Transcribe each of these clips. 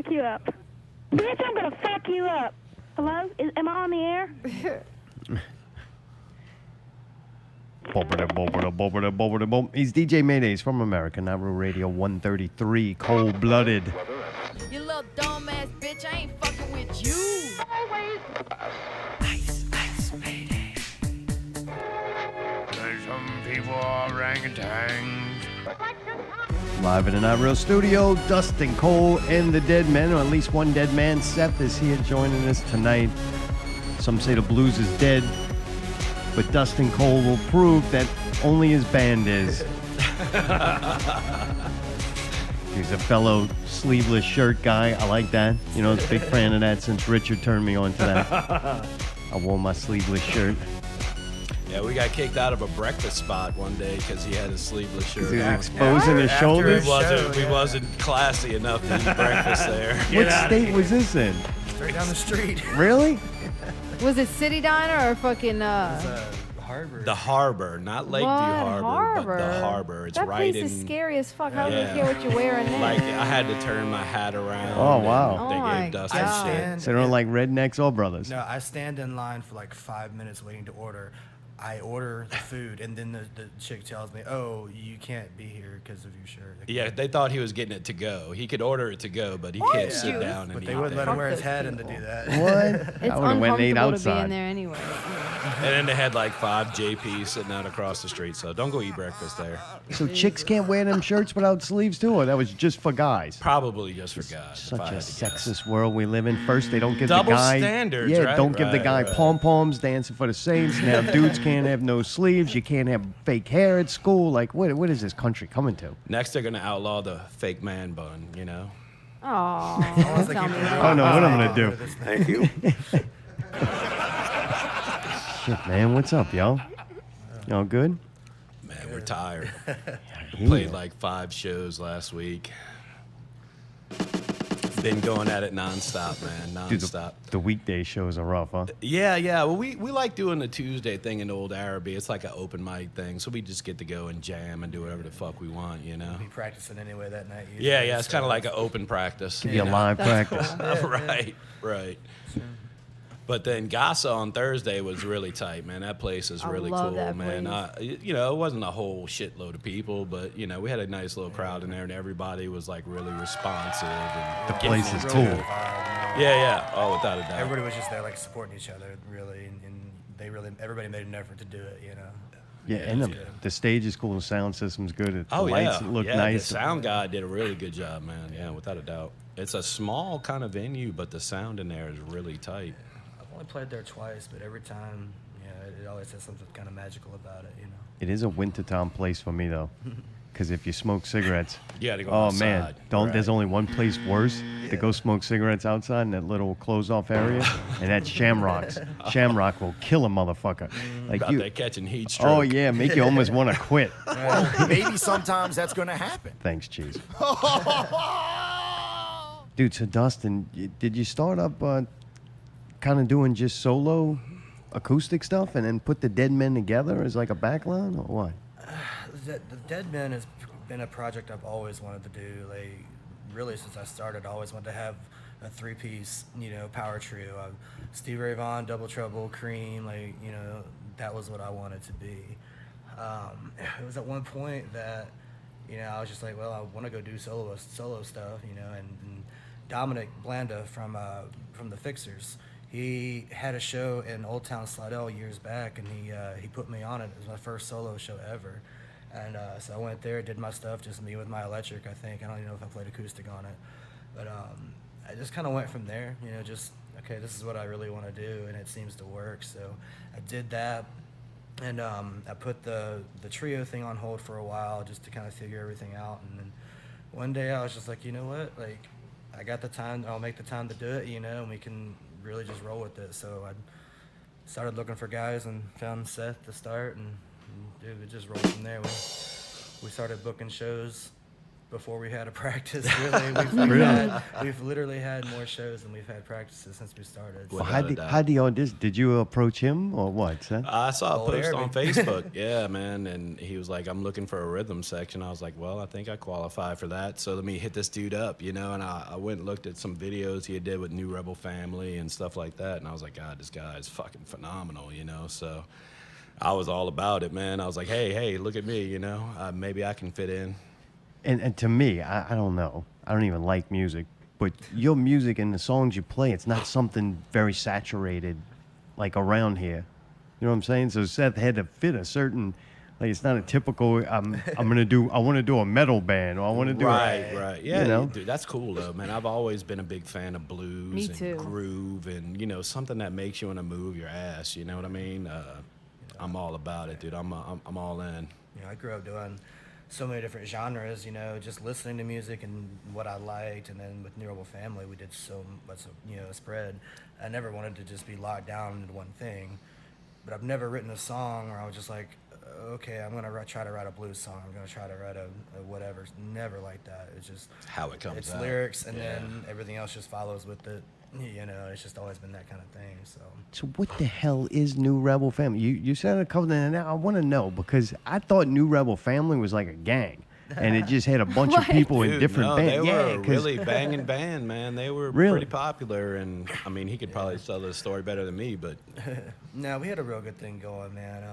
fuck you up. Bitch, I'm gonna fuck you up. Hello? Am I on the air? He's DJ Maydays from America, Nauru Radio 133, cold-blooded. You little dumbass bitch, I ain't fucking with you. Always. Ice, Mayday. Some people are orangutans. Live in the Not Real studio, Dustin Cole and the Deadmen, or at least one dead man. Seth is here joining us tonight. Some say the blues is dead, but Dustin Cole will prove that only his band is. He's a fellow sleeveless shirt guy. I like that. You know, I was a big fan of that since Richard turned me on to that. I wore my sleeveless shirt. Yeah, we got kicked out of a breakfast spot one day because he had a sleeveless shirt. He was on. exposing his shoulders. We wasn't classy enough to eat breakfast there. What state was this in? Straight down the street. Really? Was it City Diner or fucking Harbor. The Harbor, not Lakeview Harbor, but the Harbor. It's that right place in. is scary as fuck. How do Yeah. you care what you're wearing there? Like I had to turn my hat around. Oh, wow. and They Oh, my gave Dustin God. shit. So they don't like rednecks or brothers. No, I stand in line for like 5 minutes waiting to order. I order the food, and then the chick tells me, "Oh, you can't be here because of your shirt." Yeah, they thought he was getting it to go. He could order it to go, but he can't sit down and But eat they wouldn't let there. him wear his Fuck hat those in to do that. What? It's I would have went and ate uncomfortable to be in outside. there anyway. And then they had like 5 JPs sitting out across the street, so don't go eat breakfast there. So chicks can't wear them shirts without sleeves too, or that was just for guys? Probably just for guys. if Such I a had to guess. sexist world we live in. First, they don't give Double the guy standards, Yeah, right, don't give the right, guy right. pom poms dancing for the Saints. Now dudes can't have no sleeves. You can't have fake hair at school. Like, what is this country coming to? Next, they're gonna outlaw the fake man bun. You know. Oh, Unless they tell keep me it that. Oh no, what I'm gonna do? Thank you. Shit, man, what's up, y'all? Y'all good? Man, we're tired. Yeah. Played like 5 shows last week. Been going at it nonstop, man, Dude, nonstop. the weekday shows are rough, huh? Yeah. Well, we like doing the Tuesday thing in Old Araby. It's like an open mic thing, so we just get to go and jam and do whatever the fuck we want, you know. Be practicing anyway that night. usually, Yeah. It's kind of so- like an open practice. Give you a live That's practice. cool. Right. But then Gasa on Thursday was really tight, man. That place is I really love cool, that man. place. You know, it wasn't a whole shitload of people, but you know, we had a nice little crowd in there, and everybody was like really responsive. And The getting place is real cool. good. Yeah. Oh, without a doubt. Everybody was just there, like supporting each other, really, and everybody made an effort to do it, you know. Yeah, and the stage is cool. The sound system's good. The Oh lights yeah, look yeah. nice. The sound guy did a really good job, man. Yeah, without a doubt. It's a small kind of venue, but the sound in there is really tight. I've only played there twice, but every time, it always has something kind of magical about it, you know. It is a wintertime place for me though, because if you smoke cigarettes, You gotta go oh outside. man, don't. There's Right. only one place worse to go smoke cigarettes outside in that little closed-off area, and that's Shamrocks. Shamrock will kill a motherfucker. Like About you. that catching heat stroke. Oh yeah, make you almost want to quit. Maybe sometimes that's going to happen. Thanks, Cheese. Dude, so Dustin, did you start up kind of doing just solo acoustic stuff and then put the Deadmen together as like a backline or what? The Deadmen has been a project I've always wanted to do. Like, really, since I started, I always wanted to have a 3-piece, power trio. Stevie Ray Vaughan, Double Trouble, Cream, that was what I wanted to be. It was at one point that, I was just like, well, I want to go do solo stuff, and Dominic Blanda from the Fixers, he had a show in Old Town Slidell years back, and he put me on it. It was my first solo show ever. And so I went there, did my stuff, just me with my electric, I think. I don't even know if I played acoustic on it. But I just kind of went from there, okay, this is what I really want to do, and it seems to work. So I did that, and I put the trio thing on hold for a while just to kind of figure everything out. And then one day I was just like, you know what, like, I got the time, I'll make the time to do it, and we can really just roll with it. So I started looking for guys and found Seth to start, and dude, we just rolled from there. We started booking shows before we had a practice. We've literally had more shows than we've had practices since we started. Well, how do you audition? Did you approach him or what, son? I saw a Old post Arabic. on Facebook, yeah, man, and he was like, I'm looking for a rhythm section. I was like, well, I think I qualify for that, so let me hit this dude up, and I went and looked at some videos he did with New Rebel Family and stuff like that, and I was like, God, this guy is fucking phenomenal, so I was all about it, man. I was like, hey, look at me, maybe I can fit in. And to me, I don't know. I don't even like music. But your music and the songs you play, it's not something very saturated like around here. You know what I'm saying? So Seth had to fit a certain, like it's not a typical, I want to do a metal band, or I want to do Right. Yeah, dude, that's cool, though, man. I've always been a big fan of blues Me and too. groove and, something that makes you want to move your ass, you know what I mean? I'm all about it, dude. I'm all in. I grew up doing so many different genres, just listening to music and what I liked. And then with New Rebel Family, we did so much, spread. I never wanted to just be locked down into one thing. But I've never written a song where I was just like, okay, I'm going to try to write a blues song. I'm going to try to write a whatever. Never like that. It's just How it comes it's out. lyrics, and then everything else just follows with it. It's just always been that kind of thing. So what the hell is New Rebel Family? You said a couple of now I want to know, because I thought New Rebel Family was like a gang. And it just had a bunch of people in Dude, different no, bands. They were a 'cause- really banging band, man. They were Really? pretty popular, and I mean, he could probably tell the story better than me, but No, we had a real good thing going, man.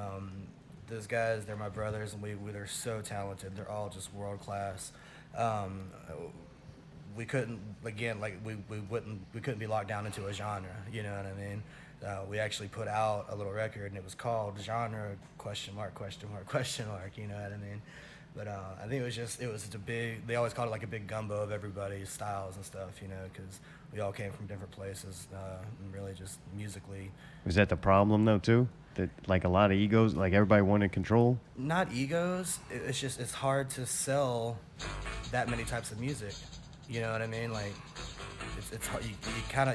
Those guys, they're my brothers, and they're so talented. They're all just world class. We couldn't, again, like we couldn't be locked down into a genre. You know what I mean? We actually put out a little record, and it was called Genre ? You know what I mean? But I think it was a big. They always called it like a big gumbo of everybody's styles and stuff, because we all came from different places, and really just musically. Was that the problem though too? That like a lot of egos, like everybody wanted control? Not egos. It's just it's hard to sell that many types of music. You know what I mean? Like it's hard.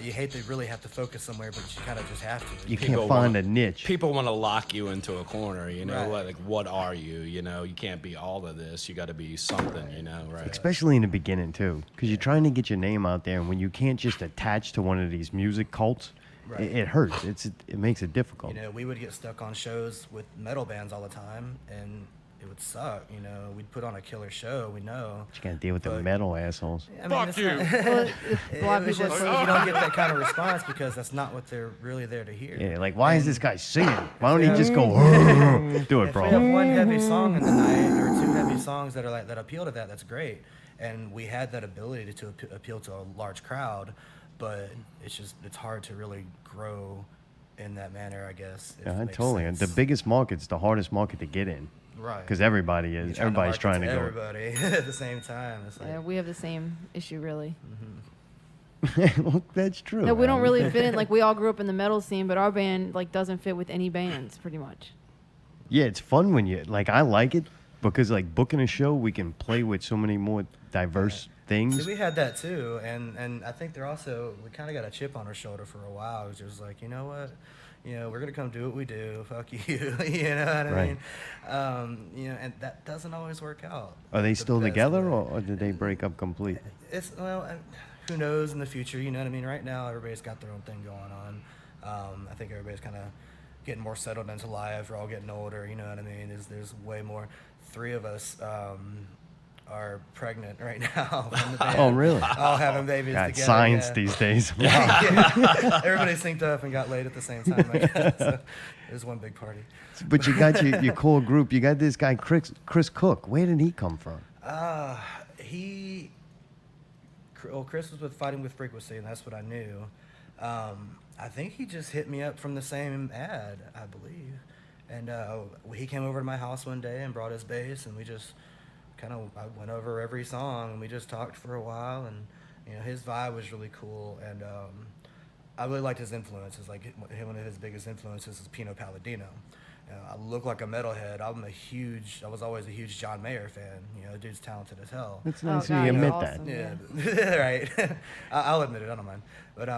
You hate to really have to focus somewhere, but you kind of just have to. You People can't find want- a niche. people want to lock you into a corner, Right. Like, what are you? You can't be all of this. You got to be something, right? Especially in the beginning too, because you're trying to get your name out there, and when you can't just attach to one of these music cults, Right. it hurts. It makes it difficult. We would get stuck on shows with metal bands all the time, and it would suck. We'd put on a killer show. We know. You gotta deal with the But- metal assholes. I mean, Fuck you. Well, a lot of It's people just, are you don't get that kind of response because that's not what they're really there to hear. Yeah, like why is this guy singing? Why don't he Yeah. just go do it, If we have bro? one heavy song in the night or two heavy songs that are that appeal to that, that's great. And we had that ability to appeal to a large crowd, but it's hard to really grow in that manner, I guess. if Yeah, it makes totally. sense. The biggest market's the hardest market to get in, Right. because everybody's market trying to go. everybody at the same time. It's like, Yeah, we have the same issue, really. Well, that's true. No, we don't man. really fit in. Like, we all grew up in the metal scene, but our band, like, doesn't fit with any bands, pretty much. Yeah, it's fun when you like. I like it because like booking a show, we can play with so many more diverse things. See, we had that too, and I think we kind of got a chip on our shoulder for a while. It was just like, you know what, we're gonna come do what we do. Fuck you, you know what I Right. mean? And that doesn't always work out. Are they the still best together, way. or did they break up completely? It's who knows in the future? You know what I mean? Right now, everybody's got their own thing going on. I think everybody's kind of getting more settled into life. We're all getting older. You know what I mean? There's way more. 3 of us are pregnant right now. From the band. Oh, really? All having babies God, together. science yeah. these days. Wow. Yeah. Everybody synced up and got laid at the same time. I guess. So it was one big party. But you got your core group. You got this guy Chris Cook. Where did he come from? Chris was with Fighting with Frequency, and that's what I knew. I think he just hit me up from the same ad, I believe. And he came over to my house one day and brought his bass, and we just I went over every song, and we just talked for a while, and his vibe was really cool, and I really liked his influences. Like one of his biggest influences is Pino Palladino. I look like a metalhead. I was always a huge John Mayer fan. The dude's talented as hell. It's Oh, nice God, you he's admit awesome. that. Yeah, right. I'll admit it. I don't mind. But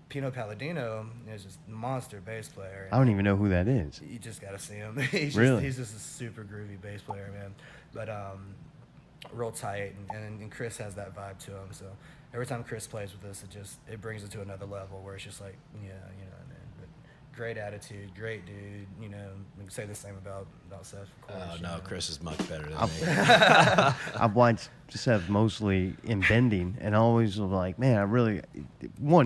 Pino Palladino is just a monster bass player. I don't even know who that is. You just gotta see him. He's Really? He's just a super groovy bass player, man. But real tight, and Chris has that vibe to him. So every time Chris plays with us, it brings it to another level where it's just like, yeah, you know. Great attitude, great dude. You know, we can say the same about Seth, of course. Oh, no, Chris is much better than me. I've watched Seth mostly in bending, and I always was like, man,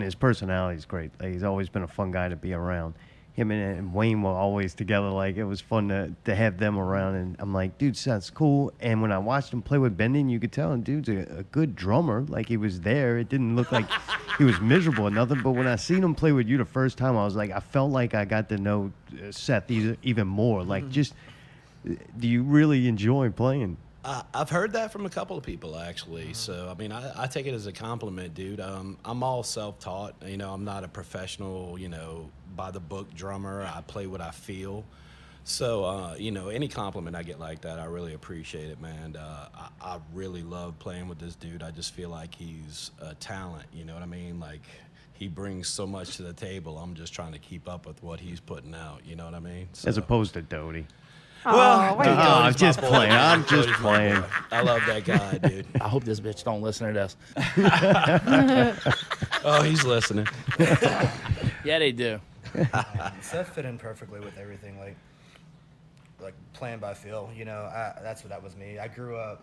his personality is great. Like, he's always been a fun guy to be around. Him and Wayne were always together. Like, it was fun to have them around, and I'm like, dude, Seth's cool. And when I watched him play with bending, you could tell, dude's a good drummer. Like, he was there. It didn't look like he was miserable or nothing. But when I seen him play with you the first time, I was like, I felt like I got to know Seth even more. Like, just, do you really enjoy playing? I've heard that from a couple of people, actually. So, I mean, I take it as a compliment, dude. I'm all self-taught. You know, I'm not a professional, you know, by-the-book drummer. I play what I feel. So, you know, any compliment I get like that, I really appreciate it, man. I really love playing with this dude. I just feel like he's a talent, you know what I mean? Like, he brings so much to the table. I'm just trying to keep up with what he's putting out, you know what I mean? So, As opposed to Doty. Well, I'm just playing. I'm just playing. I love that guy, dude. I hope this bitch don't listen to this. Oh, he's listening. Yeah, they do. Seth fit in perfectly with everything, like playing by feel. You know, that's what that was me. I grew up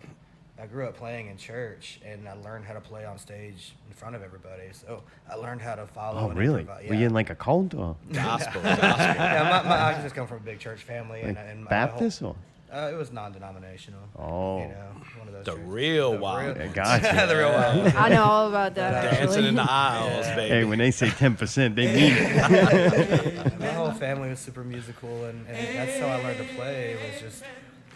playing in church, and I learned how to play on stage in front of everybody. So I learned how to follow. Oh, and really? improvise. Were you in like a cult or Gospel. Yeah, I just come from a big church family, like and my Baptist or? It was non-denominational. Oh. You know, one of those. The churches. real wild Yeah, ones. gotcha. The real wild. ones. I know all about that, Dancing actually. in the aisles, baby. Hey, when they say 10%, they mean it. My whole family was super musical, and that's how I learned to play. Was just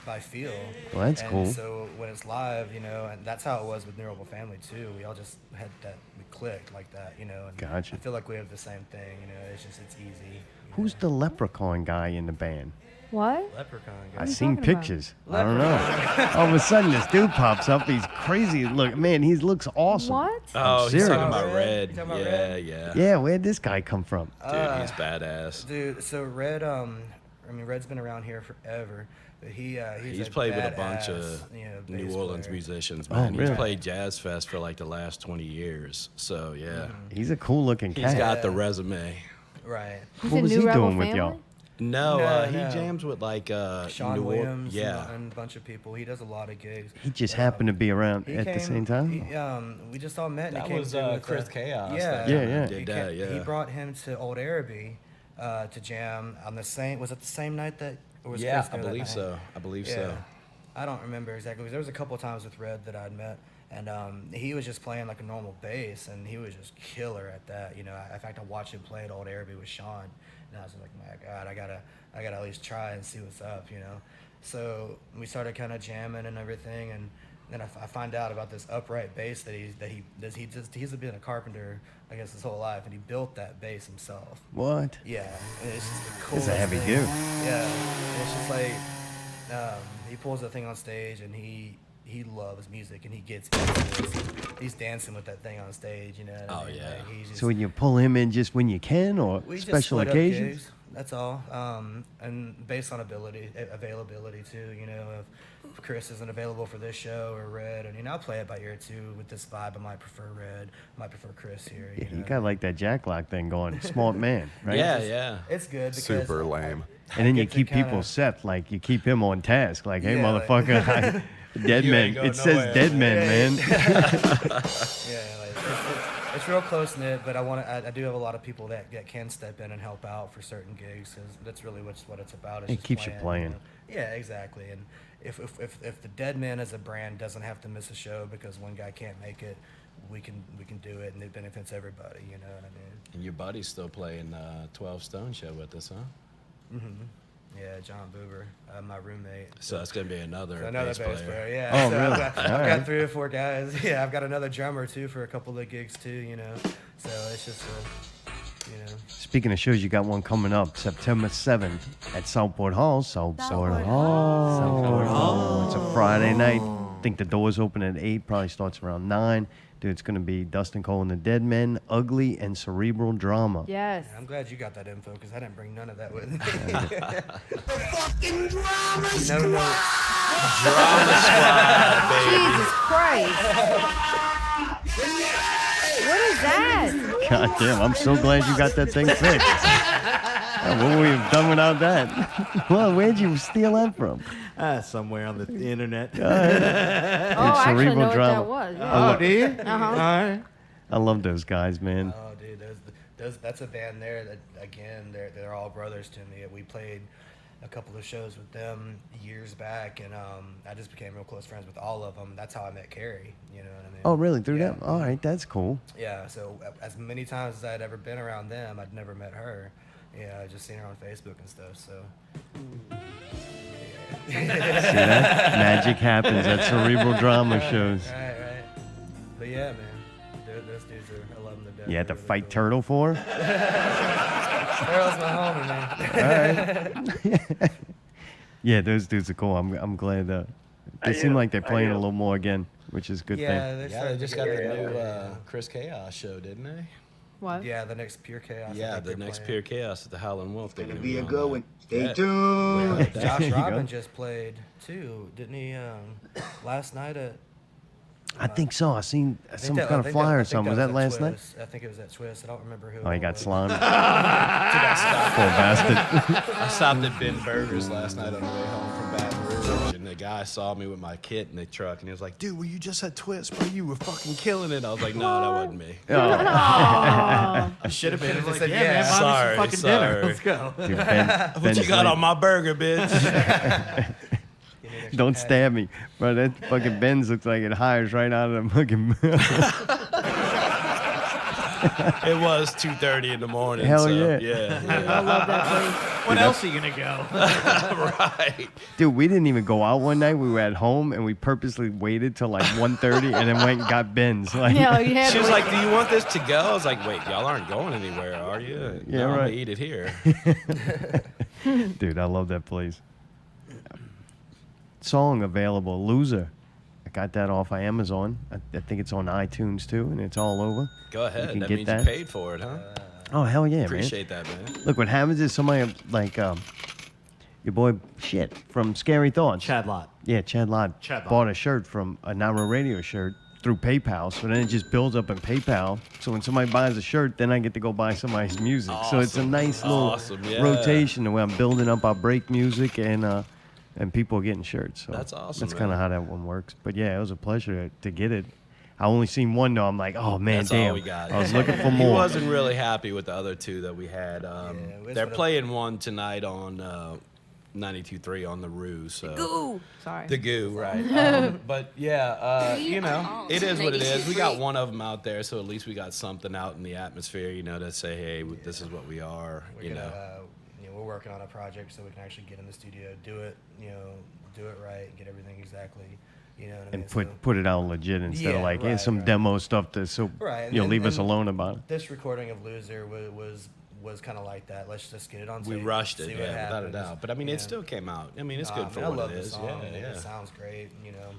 by feel. Well, that's and cool. So when it's live, you know, and that's how it was with Neural Family too. We all just had that, we clicked like that, you know. And Gotcha. I feel like we have the same thing, you know. It's easy. Who's the leprechaun guy in the band? What? Leprechaun I guy? seen talking about? pictures. I don't know. All of a sudden, this dude pops up. He's crazy. Look, man, he looks awesome. What? Oh, he's serious. talking about Red? Red. You talking about Yeah, Red? yeah. Yeah, where'd this guy come from? Dude, he's badass. Dude, so Red, I mean, Red's been around here forever. But he's played with a bunch of badass, you know, New bass Orleans player. musicians, Oh, man. really? He's played Jazz Fest for like the last 20 years. So, yeah. He's a cool looking cat. He's got the resume. Right. He's What a was new he Rebel doing with family? y'all? No, No, he no. jams with like Sean New Williams Yeah. and a bunch of people. He does a lot of gigs. He just happened to be around He at the came- same time? we just all met. And That he came was, through with Chris Chaos Yeah, that Yeah, time yeah. did He that, He yeah. brought him to Old Araby to jam on the same. Was it the same night that? Or was Yeah, Chris I there that believe night? so. I believe Yeah. so. I don't remember exactly. There was a couple of times with Red that I'd met, and he was just playing like a normal bass, and he was just killer at that. You know, in fact, I watched him play at Old Araby with Sean, and I was like, my God, I gotta at least try and see what's up, you know. So we started kind of jamming and everything, and then I find out about this upright bass that he does. He's been a carpenter, I guess, his whole life, and he built that bass himself. What? Yeah, and it's just the It's coolest a heavy thing. dude. Yeah, and it's just like he pulls the thing on stage, and he loves music, and he gets into it. He's dancing with that thing on stage, you know. What I Oh, mean? yeah. Like, he's just, So when you pull him in just when you can or we just special split up occasions? gigs, that's all. And based on availability too, you know, if Chris isn't available for this show or Red, and I'll play it by ear too. With this vibe, I might prefer Red, might prefer Chris here. Yeah, You you know? got like that jacklock thing going. Smart man, right? Yeah, It's- yeah. It's good because Super lame. And then you get to keep people kinda- set, like you keep him on task. Like, hey, Yeah, like- motherfucker, Deadmen. ain't going It says nowhere. Deadmen, man. Yeah, like, it's real close knit, but I do have a lot of people that can step in and help out for certain gigs, because that's really what it's about. It's It just keeps you playing. know? Yeah, exactly. And if the Deadmen as a brand doesn't have to miss a show because one guy can't make it, we can do it, and it benefits everybody. You know what I mean? And your buddy's still playing 12 Stone show with us, huh? Yeah, John Boober, my roommate. So that's going to be another Bass player, yeah. Oh, So really? I've All right. got 3 or 4 guys. Yeah, I've got another drummer too for a couple of gigs too. You know, so it's just you know. Speaking of shows, you got one coming up September 7th at Southport Hall. Southport Hall. It's a Friday night. I think the doors open at 8, probably starts around 9. Dude, it's going to be Dustin Cole and the Deadmen, ugly and cerebral drama. Yes. I'm glad you got that info because I didn't bring none of that with me. Fucking drama Jesus Christ. What is that? God damn, I'm so glad you got that thing fixed. Oh, what would we have done without that? Well, where'd you steal that from? Somewhere on the internet. Oh, I actually know what drama. that was. Yeah. Oh, do you? Uh-huh. All right. I love those guys, man. Oh, dude, that's a band there that, again, they're all brothers to me. We played a couple of shows with them years back, and I just became real close friends with all of them. That's how I met Carrie, you know what I mean? Oh, really? Through Yeah. them? All right, that's cool. Yeah, so as many times as I'd ever been around them, I'd never met her. Yeah, I just seen her on Facebook and stuff, so. See that? Magic happens at cerebral drama shows. Right. But yeah, man, those dudes are, I love them to death. You had to They're really fight cool. Turtle for? Turtle's my homie, man. All right. Yeah, those dudes are cool. I'm glad they seem like they're playing a little more again, which is a good Yeah, thing. they're Yeah, starting they just to got get the real. new Chris Chaos show, didn't they? What? Yeah, the next Pure Chaos. I Yeah, think the they're next playing. Pure Chaos at the Howlin' Wolf. They're Gonna gonna be a on good that. one. Stay Yeah. tuned. Josh you go. Robin just played too, didn't he? Last night at. I think so. I seen I think some that- kind I of think flyer or I think something. Was that at last night? Twist. I think it was at Twist. I don't remember who. Oh, he it got was. slimed. Poor bastard. I stopped at Ben Burgers last night on the way home from Baton Rouge, and the guy saw me with my kit in the truck, and he was like, "Dude, were you just at Twist, bro? You were fucking killing it." I was like, "No, that wasn't me." Oh, I should have been Just like, said, Yeah, yeah. man, buy me some Sorry, fucking sorry. dinner. Let's go. dude, "What Ben's you got late. on my burger, bitch?" You need extra Don't patty. stab me, bro. That fucking Benz looks like it hires right out of the fucking. It was 2:30 in the morning. Hell so, yeah. I love that place. What else are you gonna go? Right. Dude, we didn't even go out one night. We were at home and we purposely waited till like 1:30 and then went and got Ben's. Like, Yeah, like you had She to was wait. like, "Do you want this to go?" I was like, "Wait, y'all aren't going anywhere, are you?" Yeah, no, I'm right. gonna eat it here. dude, I love that place. Song available, Loser. I got that off of Amazon. I think it's on iTunes too, and it's all over. Go ahead. can That get means that. you paid for it, huh? Oh hell yeah, man! Appreciate that, man. Look, what happens is somebody like your boy shit from Scary Thoughts. Chad Lott. Yeah, Chad Lott Chad Lott. bought a shirt from a Nairo Radio shirt through PayPal. So then it just builds up in PayPal. So when somebody buys a shirt, then I get to go buy somebody's music. So it's a Awesome. nice little Awesome, yeah. rotation the way I'm building up our break music and people are getting shirts. So That's awesome, That's kind of man. how that one works. But yeah, it was a pleasure to get it. I only seen one though. I'm like, oh man, That's damn. all we got. I was looking for He more. wasn't really happy with the other two that we had. we They're just playing one tonight on 92.3 on the Roo. So Ooh, sorry. the goo, right? But yeah, you know, it is what it is. We got one of them out there, so at least we got something out in the atmosphere, you know, to say, hey, this is what we are, We're you gonna, know. we're working on a project so we can actually get in the studio, do it right, and get everything exactly, you know what I mean? and So put it out legit instead of Yeah, like, here's right, some right. demo stuff so Right, you'll and- leave us and- alone about it. this recording of Loser was kind of like that. Let's just get it on We tape, rushed see it, what yeah, without a happens, doubt. But I mean, yeah. it still came out. I mean, it's Nah, good for man, I what love it the is. song. Yeah, It yeah. sounds great, you know.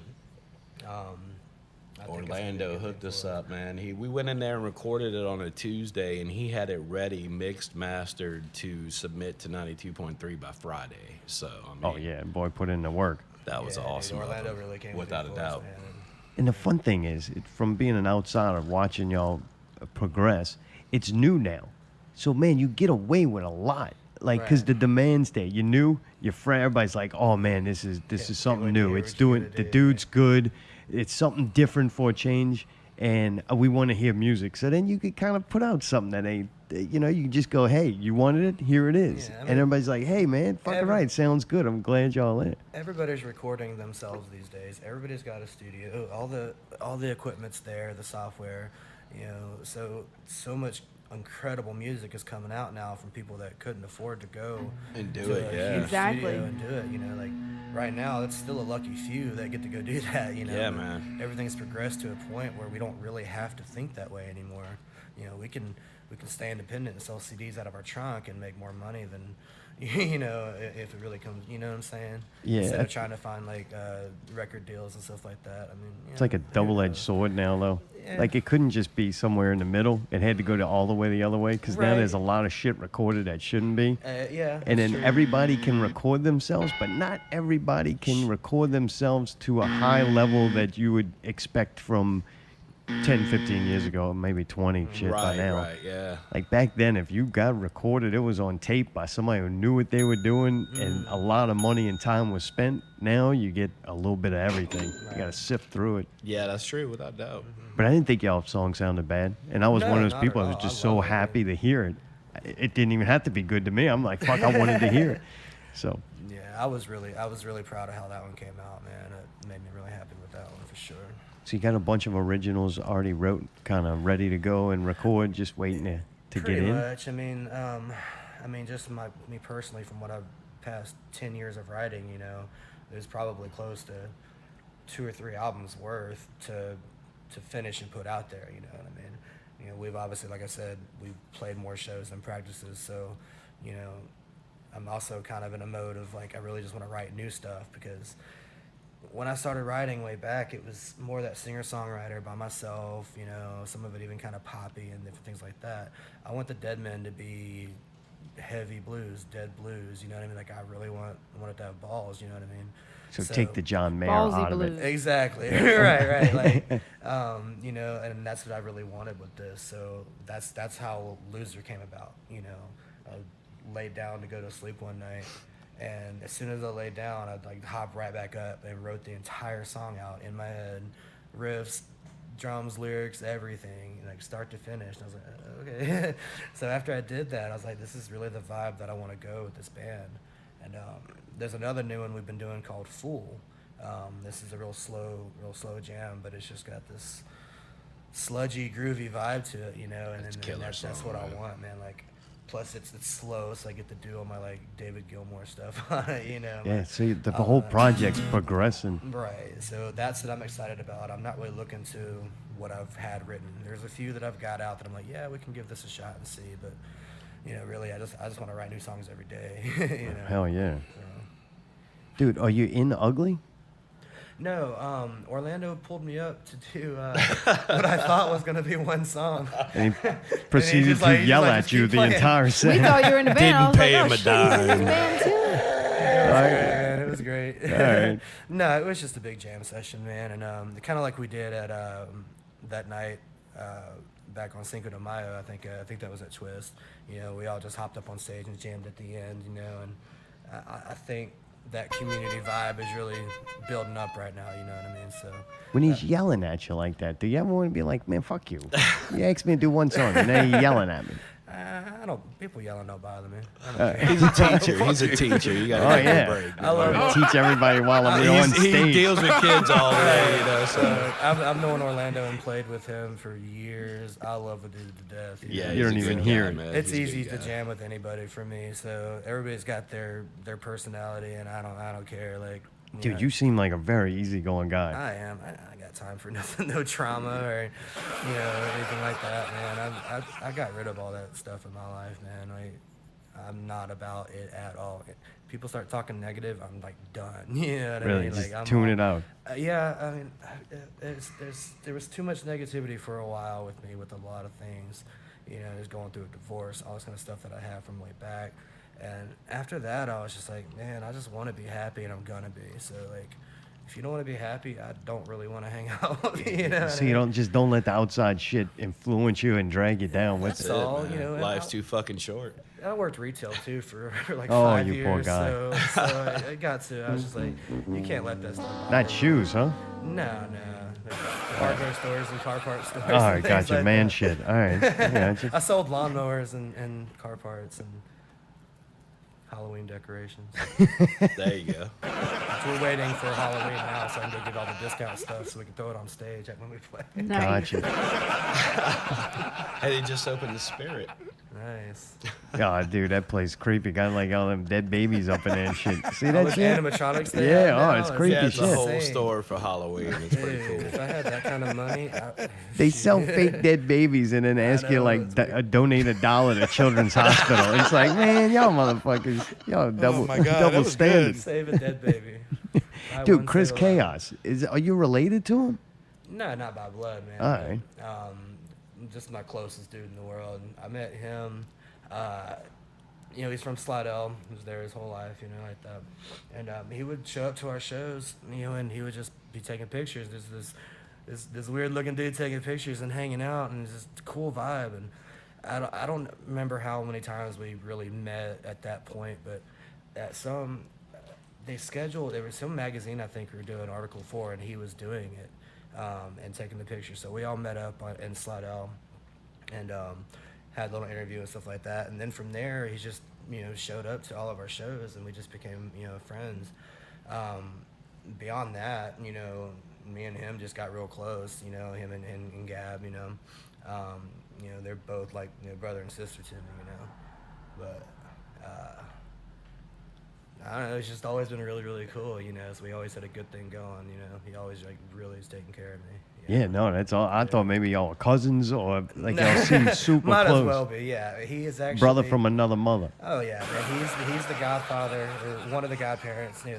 I think it's gonna be a Orlando good hooked thing us for it. up, man. We went in there and recorded it on a Tuesday, and he had it ready, mixed, mastered to submit to 92.3 by Friday. So I mean, Oh yeah, boy, put in the work. that was Yeah, dude, awesome. of Orlando him, really came without a through for us, doubt. man. And the fun thing is, from being an outsider, watching y'all progress, it's new now. So man, you get away with a lot. Like, cause Right. the demand's there. You're new, you're fresh. Everybody's like, oh man, this is can't something wait to new. hear It's what you're doing. gonna The do, dude's good. It's something different for a change, and we want to hear music. So then you could kind of put out something that ain't. You know, you can just go, hey, you wanted it, here it is, Yeah, I and mean, everybody's like, hey man, fucking right, sounds good. I'm glad y'all in. Everybody's recording themselves these days. Everybody's got a studio. All the equipment's there, the software, you know. So much incredible music is coming out now from people that couldn't afford to go And do to it, a yeah. huge Exactly. studio and do it. You know, like right now, it's still a lucky few that get to go do that. You know, Yeah, but man. Everything's progressed to a point where we don't really have to think that way anymore. you know, we can stay independent and sell CDs out of our trunk and make more money than, you know, if it really comes, you know what I'm saying? Yeah. Instead of trying to find like record deals and stuff like that. I mean, It's like a double-edged sword now, though. Yeah. Like it couldn't just be somewhere in the middle. It had to go to all the way the other way because now Right. there's a lot of shit recorded that shouldn't be. Yeah. And that's then true. everybody can record themselves, but not everybody can record themselves to a high level that you would expect from 10, 15 years ago, maybe 20 shit by now. Right, yeah. Like back then, if you got recorded, it was on tape by somebody who knew what they were doing, and a lot of money and time was spent. Now you get a little bit of everything. You got to sift through it. Yeah, that's true, without doubt. But I didn't think y'all song sounded bad, and I was No, one of those not people. at I was all. just I so love it. happy to hear it. It didn't even have to be good to me. I'm like, fuck, I wanted to hear it. So Yeah, I was really proud of how that one came out, man. It made me really happy with that one for sure. So you got a bunch of originals already wrote, kind of ready to go and record, just waiting to get Pretty in. much. I mean, just me personally, from what I've past 10 years of writing, you know, there's probably close to 2 or 3 albums worth to finish and put out there. You know what I mean? You know, we've obviously, like I said, we've played more shows than practices, so you know, I'm also kind of in a mode of like I really just want to write new stuff because when I started writing way back, it was more that singer-songwriter by myself, you know, some of it even kind of poppy and different things like that. I want the Deadmen to be heavy blues, dead blues, you know what I mean? Like I really want it to have balls, you know what I mean? So take the John Mayer Ballsy out of blues. it. Exactly. right. Like, you know, and that's what I really wanted with this. So that's how Loser came about. You know, I laid down to go to sleep one night, and as soon as I laid down, I'd like hop right back up and wrote the entire song out in my head, riffs, drums, lyrics, everything, like start to finish. And I was like, okay. So after I did that, I was like, this is really the vibe that I want to go with this band. And there's another new one we've been doing called Fool. This is a real slow jam, but it's just got this sludgy, groovy vibe to it, you know. And that's what I want, man. Like, plus it's slow, so I get to do all my like David Gilmour stuff on it, you know. Yeah, so the whole project's progressing. Right. So that's what I'm excited about. I'm not really looking to what I've had written. There's a few that I've got out that I'm like, yeah, we can give this a shot and see, but. You know, really, I just want to write new songs every day. You know? Hell yeah. Dude, are you in Ugly? No, Orlando pulled me up to do what I thought was going to be one song. And he proceeded just to like- he's yell like, at just you keep the playing. entire We set. thought you were in the band. I was pay like, him oh, a shit, he's in this dime. band too. Man, it was great. All right. No, it was just a big jam session, man, and kind of like we did at that night back on Cinco de Mayo. I think that was at Twist. You know, we all just hopped up on stage and jammed at the end. You know, and I think that community vibe is really building up right now. You know what I mean? So When he's yelling at you like that, do you ever want to be like, man, fuck you? You asked me to do one song, and now you're yelling at me. I don't. People yelling don't bother me. I don't care. He's a teacher. He's a teacher. You got to Oh, give yeah. him a break. I love it. Teach everybody while I'm on He stage. deals with kids all day, you know. So I've known Orlando and played with him for years. I love the dude to death. yeah, You don't he's a even good hear guy, it. man. It's He's a easy good to guy. jam with anybody for me. So everybody's got their personality, and I don't care. Like, Dude, you seem like a very easygoing guy. I am. I got time for nothing, no trauma or anything like that, man. I got rid of all that stuff in my life, man. Like, I'm not about it at all. People start talking negative, I'm like done. You know what I Really, mean? just Like, I'm tune all- it out. Yeah, I mean, there was too much negativity for a while with me with a lot of things. You know, just going through a divorce, all this kind of stuff that I have from way back. And after that, I was just like, man, I just want to be happy, and I'm gonna be. So like, if you don't want to be happy, I don't really want to hang out with you. You know what So I you mean? don't let the outside shit influence you and drag you down with That's it. all, Man, you know. and life's too fucking short. I worked retail too for like Oh, 5 you years. poor guy. So I got to. I was just like, you can't let that stuff bother Not you. shoes, huh? No. Hardware stores and car part stores. All right, and things gotcha. like Man that. shit. All right. Yeah, I sold lawnmowers and car parts and Halloween decorations. There you go. We're waiting for Halloween now, so I can go get all the discount stuff so we can throw it on stage when we play. Nice. gotcha. Hey, they just opened the Spirit. Nice. Oh, dude, that place creepy. Got like all them dead babies up in there and shit. See All that those shit? animatronics they Yeah, have oh, now it's is creepy Yeah, it's shit. a whole insane. store for Halloween. It's pretty Dude, cool. if I had that kind of money, They sell fake dead babies and then ask you know, like it's donate $1 to Children's Hospital. It's like, man, y'all motherfuckers, y'all double my God, that double was standards. save a dead baby. Buy Dude, one, Chris save a lot. Chaos. Are you related to him? No, not by blood, man. All right. Just my closest dude in the world. I met him. He's from Slidell. He was there his whole life, like that. And he would show up to our shows, and he would just be taking pictures. There's this weird looking dude taking pictures and hanging out, and it's just a cool vibe. And I don't remember how many times we really met at that point, but at there was some magazine I think we were doing an article for, and he was doing it and taking the pictures. So we all met up in Slidell and had a little interview and stuff like that. And then from there, he just showed up to all of our shows, and we just became friends. Beyond that, me and him just got real close. Him and Gab. They're both like brother and sister to me. But I don't know. It's just always been really, really cool. So we always had a good thing going. He always really was taking care of me. Yeah, no, that's all. I thought maybe y'all were cousins or like y'all seem super Might close. as well be. Yeah, he is actually Brother from another mother. Oh yeah, man. He's the godfather, or one of the godparents. We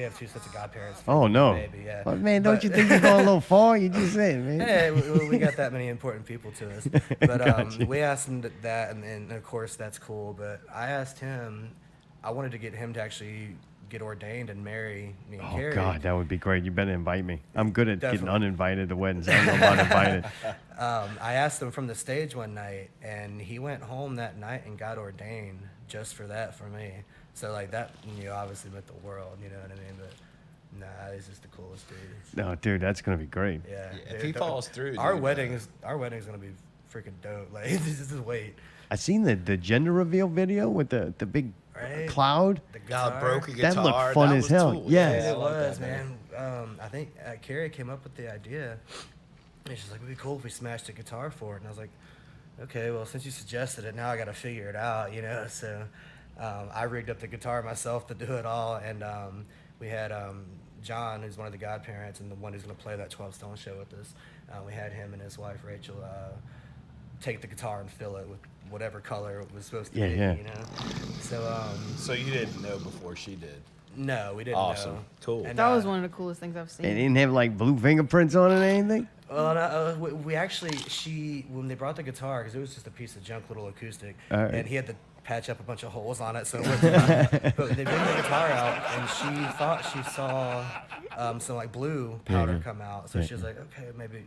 have two sets of godparents. for Oh the no. baby, yeah. Oh, man, don't But- you think you're going a little far? You just said, man. Hey, we got that many important people to us. But Gotcha. we asked him that, and of course that's cool. But I asked him, I wanted to get him to actually get ordained and marry me and Oh Carrie. God, that would be great. You better invite me. I'm good at getting Definitely. uninvited to weddings. I don't know about invited. I asked him from the stage one night, and he went home that night and got ordained just for that for me. So like that, obviously meant the world. You know what I mean? But nah, he's just the coolest dude. No, dude, that's gonna be great. Yeah. If he falls through, our dude, wedding's gonna be freaking dope. Like just wait. I seen the gender reveal video with the big Right? cloud. The God guitar. broke a That guitar. looked fun as was hell. cool. Yes. Yeah, I it love was, that, man. I think Carrie came up with the idea. And she's like, it'd be cool if we smashed a guitar for it. And I was like, okay, well, since you suggested it, now I got to figure it out, So I rigged up the guitar myself to do it all. And we had John, who's one of the godparents and the one who's going to play that 12 Stone show with us. We had him and his wife, Rachel, take the guitar and fill it with whatever color it was supposed to be, Yeah. So, you didn't know before she did. no, we didn't Awesome. know. Cool. And, That was one of the coolest things I've seen. They didn't have like blue fingerprints on it or anything. Well, no, we actually, when they brought the guitar, because it was just a piece of junk little acoustic, All right. and he had to patch up a bunch of holes on it, so it wasn't. But they bring the guitar out, and she thought she saw some like blue powder come out, so she was like, okay, maybe,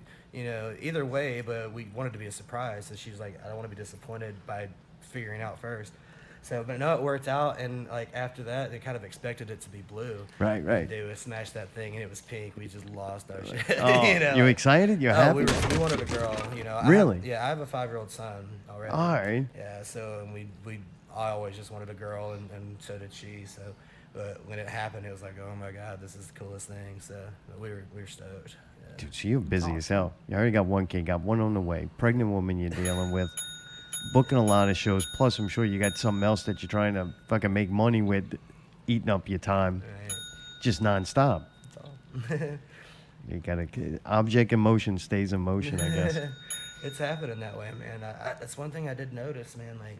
either way, but we wanted to be a surprise, so she was like, I don't want to be disappointed by figuring out first. So, but no, it worked out, and like after that, they kind of expected it to be blue. Right. They would smash that thing, and it was pink. We just lost our shit. Oh, you like- excited? You're Oh, happy? we wanted a girl, Really? I have a 5-year-old son already. All right. Yeah, so and I always just wanted a girl, and so did she. So, but when it happened, it was like, oh my God, this is the coolest thing. So we were stoked. Yeah. Dude, so you're busy as hell. You already got one kid, got one on the way. Pregnant woman you're dealing with. Booking a lot of shows. Plus, I'm sure you got something else that you're trying to fucking make money with, eating up your time, Right. just nonstop. That's all. You gotta object in motion stays in motion, I guess. It's happening that way, man. That's one thing I did notice, man. Like,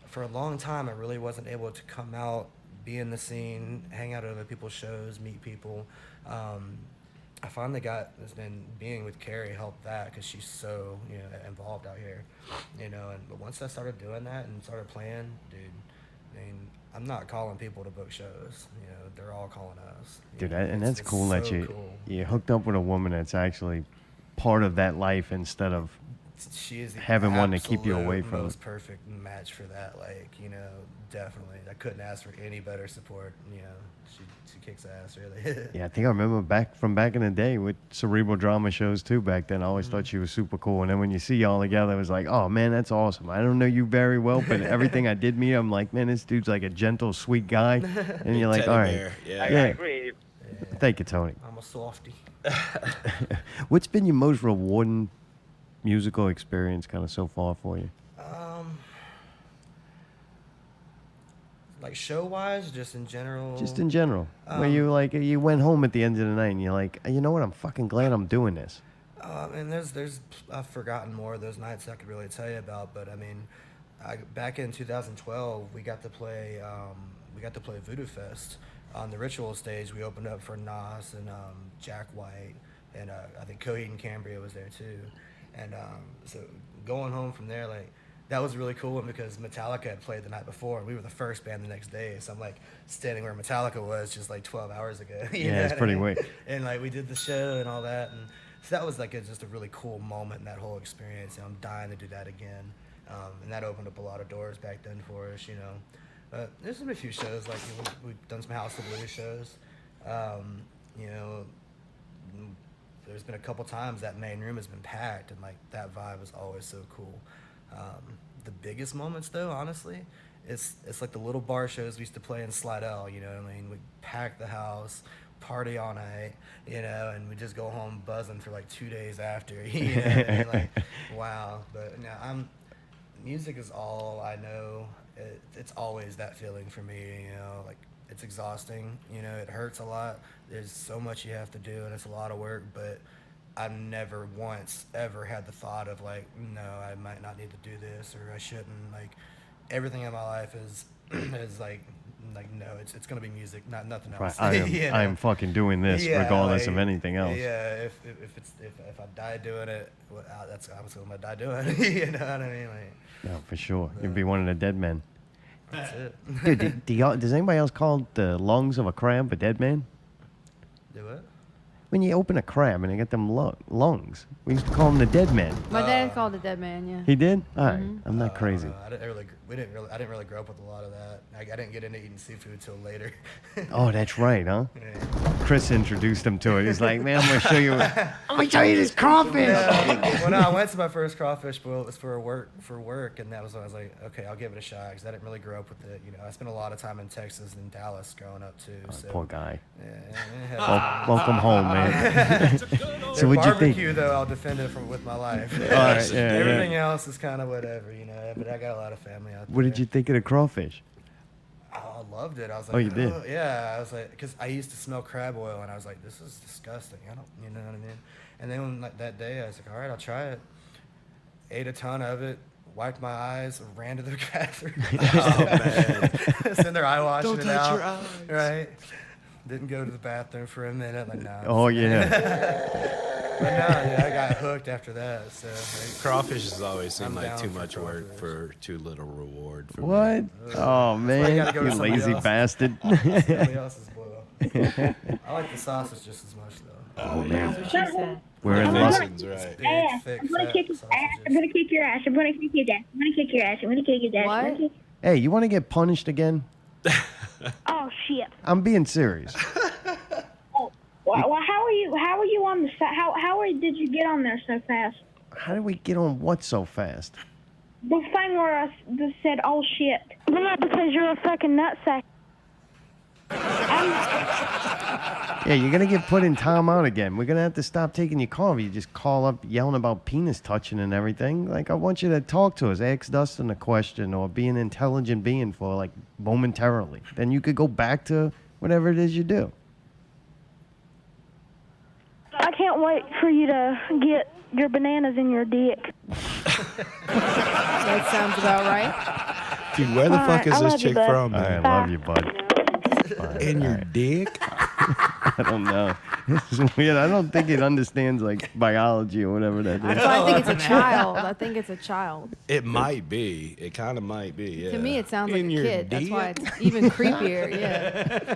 for a long time, I really wasn't able to come out, be in the scene, hang out at other people's shows, meet people. I finally been being with Carrie helped that because she's so involved out here, but once I started doing that and started playing, dude, I mean, I'm not calling people to book shows, they're all calling us. Dude, and that's it's cool that so you cool. you hooked up with a woman that's actually part of that life instead of She is the having one to keep you absolute away from it. most perfect match for that. Like, definitely, I couldn't ask for any better support. She kicks ass, really. Yeah, I think I remember back in the day with cerebral drama shows too. Back then, I always thought she was super cool. And then when you see y'all together, it was like, oh man, that's awesome. I don't know you very well, but everything I did meet, I'm like, man, this dude's like a gentle, sweet guy. And you're like, Teddy all right, bear, yeah. yeah. agree. Thank you, Tony. I'm a softie. What's been your most rewarding musical experience, kind of so far for you? Like show-wise, just in general. Just in general, where you went home at the end of the night and you're like, you know what? I'm fucking glad I'm doing this. And there's I've forgotten more of those nights I could really tell you about, but I mean, back in 2012 we got to play Voodoo Fest on the Ritual stage. We opened up for Nas and Jack White, and I think Coheed and Cambria was there too, and so going home from there, like, that was really cool because Metallica had played the night before, and we were the first band the next day. So I'm like standing where Metallica was just like 12 hours ago. Yeah, it's pretty weird. And like we did the show and all that, and so that was like just a really cool moment in that whole experience. And I'm dying to do that again, and that opened up a lot of doors back then for us, you know. There's been a few shows, like we've done some House of Blues shows. You know, there's been a couple times that main room has been packed, and like that vibe is always so cool. The biggest moments, though, honestly, it's like the little bar shows we used to play in Slidell. You know what I mean? We pack the house, party all night, you know, and we just go home buzzing for like 2 days after. You know what I mean? Like, wow. But no, music is all I know. It's always that feeling for me. You know, like, it's exhausting. You know, it hurts a lot. There's so much you have to do, and it's a lot of work. But I've never once ever had the thought of like, no, I might not need to do this, or I shouldn't. Like, everything in my life is like no, it's gonna be music, nothing else. Right. You know? I am fucking doing this regardless of anything else. Yeah, if I die doing it, well, that's I'm gonna die doing it. You know what I mean? Like, No, for sure. You'd be one of the Deadmen. that's it. Dude, does anybody else call the lungs of a crab a dead man? Do what? When you open a crab and they get them lungs, we used to call them the dead men. My dad called it dead man, yeah. He did? All right, I'm not crazy. I didn't really grow up with a lot of that. I didn't get into eating seafood till later. Oh, that's right, huh? Yeah. Chris introduced him to it. He's like, man, I'm gonna show you this crawfish. Well, no, I went to my first crawfish boil. It was for work, and that was when I was like, okay, I'll give it a shot, because I didn't really grow up with it. You know, I spent a lot of time in Texas and Dallas growing up too. So, Poor guy. Yeah, Welcome home, man. So what'd you think? barbecue, though, I'll defend it with my life. All right, yeah, Everything else is kind of whatever, you know. But I got a lot of family out there. What did you think of the crawfish? Oh, I loved it. I was like, Oh, you did? Yeah, I was like, because I used to smell crab oil, and I was like, this is disgusting. I don't, you know what I mean? And then when, like, that day, I was like, all right, I'll try it. Ate a ton of it. Wiped my eyes, ran to the bathroom. Oh, man. Sitting there eye washing Don't it touch out. your eyes. Right. Didn't go to the bathroom for a minute. Like, nah. Oh, yeah. But no, yeah, I got hooked after that. So Crawfish has always seemed I'm like down too for much work crawfish. for too little reward. For What? Me. Oh, man. gotta go to You somebody lazy else. bastard. somebody else's boil. I like the sausage just as much though. Oh, man. That's what she said. We're in Well, luck. Fixins, right. Big, Ass. thick, I'm gonna fat kick his ass. I'm sausages. gonna kick your ass. I'm gonna kick your ass. I'm gonna kick your ass. I'm gonna kick your ass. What? I'm gonna kick- Hey, you want to get punished again? Oh shit. I'm being serious. Oh, well, how are you on the side? Did you get on there so fast? How did we get on what so fast? The thing where I just said, "Oh shit." Yeah, because you're a fucking nutsack. Yeah, you're going to get put in timeout again. We're going to have to stop taking your call. You just call up yelling about penis touching and everything. Like, I want you to talk to us. Ask Dustin a question or be an intelligent being for, like, momentarily. Then you could go back to whatever it is you do. I can't wait for you to get your bananas in your dick. That sounds about right. Dude, where the All fuck right, is I this love you, chick bud. from, All man? right, love you, bud. In your dick? I don't know. It's weird. I don't think it understands, like, biology or whatever that That's is. why I think it's a child. I think it's a child. It might be. It kind of might be, yeah. To me, it sounds like In a your kid. That's why dick? it's even creepier. Yeah.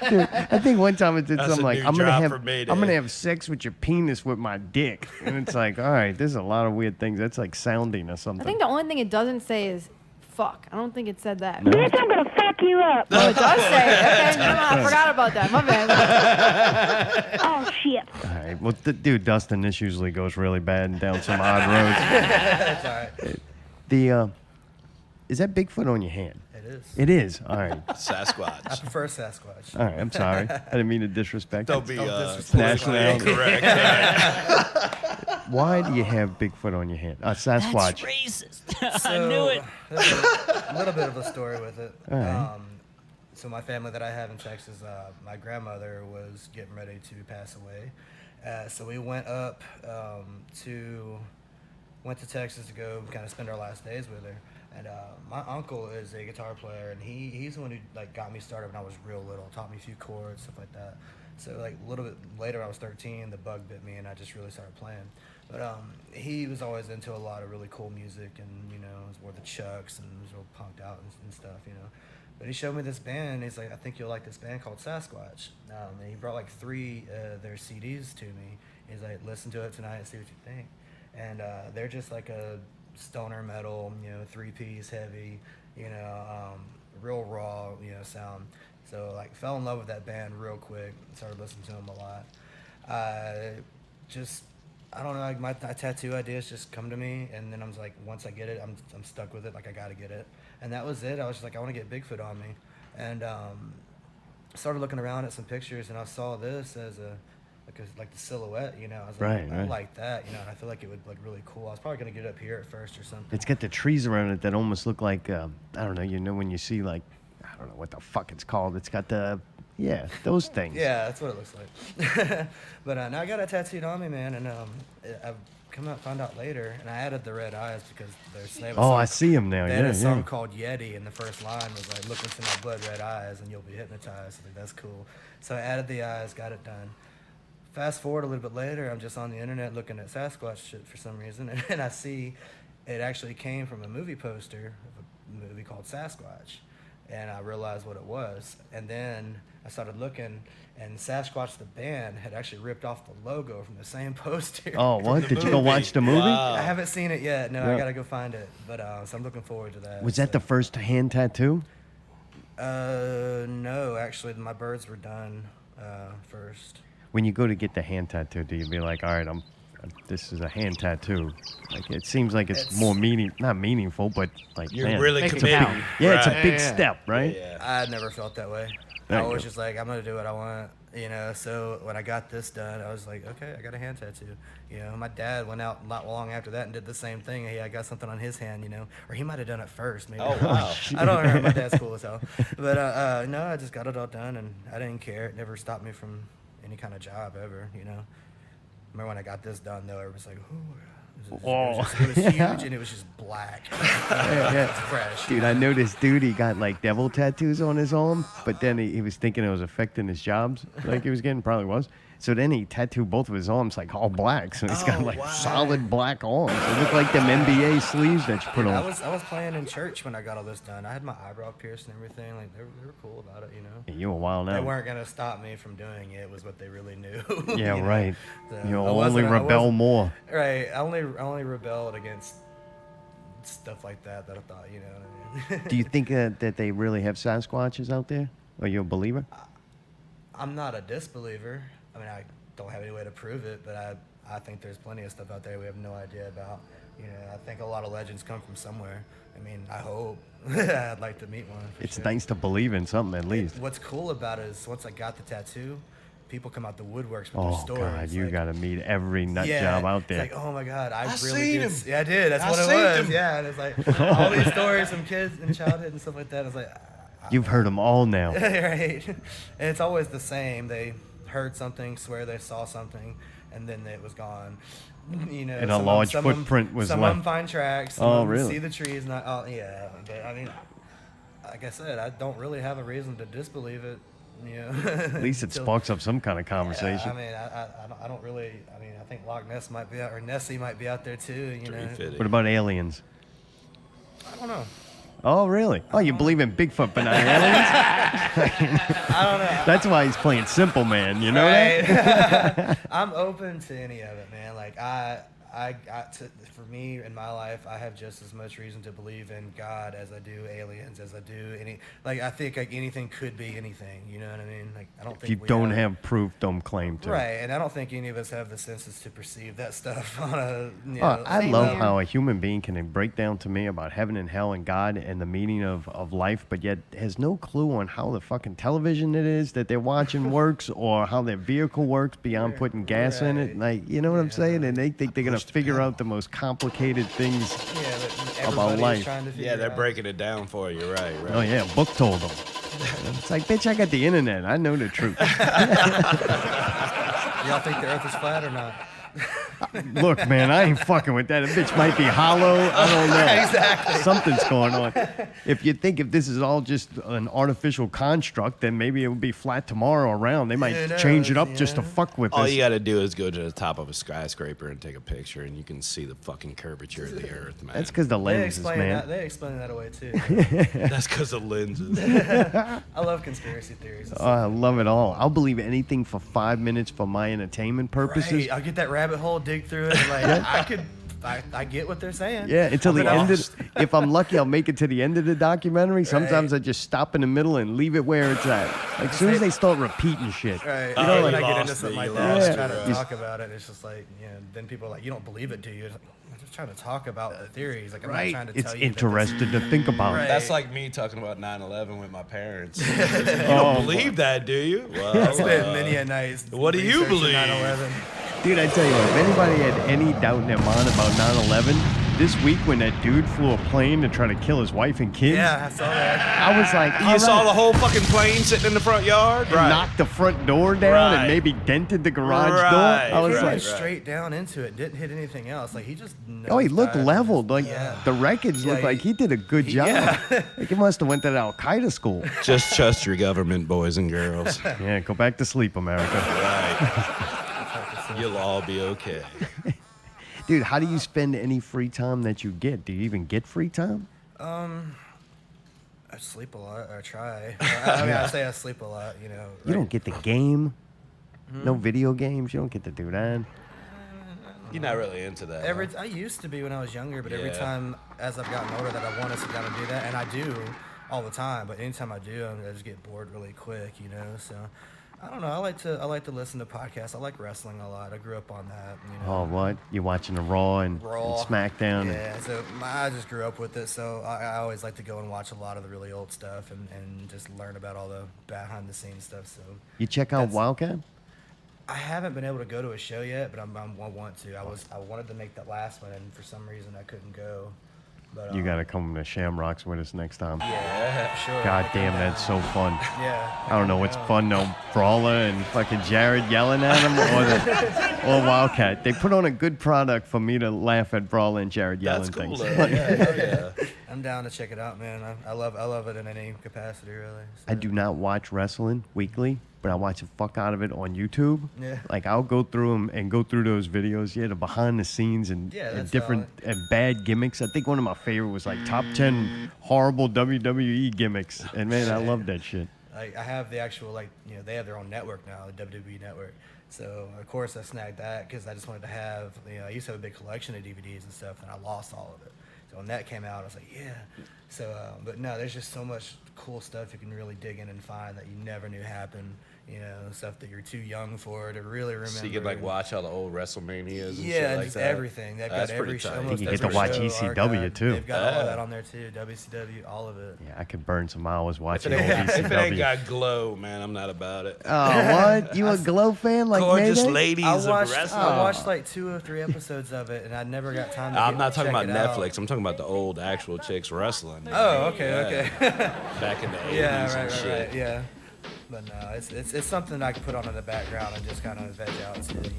Dude, I think one time it did That's something a like, new I'm drop gonna for Mayday. have sex with your penis with my dick, and it's like, all right, there's a lot of weird things. That's like sounding or I something. think the only thing it doesn't say is fuck. I don't think it said that. Bitch, I'm gonna fuck you up. Oh, it does say it. Okay, never mind. I forgot about that. My bad. Oh shit. All right, well, dude, Dustin, this usually goes really bad and down some odd roads. That's all right. The is that Bigfoot on your hand? It It is. It is. All right. I Sasquatch. prefer Sasquatch. All right. I'm sorry. I didn't mean to disrespect. Don't be politically nationality incorrect. Why do you have Bigfoot on your hand? Sasquatch. racist. So, I knew it. There's a little bit of a story with it. All right. So my family that I have in Texas, my grandmother was getting ready to pass away. So we went up went to Texas to go kind of spend our last days with her. And my uncle is a guitar player, and he's the one who like got me started when I was real little, taught me a few chords, stuff like that. So like a little bit later, I was 13, the bug bit me, and I just really started playing. But he was always into a lot of really cool music, and wore the Chucks and was real punked out and stuff, But he showed me this band, and he's like, I think you'll like this band called Sasquatch. And he brought like 3 their CDs to me. He's like, listen to it tonight and see what you think. And they're just like a stoner metal, 3-piece, heavy, real raw, sound. So like fell in love with that band real quick. Started listening to them a lot. I don't know, like my tattoo ideas just come to me, and then I'm like, once I get it, I'm stuck with it. Like I gotta get it, and that was it. I was just like, I want to get Bigfoot on me, and started looking around at some pictures, and I saw this as like the silhouette. I was like, I like that, and I feel like it would look really cool. I was probably gonna get it up here at first or something. It's got the trees around it that almost look like I don't know. When you see like I don't know what the fuck it's called. It's got those things. Yeah, that's what it looks like. But now I got it tattooed on me, man, and I've found out later, and I added the red eyes because they have a song, I see them now. They had a song called Yeti, and the first line was like, "Look into my blood red eyes, and you'll be hypnotized." Like, that's cool. So I added the eyes, got it done. Fast forward a little bit later, I'm just on the internet looking at Sasquatch shit for some reason, and I see it actually came from a movie poster of a movie called Sasquatch. And I realized what it was. And then I started looking, and Sasquatch, the band, had actually ripped off the logo from the same poster. Oh, what? Did you go watch the movie? I haven't seen it yet. No, I got to go find it. But so I'm looking forward to that. Was that the first hand tattoo? No, actually, my birds were done first. When you go to get the hand tattoo, do you be like, all right, this is a hand tattoo? Like it seems like it's more not meaningful, but like you're really it's committing. It's a big step, right? Yeah. I never felt that way. I was just like, I'm gonna do what I want, So when I got this done, I was like, okay, I got a hand tattoo. My dad went out not long after that and did the same thing. Hey, I got something on his hand, or he might have done it first. Maybe. Oh wow! I don't remember. My dad's cool as hell. But no, I just got it all done, and I didn't care. It never stopped me from any kind of job ever. Remember when I got this done though, everybody's like, ooh. It was huge, and it was just black. It's fresh. Dude, I know this dude, he got like devil tattoos on his arm, but then he was thinking it was affecting his jobs, like he was getting, probably was. So then he tattooed both of his arms like all black, so he's got like solid black arms. It looked like them NBA sleeves that you put on. I was playing in church when I got all this done. I had my eyebrow pierced and everything. Like they were cool about it, Yeah, you were wild They out. weren't gonna stop me from doing it. Was what they really knew. Yeah, right. So You'll only rebel more. Right. I only rebelled against stuff like that I thought, what I mean? Do you think that they really have Sasquatches out there? Are you a believer? I'm not a disbeliever. I mean, I don't have any way to prove it, but I think there's plenty of stuff out there we have no idea about. I think a lot of legends come from somewhere. I mean, I hope. I'd like to meet one. It's nice to believe in something at least. What's cool about it is once I got the tattoo, people come out the woodworks with their Oh stories. God, you like, got to meet every nut job out there. It's like, oh my God, I really seen did. him. Yeah, I did. That's what it was. Yeah, and it's like all these stories from kids and childhood and stuff like that. It's like You've heard them all now. right, and it's always the same. They heard something, swear they saw something, and then it was gone. And a large footprint was some left. of them find tracks. Some Oh, of them really? see the trees, and yeah. But I mean, like I said, I don't really have a reason to disbelieve it. At least it sparks up some kind of conversation. I mean, I don't really. I mean, I think Loch Ness might be out, or Nessie might be out there too. What about aliens? I don't know. Oh, really? Oh, you believe in Bigfoot but not aliens? I don't know. That's why he's playing simple, man. You know that? I'm open to any of it, man. Like I For me in my life, I have just as much reason to believe in God as I do aliens, as I do any. Like I think like anything could be anything. You know what I mean? Like I don't think If you don't have proof, don't claim to. Right, and I don't think any of us have the senses to perceive that stuff on a. I love how a human being can break down to me about heaven and hell and God and the meaning of life, but yet has no clue on how the fucking television it is that they're watching works or how their vehicle works beyond putting gas in it. Like, you know what I'm saying? And they think they're gonna figure out the most complicated things about life. They're breaking it down for you, right? Oh yeah, a book told them. It's like, bitch, I got the internet. I know the truth. Y'all think the Earth is flat or not? Look, man, I ain't fucking with that. A bitch might be hollow. I don't know. Exactly. Something's going on. If you think if this is all just an artificial construct, then maybe it would be flat tomorrow or round. They might change it up just to fuck with us. All you got to do is go to the top of a skyscraper and take a picture, and you can see the fucking curvature of the Earth, man. That's because the lenses, man. They explain that away, too. That's because of lenses. I love conspiracy theories. Oh, I love it all. I'll believe anything for 5 minutes for my entertainment purposes. Right. I'll get that rabbit hole, dig through it. Like, I get what they're saying. Yeah, until the end if I'm lucky, I'll make it to the end of the documentary. Sometimes I just stop in the middle and leave it where it's at. Like, as soon as they start repeating shit. Right. You know, when like, I get into something like that, I try to Yeah. talk about it. It's just like, then people are like, you don't believe it, do you? It's like, I'm just trying to talk about the theories. Like, I'm not trying to It's tell you. interesting to think about. Right. That's like me talking about 9/11 with my parents. You don't believe that, do you? Well, I spent many a night. What do you believe? 9/11. Dude, I tell you what, if anybody had any doubt in their mind about 9/11, this week when that dude flew a plane to try to kill his wife and kids, Yeah, I saw that. I was like, You saw the whole fucking plane sitting in the front yard? Right. knocked the front door down and Right. maybe dented the garage Right. door. I was He like, went straight down into it. Didn't hit anything else. Like he just. oh, he looked nosedived. leveled. Like the wreckage Yeah, looked like he did a good job. yeah. Like he must have went to the Al Qaeda school. Just trust your government, boys and girls. Yeah, go back to sleep, America. Right. You'll all be okay. Dude, how do you spend any free time that you get? Do you even get free time? I sleep a lot. Or try. I mean, I say I sleep a lot. You know. You don't get the game. No video games. You don't get to do that. You're not really into that. I used to be when I was younger, but every Yeah. time as I've gotten older that I want to sit down and do that, and I do all the time. But anytime I do, I just get bored really quick. You know. So. I don't know. I like to listen to podcasts. I like wrestling a lot. I grew up on that. You know. Oh, what? You're watching the Raw and SmackDown? Yeah, so I just grew up with it, so I always like to go and watch a lot of the really old stuff and just learn about all the behind-the-scenes stuff. So You check out Wildcat? I haven't been able to go to a show yet, but I want to. I wanted to make that last one, and for some reason I couldn't go. But, You got to come to Shamrocks with us next time. Yeah, for sure. God damn, that's so fun. Yeah. I don't know what's fun though, Brawler and fucking Jared yelling at him or Wildcat. They put on a good product for me to laugh at Brawler and Jared yelling That's cool. things. Yeah. I'm down to check it out, man. I love it in any capacity, really. So. I do not watch wrestling weekly, but I watch the fuck out of it on YouTube. Yeah. Like I'll go through them and go through those videos, the behind the scenes and that's different and bad gimmicks. I think one of my favorite was like top 10 horrible WWE gimmicks, and man, I love that shit. I have the actual they have their own network now, the WWE network. So of course I snagged that because I just wanted to have I used to have a big collection of DVDs and stuff, and I lost all of it. So when that came out, I was like, yeah. So but no, there's just so much cool stuff you can really dig in and find that you never knew happened. Stuff that you're too young for to really remember. So you can watch all the old WrestleManias and shit yeah, like just that. everything. They've That's got every pretty show. tight. Almost You get every to watch show ECW archived. too. They've got all that on there too. WCW, all of it. Yeah, I could burn some hours If watching it, old ain't, if it ain't ECW. got glow, man, I'm not about it. Oh, what? You a Glow fan like Gorgeous Mayday? ladies I of wrestling. watched like 2 or 3 episodes of it, and I never got time to I'm not talking check about it out. Netflix. I'm talking about the old actual chicks wrestling. Oh, okay. Back in the 80s Yeah, and shit. right, yeah. But no, it's something I can put on in the background and just kind of veg out to,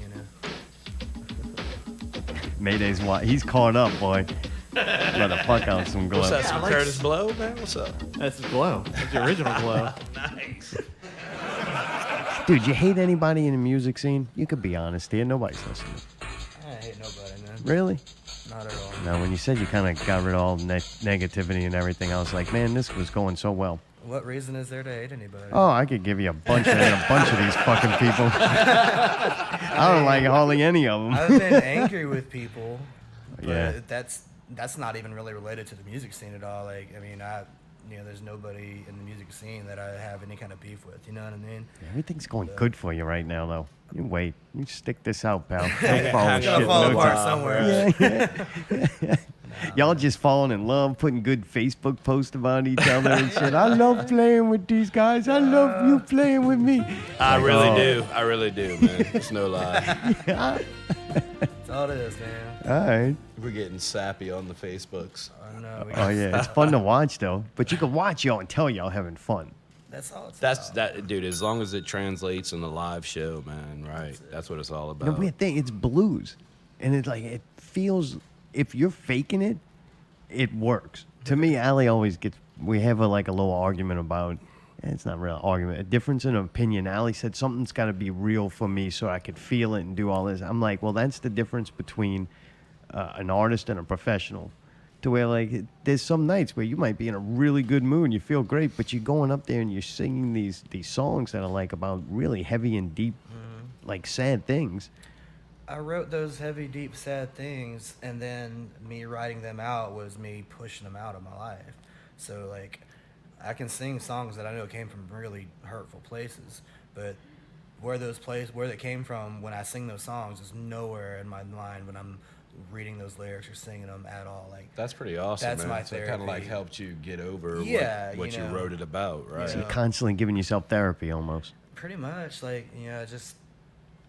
Mayday's he's caught up, boy. Let the fuck out some Glow. What's that, some Curtis Blow, man? What's up? That's Glow. That's the original Glow. Nice. Dude, you hate anybody in the music scene? You could be honest here. Nobody's listening. I hate nobody, man. Really? Not at all. Now, when you said you kind of got rid of all negativity and everything, I was like, man, this was going so well. What reason is there to hate anybody? Oh, I could give you a bunch of these fucking people. I don't like hardly any of them. I've been angry with people, but Yeah. that's not even really related to the music scene at all. Like, I mean, there's nobody in the music scene that I have any kind of beef with. You know what I mean? Everything's going good for you right now, though. You wait. You stick this out, pal. Don't fall It's shit. gonna fall no apart time. somewhere. Y'all just falling in love, putting good Facebook posts about each other and shit. I love playing with these guys. I love you playing with me. I really do, man. It's no lie. That's all it is, man. All right. We're getting sappy on the Facebooks. I know. Oh, yeah. It's fun to watch, though. But you can watch y'all and tell y'all having fun. That's all it's That's about. that, dude. As long as it translates in the live show, man. Right. That's what it's all about. The weird thing, it's blues. And it's like, it feels, if you're faking it, it works. To me, Ali always gets, we have a little argument about, it's not real argument, a difference in opinion. Ali said something's got to be real for me so I could feel it and do all this. I'm like, well, that's the difference between an artist and a professional. To where, like, there's some nights where you might be in a really good mood and you feel great, but you're going up there and you're singing these songs that are, like, about really heavy and deep, like, sad things. I wrote those heavy, deep, sad things, and then me writing them out was me pushing them out of my life. So, like, I can sing songs that I know came from really hurtful places, but where they came from when I sing those songs is nowhere in my mind when I'm reading those lyrics or singing them at all. Like, that's pretty awesome. That's man. my so it kind therapy. of like helped you get over what you you know. wrote it about, right? So you're constantly giving yourself therapy almost. Pretty much, like,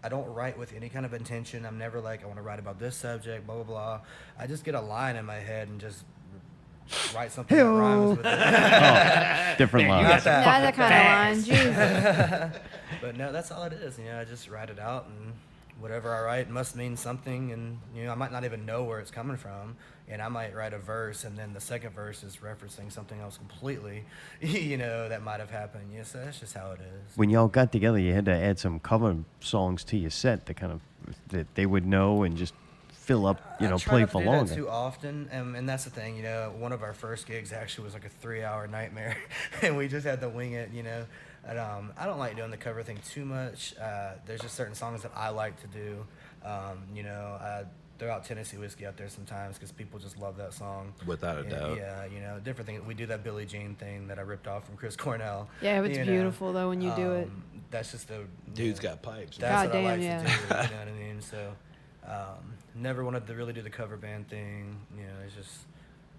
I don't write with any kind of intention. I'm never like, I want to write about this subject, blah, blah, blah. I just get a line in my head and just write something that rhymes with it. Different line. Not Not that kind of line. Jesus. But no, that's all it is. I just write it out, and whatever I write must mean something, and I might not even know where it's coming from, and I might write a verse, and then the second verse is referencing something else completely, that might have happened. So that's just how it is. When y'all got together, you had to add some cover songs to your set that they would know and just fill up, play for I try not to do longer. that too often, and that's the thing. One of our first gigs actually was like a 3-hour nightmare, and we just had to wing it. And, I don't like doing the cover thing too much. There's just certain songs that I like to do. I throw out Tennessee Whiskey out there sometimes because people just love that song. Without a doubt. Yeah, different things. We do that Billie Jean thing that I ripped off from Chris Cornell. Yeah, it's beautiful though when you do it. That's just a Dude's got pipes. That's God what I like damn, to do. You know what I mean? So, never wanted to really do the cover band thing. It's just.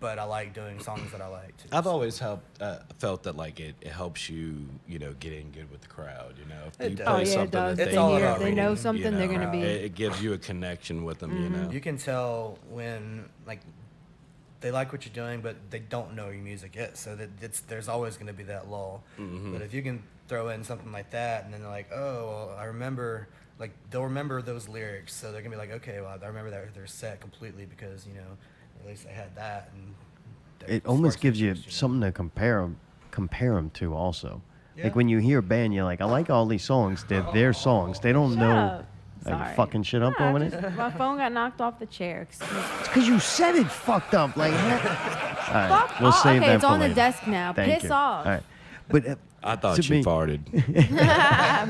But I like doing songs that I like too. I've always felt that like it helps you, get in good with the crowd. If you does. play Oh, yeah, it something does. that It's they all hear, about They know reading, something, they're gonna be. It gives you a connection with them. You can tell when like they like what you're doing, but they don't know your music yet. So there's always going to be that lull. But if you can throw in something like that, and then they're like, oh, well, I remember. Like they'll remember those lyrics, so they're gonna be like, okay, well, I remember their set completely because at least I had that. And It almost gives you something to compare them to also. Yeah. Like when you hear a band, you're like, I like all these songs. They're their songs. They don't Shut know. up. Are you Sorry. fucking shit up over there? My phone got knocked off the chair. Excuse me. It's because you said it fucked up. Like, all right, Fuck we'll off. save Okay, that it's for on the later. desk now. Thank Piss you. off. All right. But I thought to she me- farted.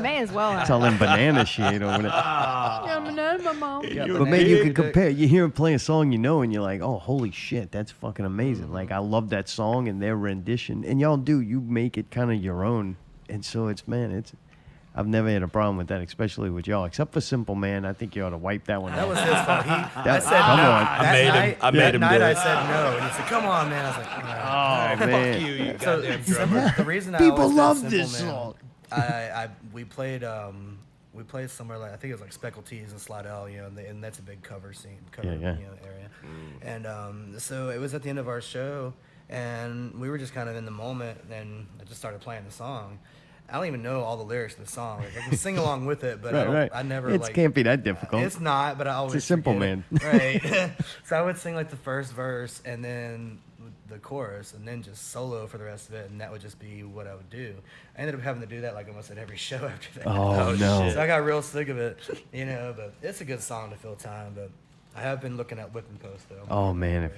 May as well. It's all them banana shit over there. Yeah, my mom. But man, you can compare. You hear him play a song, and you're like, oh, holy shit, that's fucking amazing. Like, I love that song and their rendition. And y'all do. You make it kind of your own. And so I've never had a problem with that, especially with y'all. Except for Simple Man. I think you ought to wipe that one That out. was his fault. I said come no. on. I made him do I it. said no, and he said, "Come on, man." I was like, Oh, man. you So the reason I People always love said this Simple song. Man, we played somewhere like I think it was like Speckled-Tees in Slidell, and that's a big cover Yeah. area. And so it was at the end of our show, and we were just kind of in the moment, and I just started playing the song. I don't even know all the lyrics of the song. Like, I can sing along with it, but I never It like. can't be that difficult. It's not, but I always. It's a Simple forget Man. it. Right. So I would sing like the first verse and then the chorus and then just solo for the rest of it, and that would just be what I would do. I ended up having to do that like almost at every show after that. Oh, no. So I got real sick of it, but it's a good song to fill time. But I have been looking at Whipping Post though. Oh, man.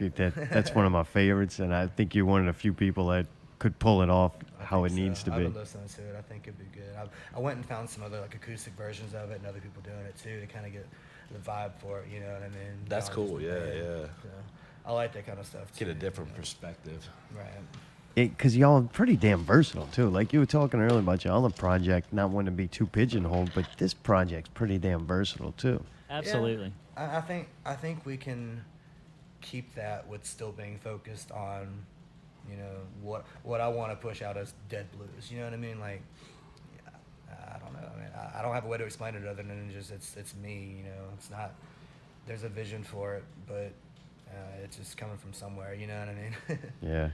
That's one of my favorites. And I think you're one of the few people that could pull it off how it needs to I've be. been listening to it. I think it'd be good. I went and found some other like acoustic versions of it and other people doing it too to kind of get the vibe for it. You know what I mean? That's Beyond cool. just Yeah, the band. yeah. So, I like that kind of stuff too. Get a different you know? perspective. Right. Because y'all are pretty damn versatile too. Like you were talking earlier about your other project, not wanting to be too pigeonholed, but this project's pretty damn versatile too. Absolutely. Yeah, I think we can keep that with still being focused on, you know, what I want to push out as Dead Blues. You know what I mean? Like, I don't know. I mean, I don't have a way to explain it other than just it's me. You know, it's not. There's a vision for it, but it's just coming from somewhere. You know what I mean? Yeah.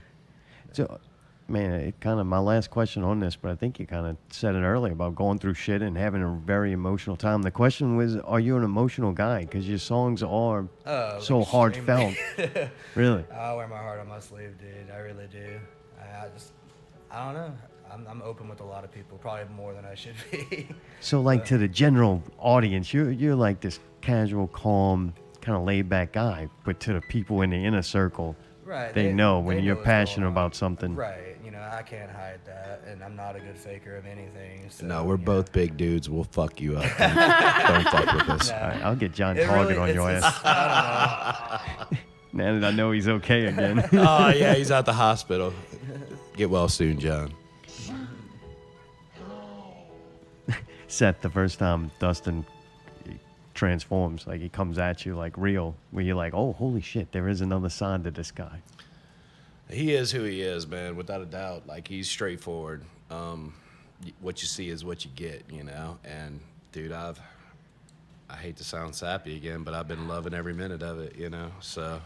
So, man, it kind of my last question on this, but I think you kind of said it earlier about going through shit and having a very emotional time. The question was, are you an emotional guy? Because your songs are so heartfelt. Really? I wear my heart on my sleeve, dude. I really do. I don't know. I'm open with a lot of people, probably more than I should be. So, like, to the general audience, you're like this casual, calm, kind of laid back guy, but to the people in the inner circle, Right. they know when they you're what's going passionate on. about something. Right. You know, I can't hide that, and I'm not a good faker of anything. So, No, we're you both know. big dudes. We'll fuck you up. Don't fuck with us. No. All right, I'll get John It Target really- on your it's- ass. I don't know. Now that I know he's okay again. Oh, yeah, he's at the hospital. Get well soon, John. Seth, the first time Dustin transforms, like he comes at you like real, where you're like, oh, holy shit, there is another side to this guy. He is who he is, man, without a doubt. Like, he's straightforward. What you see is what you get, you know? And, dude, I hate to sound sappy again, but I've been loving every minute of it, you know? So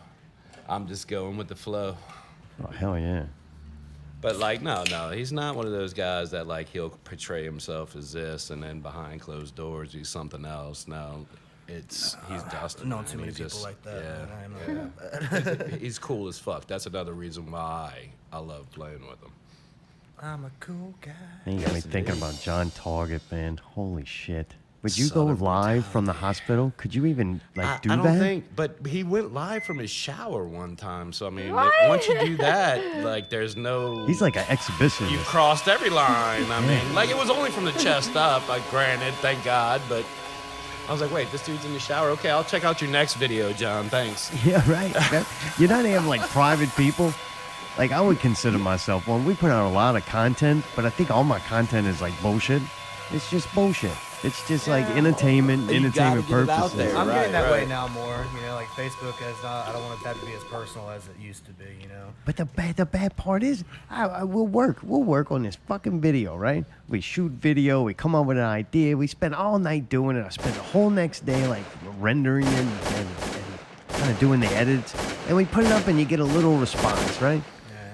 I'm just going with the flow. Oh, hell yeah. But, like, no, he's not one of those guys that, like, he'll portray himself as this and then behind closed doors he's something else. No, he's Dustin. Known man. too many He's people just- like that. Yeah, Man. I'm not yeah. He's cool as fuck. That's another reason why I love playing with him. I'm a cool guy. And you got me Yes, thinking indeed. about John Target, man. Holy shit. Would you Southern go live from the hospital? Could you even, like, do I that? don't think, but he went live from his shower one time. So, I mean, What? once you do that, like, there's no... He's like an exhibitionist. You crossed every line. I mean, like, it was only from the chest up, like, granted, thank God, but I was like, wait, this dude's in the shower? Okay, I'll check out your next video, John. Thanks. Yeah, right. You're not even like private people. Like, I would consider myself one. We put out a lot of content, but I think all my content is like bullshit. It's just bullshit. It's just like entertainment You gotta entertainment get it out purposes. there. I'm Right, getting that way right. now more. You know, like Facebook is not. I don't want that to be as personal as it used to be. You know. But the bad part is, we'll work on this fucking video, right? We shoot video, we come up with an idea, we spend all night doing it. I spend the whole next day like rendering it and kind of doing the edits, and we put it up and you get a little response, right?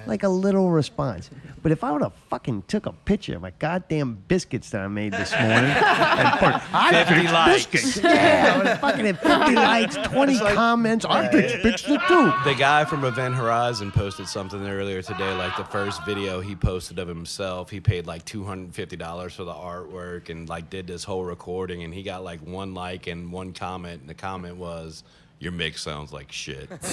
Like a little response. But if I would have fucking took a picture of my goddamn biscuits that I made this morning and put, I 50 fixed likes. biscuits. Yeah, I would have fucking had 50 likes, 20 comments. I fixed biscuits too. The guy from Event Horizon posted something earlier today, like the first video he posted of himself, he paid like $250 for the artwork and like did this whole recording, and he got like 1 like and 1 comment, and the comment was, your mix sounds like shit. It's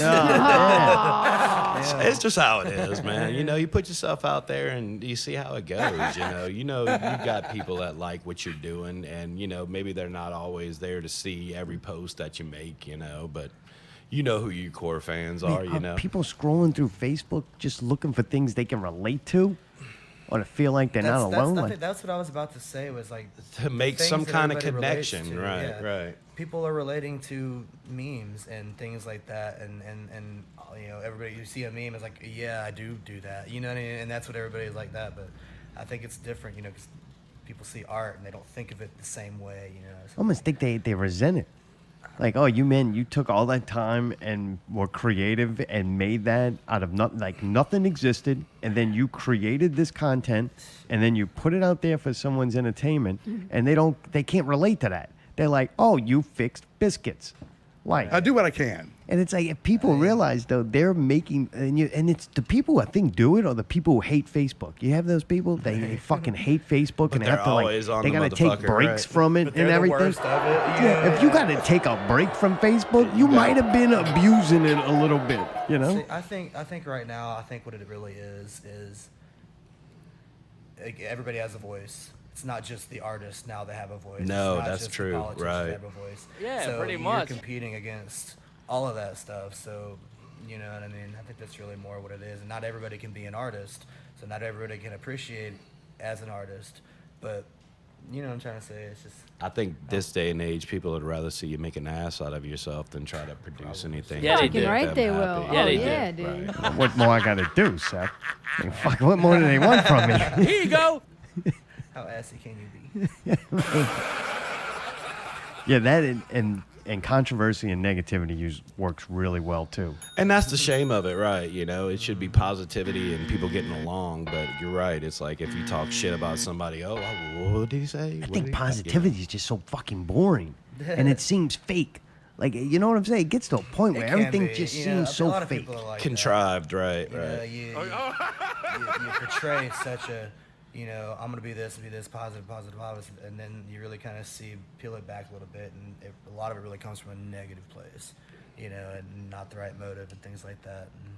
just how it is, man. You know, you put yourself out there and you see how it goes, you know you got people that like what you're doing, and, you know, maybe they're not always there to see every post that you make, you know, but you know who your core fans are, you know. People scrolling through Facebook just looking for things they can relate to or to feel like they're not alone. I think that's what I was about to say. Was like To make things some that kind of everybody relates connection, to, right, yeah. right. People are relating to memes and things like that, and you know, everybody, you see a meme, is like, yeah, I do that, you know what I mean? And that's what everybody's like that. But I think it's different, you know, because people see art and they don't think of it the same way, you know. I almost think they resent it. Like, oh, you took all that time and were creative and made that out of nothing, like nothing existed, and then you created this content, and then you put it out there for someone's entertainment, and they can't relate to that. They're like, oh, you fixed biscuits. Like, I do what I can. and it's like if people realize though they're making and it's the people who I think do it or the people who hate Facebook. You have those people they fucking hate Facebook and they they're have to like always on they the gotta take motherfucker, breaks right. from it But and they're the everything. worst of it, Yeah, if you gotta take a break from Facebook, you might have been abusing it a little bit. You know. See, I think right now, I think what it really is everybody has a voice. It's not just the artists now that have a voice. No, it's not that's just true, The politicians right. that have a voice. Yeah, so pretty you're much. competing against all of that stuff. So, you know what I mean? I think that's really more what it is. And not everybody can be an artist. So not everybody can appreciate as an artist. But, you know what I'm trying to say? It's just... I think this day and age, people would rather see you make an ass out of yourself than try to produce anything. Yeah, they to do. make Right, them they happy. will. Yeah, Oh, they do. yeah, dude. Right. What more I got to do, Seth? I mean, fuck, what more do they want from me? Here you go. How assy can you be? Yeah, that and controversy and negativity works really well too. And that's the shame of it, right? You know, it should be positivity and people getting along. But you're right. It's like if you talk shit about somebody, what did he say? I think positivity is just so fucking boring, and it seems fake. Like, you know what I'm saying? It gets to a point where It can everything be. just You know, seems a so lot of fake. people are like that. Contrived, right? You know, Right. you portray such a, you know, I'm gonna be this, positive, and then you really kind of peel it back a little bit, and a lot of it really comes from a negative place, you know, and not the right motive and things like that. And,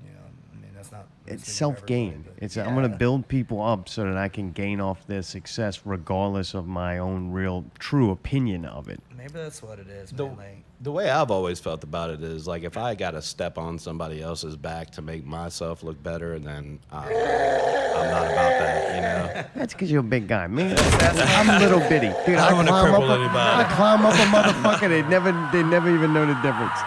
you know, I mean, that's not. It's speaking for self-gain. everybody, but It's I'm going to yeah. build people up so that I can gain off their success regardless of my own real, true opinion of it. Maybe that's what it is, The, man. Like, the way I've always felt about it is like if I got to step on somebody else's back to make myself look better, then I'm not about that, you know? That's because you're a big guy, man. I'm little bitty, dude. I don't wanna climb cripple up anybody. I climb up a motherfucker. They never even know the difference.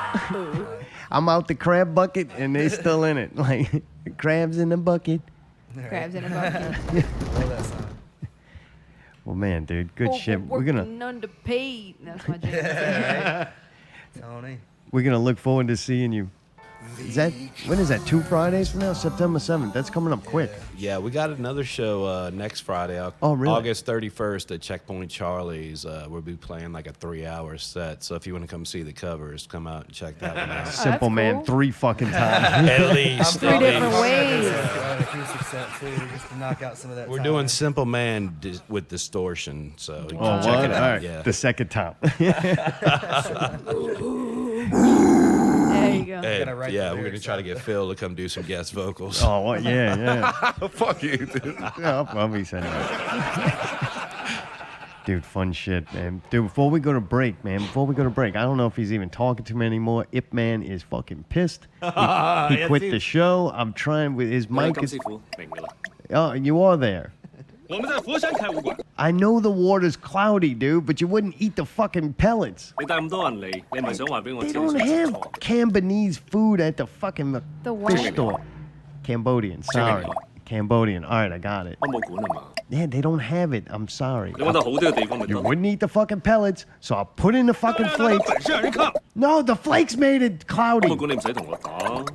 I'm out the crab bucket and they still in it. Like crabs in the bucket. Crabs in a bucket. love that song. Well, man, dude, good shit. We're gonna Working underpaid. That's my jam. Tony. look forward to seeing you. When is that? 2 Fridays from now? September 7th. That's coming up quick. Yeah, we got another show next Friday, Oh, really? August 31st at Checkpoint Charlie's. We'll be playing like a 3-hour set. So if you want to come see the covers, come out and check that one out. Simple that's Man cool. 3 fucking times. At least. Three different ways. An acoustic set too, just to knock out some of that. We're time. doing Simple Man with distortion, so you Oh, can check what? it All out. right. Yeah. The second time. There you go. Hey, Gotta write the yeah, we're gonna lyrics try to out. get Phil to come do some guest vocals. Oh, what? Yeah. Fuck you, dude. Yeah, I'll probably send it. Dude, fun shit, man. Dude, before we go to break, I don't know if he's even talking to me anymore. Ip Man is fucking pissed. He quit the show. I'm trying with his mic. Oh, you are there. I know the water's cloudy, dude, but you wouldn't eat the fucking pellets. They don't have Cambodian food at the fucking The what? fish store. Cambodian, sorry. Cambodian. All right, I got it. Yeah, they don't have it. I'm sorry. You wouldn't eat the fucking pellets, so I'll put in the fucking flakes. No, the flakes made it cloudy.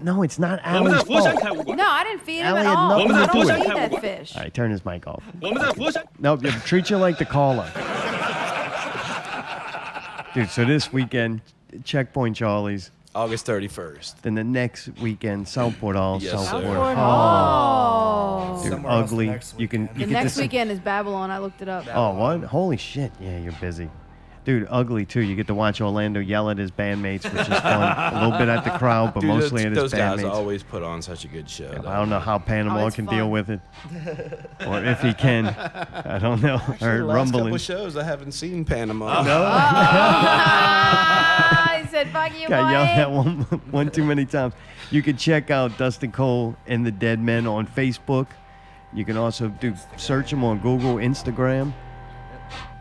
No, it's not Allie's fault. No, I didn't feed him Allie at had all. nothing I to do don't with it. feed that fish. All right, turn his mic off. No, treat you like the caller. Dude, so this weekend, Checkpoint Charlie's. August 31st. Then the next weekend, Southport Hall. Yes, sir. Southport Hall. Dude, Somewhere else ugly. next You can. weekend. You The get next to see- weekend is Babylon. I looked it up. Oh, what? Holy shit. Yeah, you're busy. Dude, ugly too. You get to watch Orlando yell at his bandmates, which is fun. A little bit at the crowd, but Dude, mostly at his those guys bandmates. always put on such a good show. though. I don't know how Panama it's can fun. deal with it, or if he can. I don't know. Actually, Or the last couple rumbling. shows I haven't seen Panama. I said, fuck you, Got yelled at boy. one too many times. You can check out Dustin Cole and the Deadmen on Facebook. You can also search them on Google, Instagram.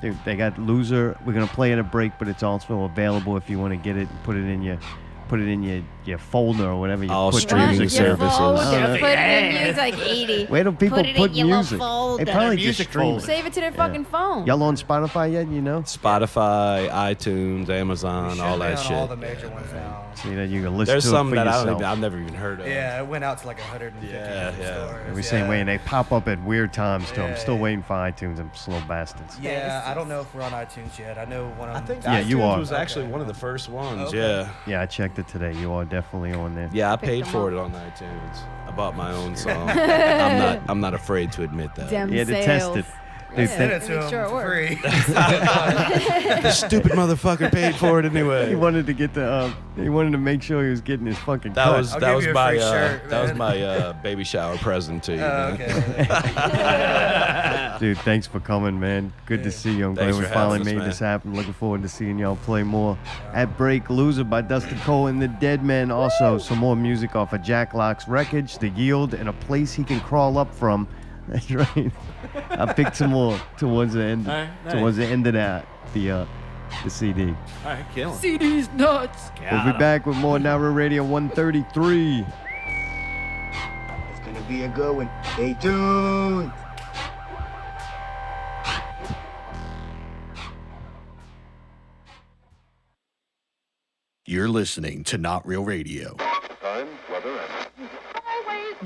Dude, they got Loser. We're gonna play at a break, but it's also available if you want to get it and put it in your folder or whatever you All put streaming music services. in. Put it in music like 80. Where do people Put it put in your little music? They folder. probably just Music stream folder. it. Save it to their fucking phone. Y'all on Spotify yet? You know? Spotify, iTunes, Amazon, Should all be that on shit. all the major ones now. See that you can listen There's to some it for that yourself. I've never even heard of. Yeah, it went out to like 150 Yeah, different yeah. stores. Every same way, and they pop up at weird times too. I'm Yeah, still yeah. waiting for iTunes. I'm slow bastards. Yeah, I don't know if we're on iTunes yet. I know one of I them. think Yeah, iTunes you are. was actually Okay. one of the first ones. Okay. Yeah. Yeah, I checked it today. You are definitely on there. Yeah, I Pick paid them for up. it on iTunes. I bought my own song. I'm not afraid to admit that. Dem Yeah, to sales. test it. Dude, Send it to Make him sure it for works. free. This stupid motherfucker paid for it he anyway. wanted to get the. He wanted to make sure he was getting his fucking That cut. was I'll that give was you a my free shirt, that was man. my baby shower present to you. man. Okay. Dude, thanks for coming, man. Good to see you. I'm glad Thanks we for finally having us, made man. this happen. Looking forward to seeing y'all play more. At Break, Loser by Dustin Cole and the Deadmen. Also, some more music off of Jack Locke's Wreckage, The Yield, and A Place He Can Crawl Up From. That's right. I picked some more towards the end. All right, nice. Towards the end of that, the CD. All right, killing. CD's nuts. We'll be back with more Now Real Radio 133. It's gonna be a good one. Stay tuned. You're listening to Not Real Radio.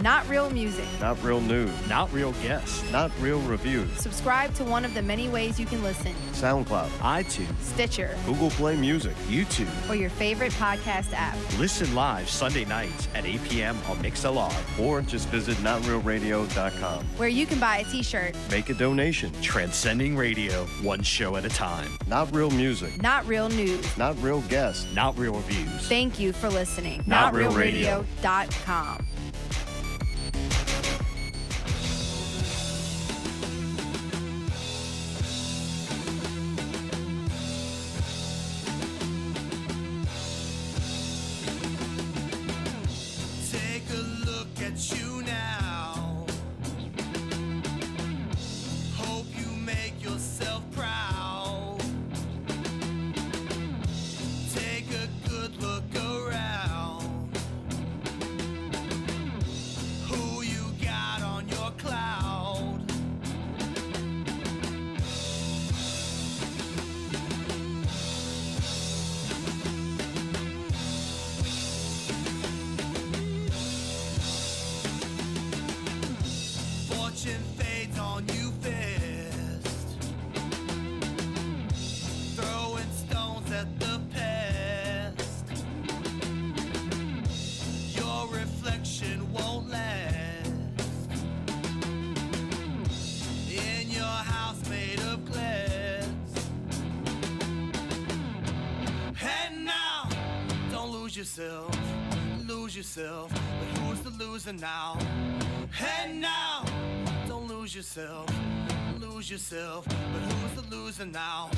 Not real music. Not real news. Not real guests. Not real reviews. Subscribe to one of the many ways you can listen. SoundCloud. iTunes, Stitcher, Google Play Music. YouTube. or your favorite podcast app. Listen live Sunday nights at 8 p.m. on MixLR. Or just visit NotRealRadio.com. Where you can buy a t-shirt. Make a donation. Transcending radio, one show at a time. Not real music. Not real news. Not real guests. Not real reviews. Thank you for listening. Not Real Radio. NotRealRadio.com. Take a look at you now. Hope you make yourself proud. Take a good look around. Who you got on your cloud? Fortune fades on you fast, throwing stones at the past. Your reflection won't last in your house made of glass. And now, don't lose yourself, but who's the loser now? And now, don't lose yourself, but who's the loser now?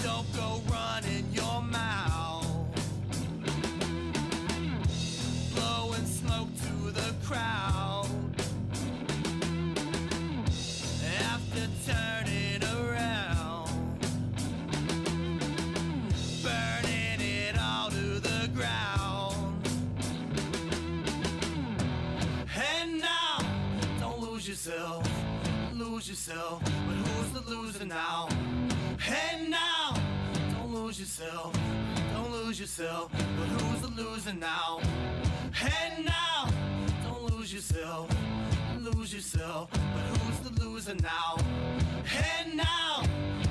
Don't go running your mouth, blowing smoke to the crowd. After turning around, burning it all to the ground. And now, don't lose yourself, but who's the loser now? And now, don't lose yourself, but who's the loser now? And now, don't lose yourself, but who's the loser now? And now,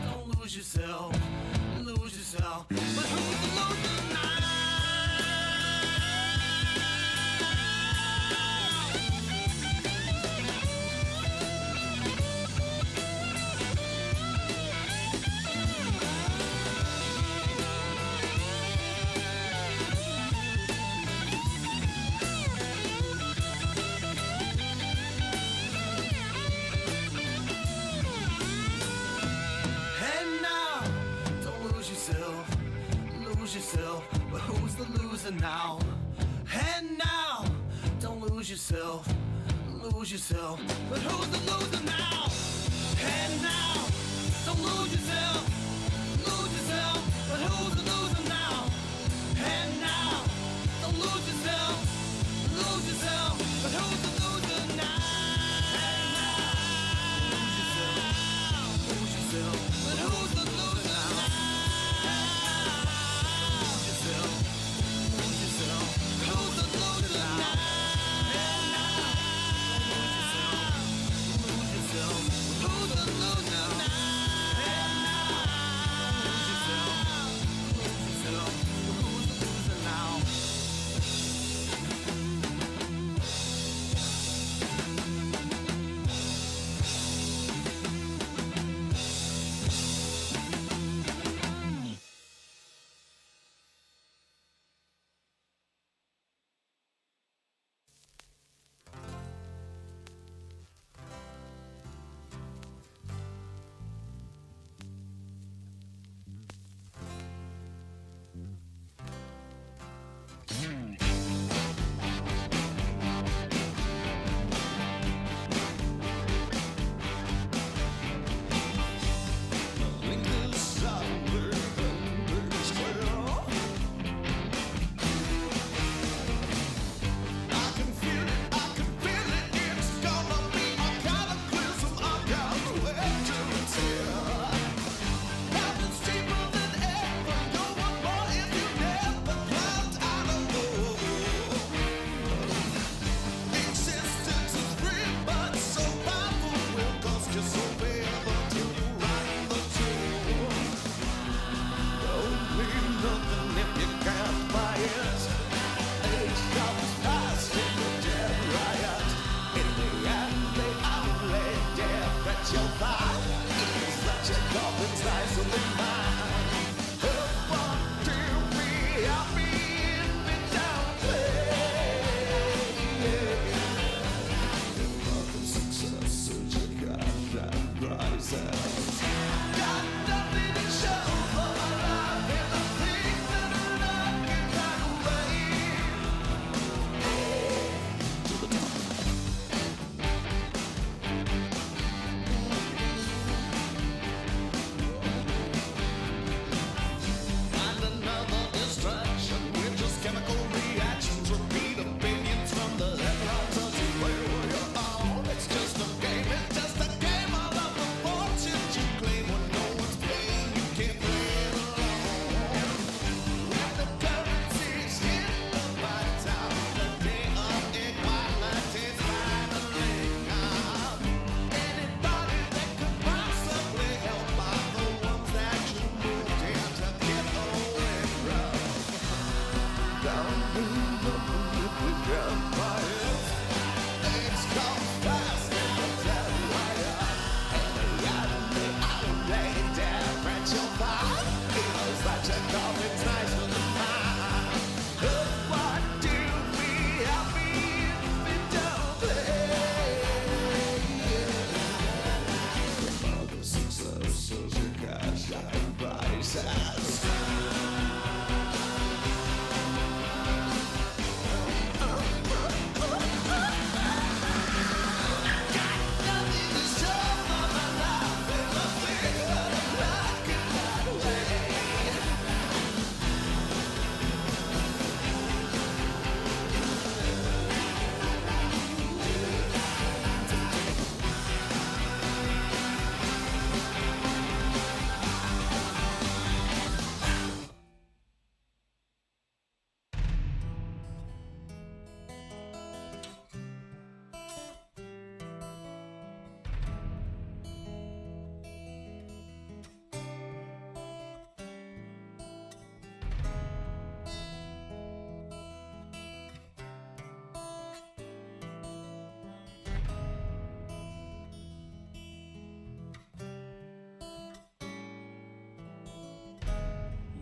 don't lose yourself, but who's the loser now? And now, don't lose yourself, but who's the loser now? And now, don't lose yourself, but who's the loser now? And now, don't lose yourself, but who's the loser now? And now, don't lose yourself, but who's the loser now? And now, lose yourself, but who's the loser now? Lose yourself, who's the loser now? And now, lose yourself,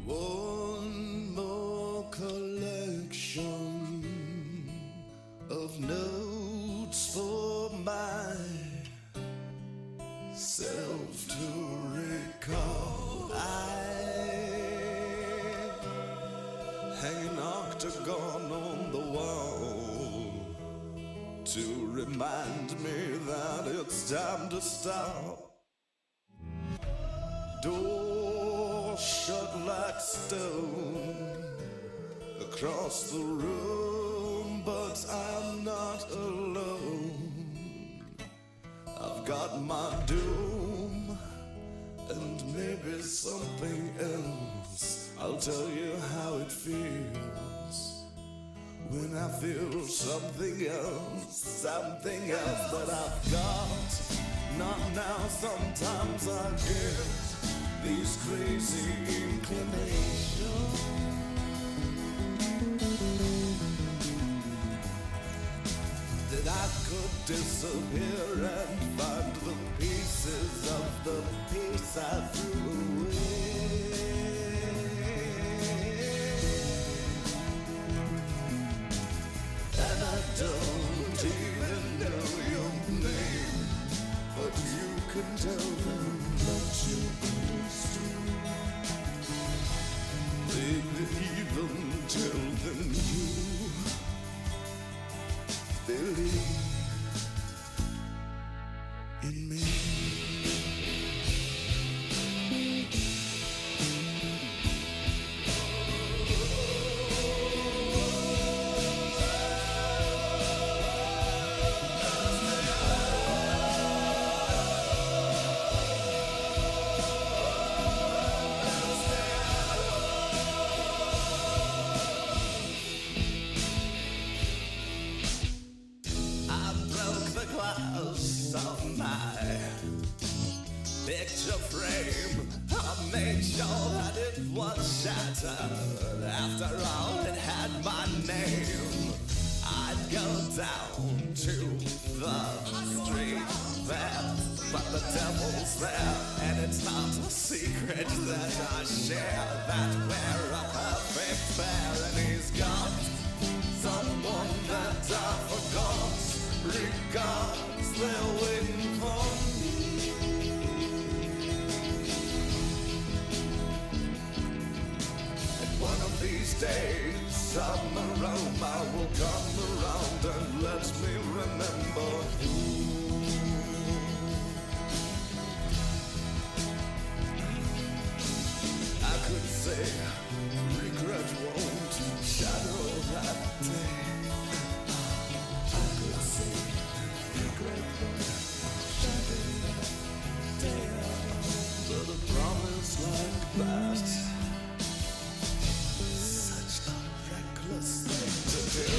One more collection of notes for myself to recall. Hang an octagon on the wall to remind me that it's time to stop. Door shut like stone across the room, but I'm not alone. I've got my doom and maybe something else. I'll tell you how it feels when I feel something else that I've got. Not now, sometimes I get these crazy inclinations that I could disappear and find the pieces of the piece I threw away. And I don't even know your name, but you can tell them that you understood. Maybe even tell them you believe in me. Of my picture frame, I made sure that it was shattered. After all, it had my name. I'd go down to the street there, but the devil's there, and it's not a secret that I share that we're a perfect pair, and he's got someone that I forgot. Regards, they're waiting for me. And one of these days, some aroma will come around and let me remember who. I could say regret won't shadow that day. But a promise like that, such a reckless thing to do.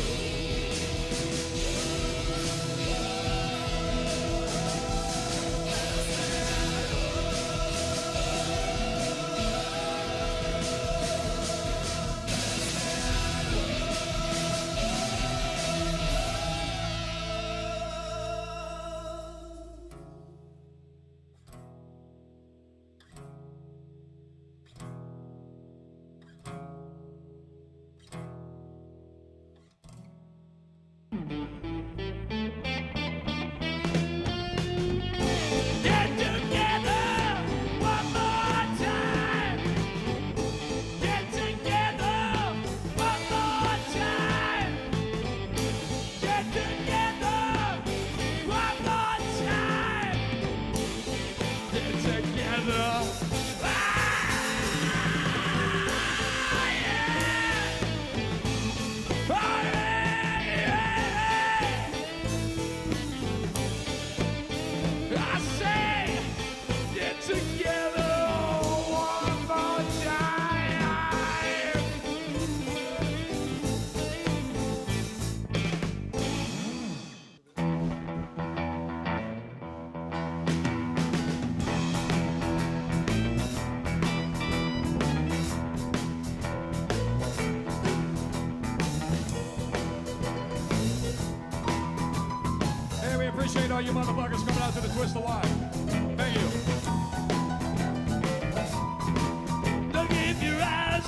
Appreciate all you motherfuckers coming out to the Twist of Live. Thank you. Look, if your eyes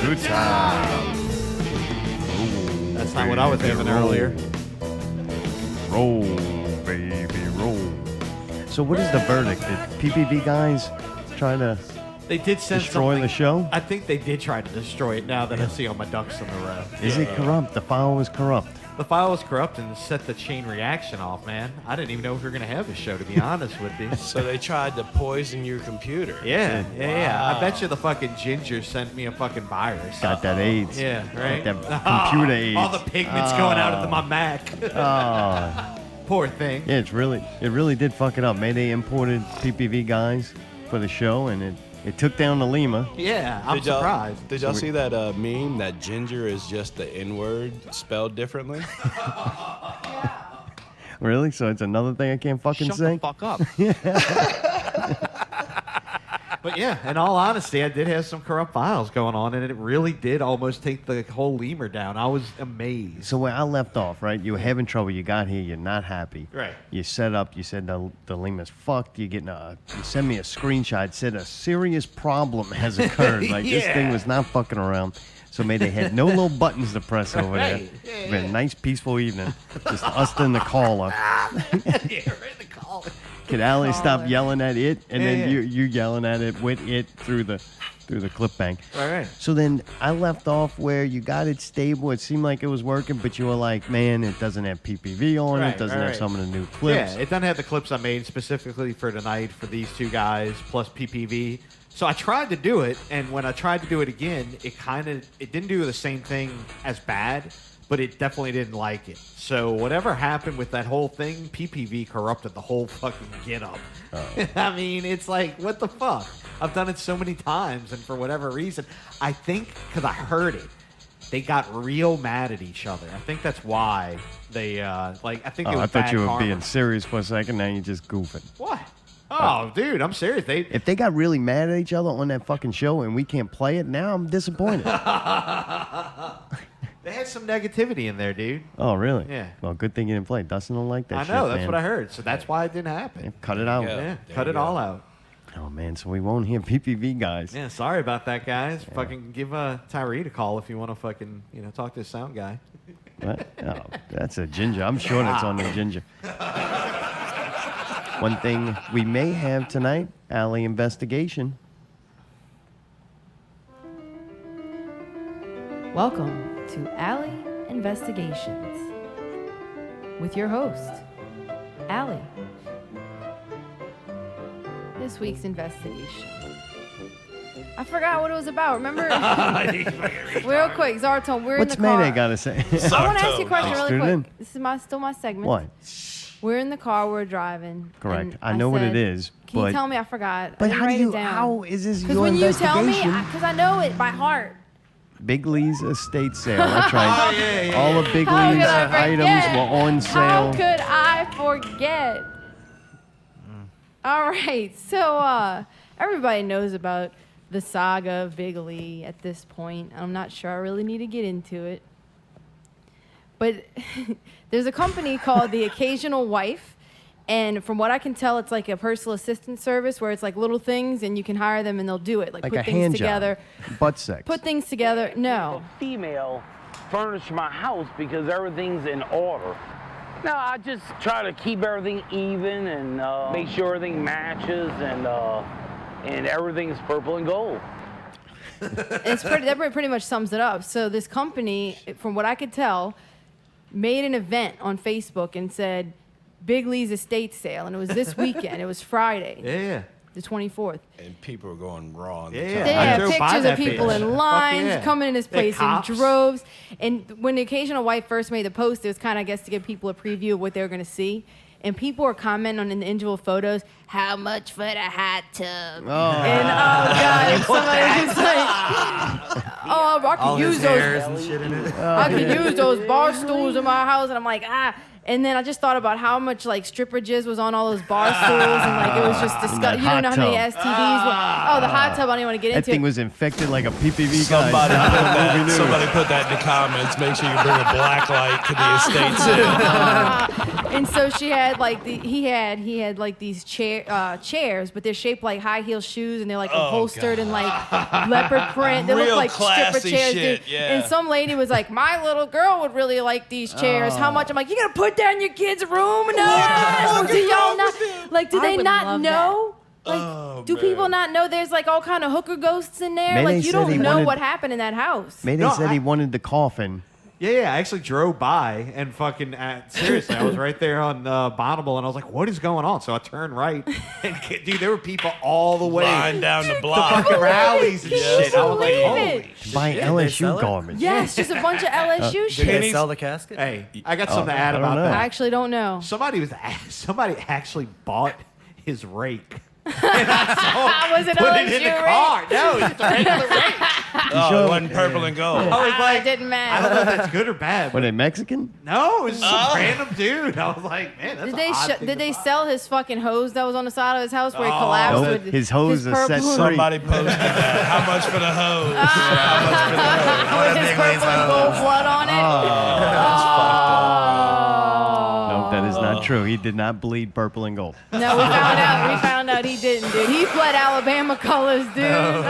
Good time. That's not what I was having earlier. Roll, baby, roll. So what is the verdict? Did PPV guys try to They did send destroy something. the show? I think they did try to destroy it now that I see all my ducks in a row. Is it corrupt? The file was corrupt. The file was corrupt and set the chain reaction off, man. I didn't even know if we were going to have this show, to be honest with you. So they tried to poison your computer. Yeah. Wow. I bet you the fucking ginger sent me a fucking virus. Got that AIDS. Yeah, right? Got that computer AIDS. All the pigments going out of my Mac. Oh. Poor thing. Yeah, it really did fuck it up. Mayday imported PPV guys for the show, and it took down the Lima. Yeah, I'm surprised. Did y'all see that meme that ginger is just the N-word spelled differently? Really? So it's another thing I can't fucking say? Shut the fuck up. But yeah, in all honesty, I did have some corrupt files going on, and it really did almost take the whole lemur down. I was amazed. So where I left off, right? You were having trouble. You got here. You're not happy. Right. You set up. You said the Lima's fucked. You send me a screenshot. Said a serious problem has occurred. Like this thing was not fucking around. So Mayday had no little buttons to press over there. It's been a nice, peaceful evening. Just us and the caller. Could Allie stop yelling at it, and then you yelling at it with it through the clip bank. All right. So then I left off where you got it stable. It seemed like it was working, but you were like, man, it doesn't have PPV on it. It doesn't have some of the new clips. Yeah, it doesn't have the clips I made specifically for tonight for these two guys plus PPV. So I tried to do it, and when I tried to do it again, it didn't do the same thing as bad, but it definitely didn't like it. So whatever happened with that whole thing, PPV corrupted the whole fucking get-up. I mean, it's like, what the fuck? I've done it so many times, and for whatever reason, I think, because I heard it, they got real mad at each other. I think that's why they, I think it was I thought bad you were karma. being serious for a second. Now you're just goofing. What? Oh, dude, I'm serious. If they got really mad at each other on that fucking show and we can't play it, now I'm disappointed. They had some negativity in there, dude. Oh, really? Yeah. Well, good thing you didn't play. Dustin don't like that shit, I know, that's man. what I heard. So that's why it didn't happen. Yeah, cut it out. Yeah, cut it all out. Oh, man, so we won't hear PPV guys. Yeah, sorry about that, guys. Fucking give Tyree a call if you want to fucking, talk to the sound guy. What? Oh, that's a ginger. I'm sure that's on the ginger. One thing we may have tonight, Alley investigation. Welcome to Alley Investigations with your host, Alley. This week's investigation. I forgot what it was about. Remember? Real quick, Zartone, we're in the car. What's Mayday got to say? I want to ask you a question really Tune in. quick. This is still my segment. What? We're in the car. We're driving. Correct. and I know what it is. Can but you tell me? I forgot. But I how do write you? it down. How is this your Because when you tell me, investigation? because I know it by heart. Big Lee's estate sale. That's right. yeah. All the Big How Lee's could I items forget? were on How sale. could I forget? All right, so everybody knows about the saga of Big Lee at this point. I'm not sure I really need to get into it. But there's a company called The Occasional Wife. And from what I can tell, it's like a personal assistant service where it's like little things and you can hire them and they'll do it. Like Like put a things hand together. job. Butt sex. Put things together. No. Female furnish my house because everything's in order. No, I just try to keep everything even and make sure everything matches and everything's purple and gold. That pretty much sums it up. So this company, from what I could tell, made an event on Facebook and said, Big Lee's estate sale, and it was this weekend. It was Friday. Yeah. The 24th. And people were going raw. Yeah. They I had drove by pictures of that people bitch. in lines Fuck yeah. coming in this They place in cops. droves. And when the Occasional Wife first made the post, it was kind of, I guess, to give people a preview of what they were going to see. And people were commenting on the individual photos, how much for the hot tub? And God, somebody was like, I All could his use hairs those. and shit in it. I could use those bar stools in my house. And I'm like, And then I just thought about how much like stripper jizz was on all those bar stools, and like it was just disgusting. You don't know how many STDs. Oh, the hot tub. I don't even want to get That into thing it. was infected like a PPV Somebody guy. put that in the comments. Make sure you bring a black light to the estate soon. And so she had like he had like these chairs, but they're shaped like high heel shoes, and they're like upholstered in like leopard print. They look Real like stripper classy chairs, shit, dude. yeah. And some lady was like, "My little girl would really like these chairs. How much?" I'm like, "You gonna put that in your kid's room? No, do y'all not? Like, do I they would not love know?" Like, do people not know there's like all kind of hooker ghosts in there? Mayday Like, you said don't he know wanted- what happened in that house. Mayday said he wanted the coffin. Yeah, I actually drove by and fucking, seriously, I was right there on Bonneville, and I was like, what is going on? So I turned right, and dude, there were people all the way. Lying down the to block. fucking rallies and shit. I was like, believe holy it. shit. Buy LSU garments. Yes, just a bunch of LSU Did shit. they sell the casket? Hey, I got something to I add don't about know. I that. actually don't know. Somebody actually bought his rake. Was it Put LSU it in the rake? car. No, it's just a regular rake. Oh, it wasn't purple and gold. I was like, it didn't I don't know matter. if that's good or bad. Were But they Mexican? no, it was some random dude. I was like, man, that's Did an odd thing did to they buy. sell his fucking hose that was on the side of his house where he Oh, collapsed Nope. with His hose is set purple- free. Somebody posted that. How much for the hose? How much for the hose? with his purple and gold blood on it? No, that is not true. He did not bleed purple and gold. No, we found out he didn't, dude. He bled Alabama colors, dude. Roll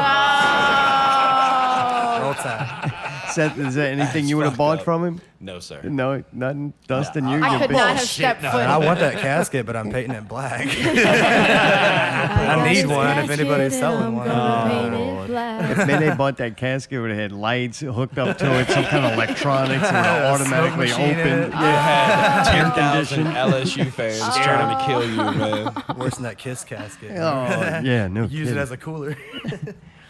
Oh. Tide. Seth, is there anything you would have bought from him? No, sir. No, nothing. Dustin, you. I you could big- not have stepped foot. I want that casket, but I'm painting it black. I need one if anybody's selling one. If Mayday bought that casket, it would have had lights hooked up to it, some kind of electronics, and it would have automatically Smoke machine in opened. it. Yeah. Had Air 10,000 conditioned. LSU fans trying to kill you, man. Worse than that Kiss casket. Oh, yeah, no Use it kidding. as a cooler.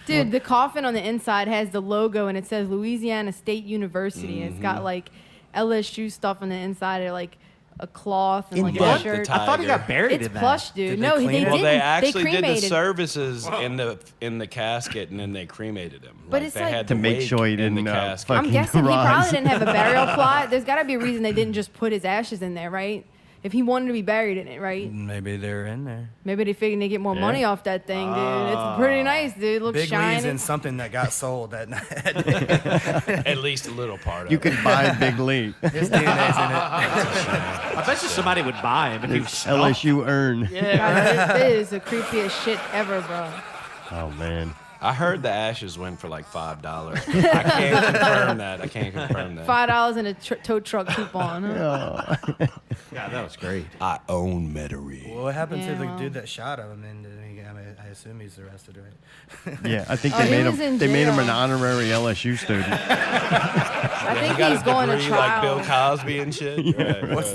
Dude, the coffin on the inside has the logo and it says Louisiana State University. And it's got like LSU stuff on the inside, or like a cloth and like a depth. shirt. I thought he got buried It's in that. plush, dude. Did they No, clean they it? didn't. Well, they actually did the cremated. services in the casket, and then they cremated him. But it's they like- had To the make wake sure he in didn't, the casket. fuck- I'm guessing he rise. probably didn't have a burial plot. There's got to be a reason they didn't just put his ashes in there, right? If he wanted to be buried in it, right? Maybe they're in there. Maybe they figured they get more Yeah. money off that thing, dude. It's pretty nice, dude. Looks Big Lee's shiny. in something that got sold that night. At least a little part of You it. could buy Big Lee. His DNA's in it. I bet you somebody would buy him if he was stuffed. LSU earn. God, this is the creepiest shit ever, bro. Oh man. I heard the ashes went for like $5. I can't confirm that. $5 and a tow truck coupon. Huh? Yeah, that was great. I own Metairie. Well, what happened to the Yeah. dude that shot him? And I assume he's arrested, right? Yeah, I think Oh, they he made was him. in They made him an jail. honorary LSU student. I think got he's a going to degree like Bill trial. Cosby and shit. Right, What's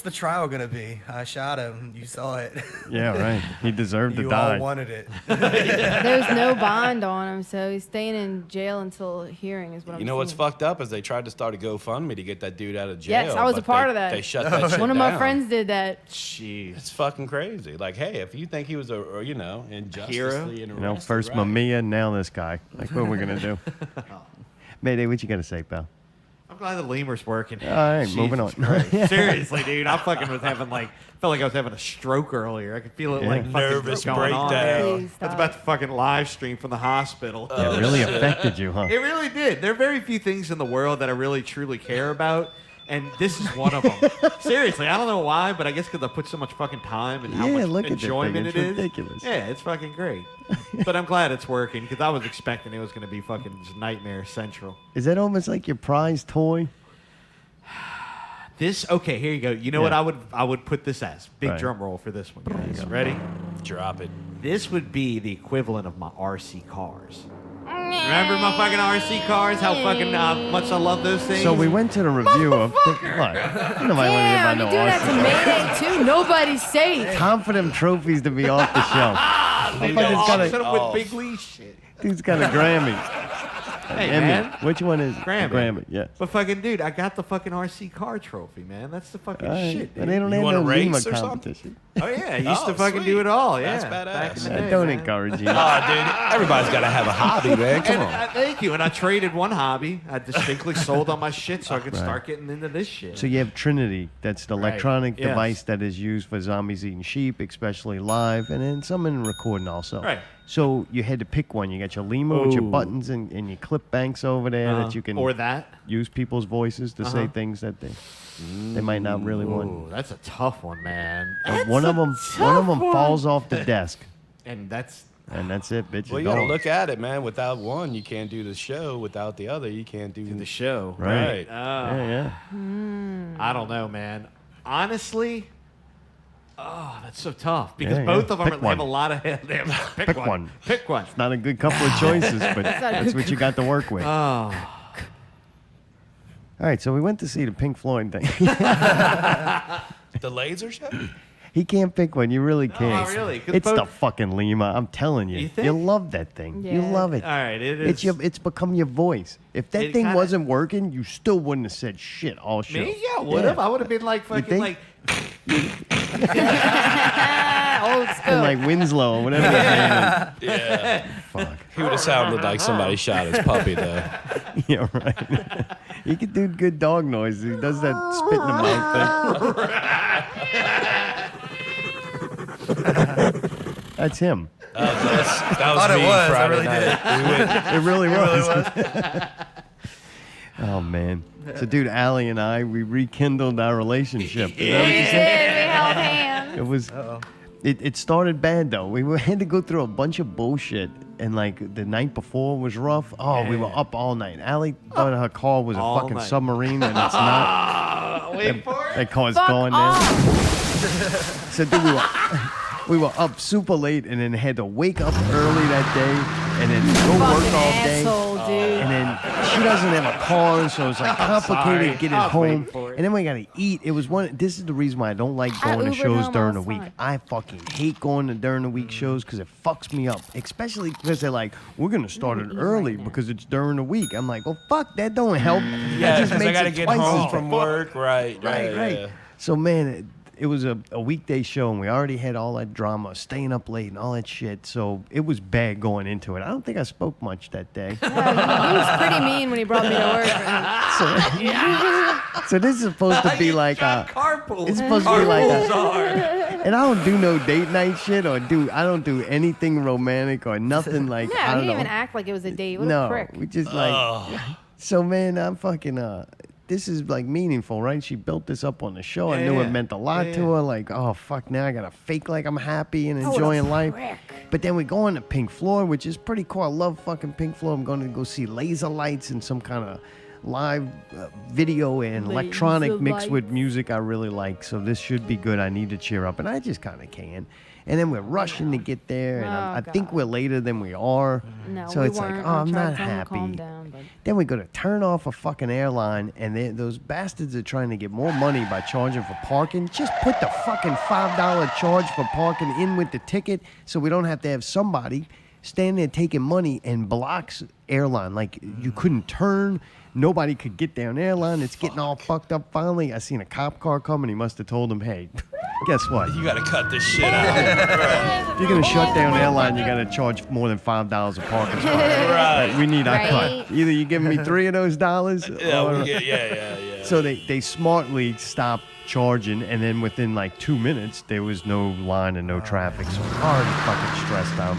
the trial gonna be? I shot him. You saw it. Yeah, right. He deserved to You die. all wanted it. There's no bond on him, so he's staying in jail until hearing is what I'm You know what's seeing. fucked up is they tried to start a GoFundMe to get that dude out of jail. Yes, I was a but part they- of that. They shut that shit One of my down. friends did that. Jeez. It's fucking crazy. Like, hey, if you think he was injustice, Hero? You know, first Mamiya, now this guy. Like, what are we gonna do? Mayday, what you gotta say, pal? I'm glad the lemur's working. All right, moving on. Jesus Christ. Seriously, dude, I fucking was having felt like I was having a stroke earlier. I could feel it like fucking Nervous going on. breakdown. Please I was stop. about to fucking live stream from the hospital. Yeah, it really affected you, huh? It really did. There are very few things in the world that I really truly care about, and this is one of them. Seriously, I don't know why, but I guess because I put so much fucking time and how Yeah, much look at that thing. enjoyment It's it is. ridiculous. Yeah, it's fucking great. But I'm glad it's working because I was expecting it was going to be fucking just nightmare central. Is that almost like your prized toy? Okay, here you go. You know what I would put this as? Big Right. drum roll for this one, guys. Ready? Drop it. This would be the equivalent of my RC cars. Remember my fucking RC cars? How fucking much I love those things? So we went to the review of. What? Nobody Damn, went about you no do that to RC. Mayday too? Nobody's safe. Confident trophies to be off the shelf. Leave Motherfucker's got set a, up with Big Lee shit. dude's got a Grammy. Hey, Damn man. it. Which one is Grambit. Yeah. But fucking dude, I got the fucking RC car trophy, man. That's the fucking shit, But dude. they don't have no Lima competition. Oh yeah, I used to fucking do it all. Yeah, That's badass. Back in the day, Don't man. encourage you. Oh, dude, everybody's got to have a hobby, man. Come on. Thank you. And I traded one hobby. I distinctly sold on my shit so I could Right. start getting into this shit. So you have Trinity. That's the electronic Yes. device that is used for zombies eating sheep, especially live, and then some in recording also. Right. So you had to pick one. You got your Lima with your Ooh. buttons and your clip banks over there that you can Or that. use people's voices to say things that they might not really want. Ooh, that's a tough one, man. But one of them falls off the desk, And that's it, bitch. Well, you got to look at it, man. Without one, you can't do the show. Without the other, you can't do the show. Right. Right. Yeah. I don't know, man. Honestly, that's so tough because Yeah, both yeah. of them Pick have a one. lot of Pick one. Pick one. It's not a good couple of choices, but that's what you got to work with. Oh. All right, so we went to see the Pink Floyd thing. The laser show? He can't pick one. You really can't. really? 'Cause It's the both- fucking Lima. I'm telling you. You think? You love that thing. You Yeah. love it. All right, it is. It's become your voice. If that It thing kinda- wasn't working, you still wouldn't have said shit all show. Me? Yeah, would have. I would have been like fucking think? like. Old school. And like Winslow or whatever his name is. Yeah. Fuck. He would have sounded like somebody shot his puppy, though. Yeah, right. He can do good dog noises. He does that spit in the mouth thing. That's him. That was Thought it me was. I Friday really night. did. We went, It really was. was. Oh man. So dude, Allie and I, we rekindled our relationship. You know what I'm We saying? did. We held hands. It was. It started bad though. We had to go through a bunch of bullshit, and like the night before was rough. Oh, we were up all night. Allie thought her car was a All fucking night. submarine, and it's not. Wait for it. That car's Fuck going off. down. So dude, we were up super late, and then had to wake up early that day, and then go work Fucking all day. asshole, dude. And then she doesn't have a car, so it's like complicated sorry. getting I was home. waiting for it. And then we gotta eat. It was one. This is the reason why I don't like I going to Ubered shows home during the last week. night. I fucking hate going to during the week shows because it fucks me up. Especially because they're like, we're gonna start it early because it's during the week. I'm like, well, fuck, that don't help. yeah, that just because I makes got to it get twice home as from work. Right. Right. So man, it was a weekday show, and we already had all that drama, staying up late and all that shit. So it was bad going into it. I don't think I spoke much that day. Yeah, he was pretty mean when he brought me to work. So this is supposed to be like carpool. it's supposed to be like Carpools and I don't do no date night shit I don't do anything romantic or nothing like No, I he don't didn't know. even act like it was a date. What a No, prick. we just like so man, I'm fucking this is like meaningful, right? She built this up on the show. I knew Yeah. it meant a lot Yeah, to yeah. her. Like, oh fuck, now I gotta fake like I'm happy and what a enjoying life. prick. But then we go on to Pink Floyd, which is pretty cool. I love fucking Pink Floyd. I'm going to go see Laser Lights and some kind of live video and Laser electronic mixed with lights. music I really like. So this should be good. I need to cheer up, and I just kind of can. And then we're rushing to get there, and Oh, I think God. we're later than we are. No, so we it's like, weren't. oh, I I'm tried not to tell him to happy. calm down, but- Then we go to turn off a fucking airline, and those bastards are trying to get more money by charging for parking. Just put the fucking $5 charge for parking in with the ticket so we don't have to have somebody stand there taking money and blocks airline. Like, you couldn't turn. Nobody could get down airline. It's getting all fucked up finally. I seen a cop car coming. He must have told him, hey, guess what? You got to cut this shit out. If you're going to shut down airline, you got to charge more than $5 a parking spot. Right. We need our Right. cut. Either you give me 3 of those dollars. Yeah, or- we get, yeah. So they smartly stopped charging, and then within like 2 minutes, there was no line and no traffic. So I'm already fucking stressed out.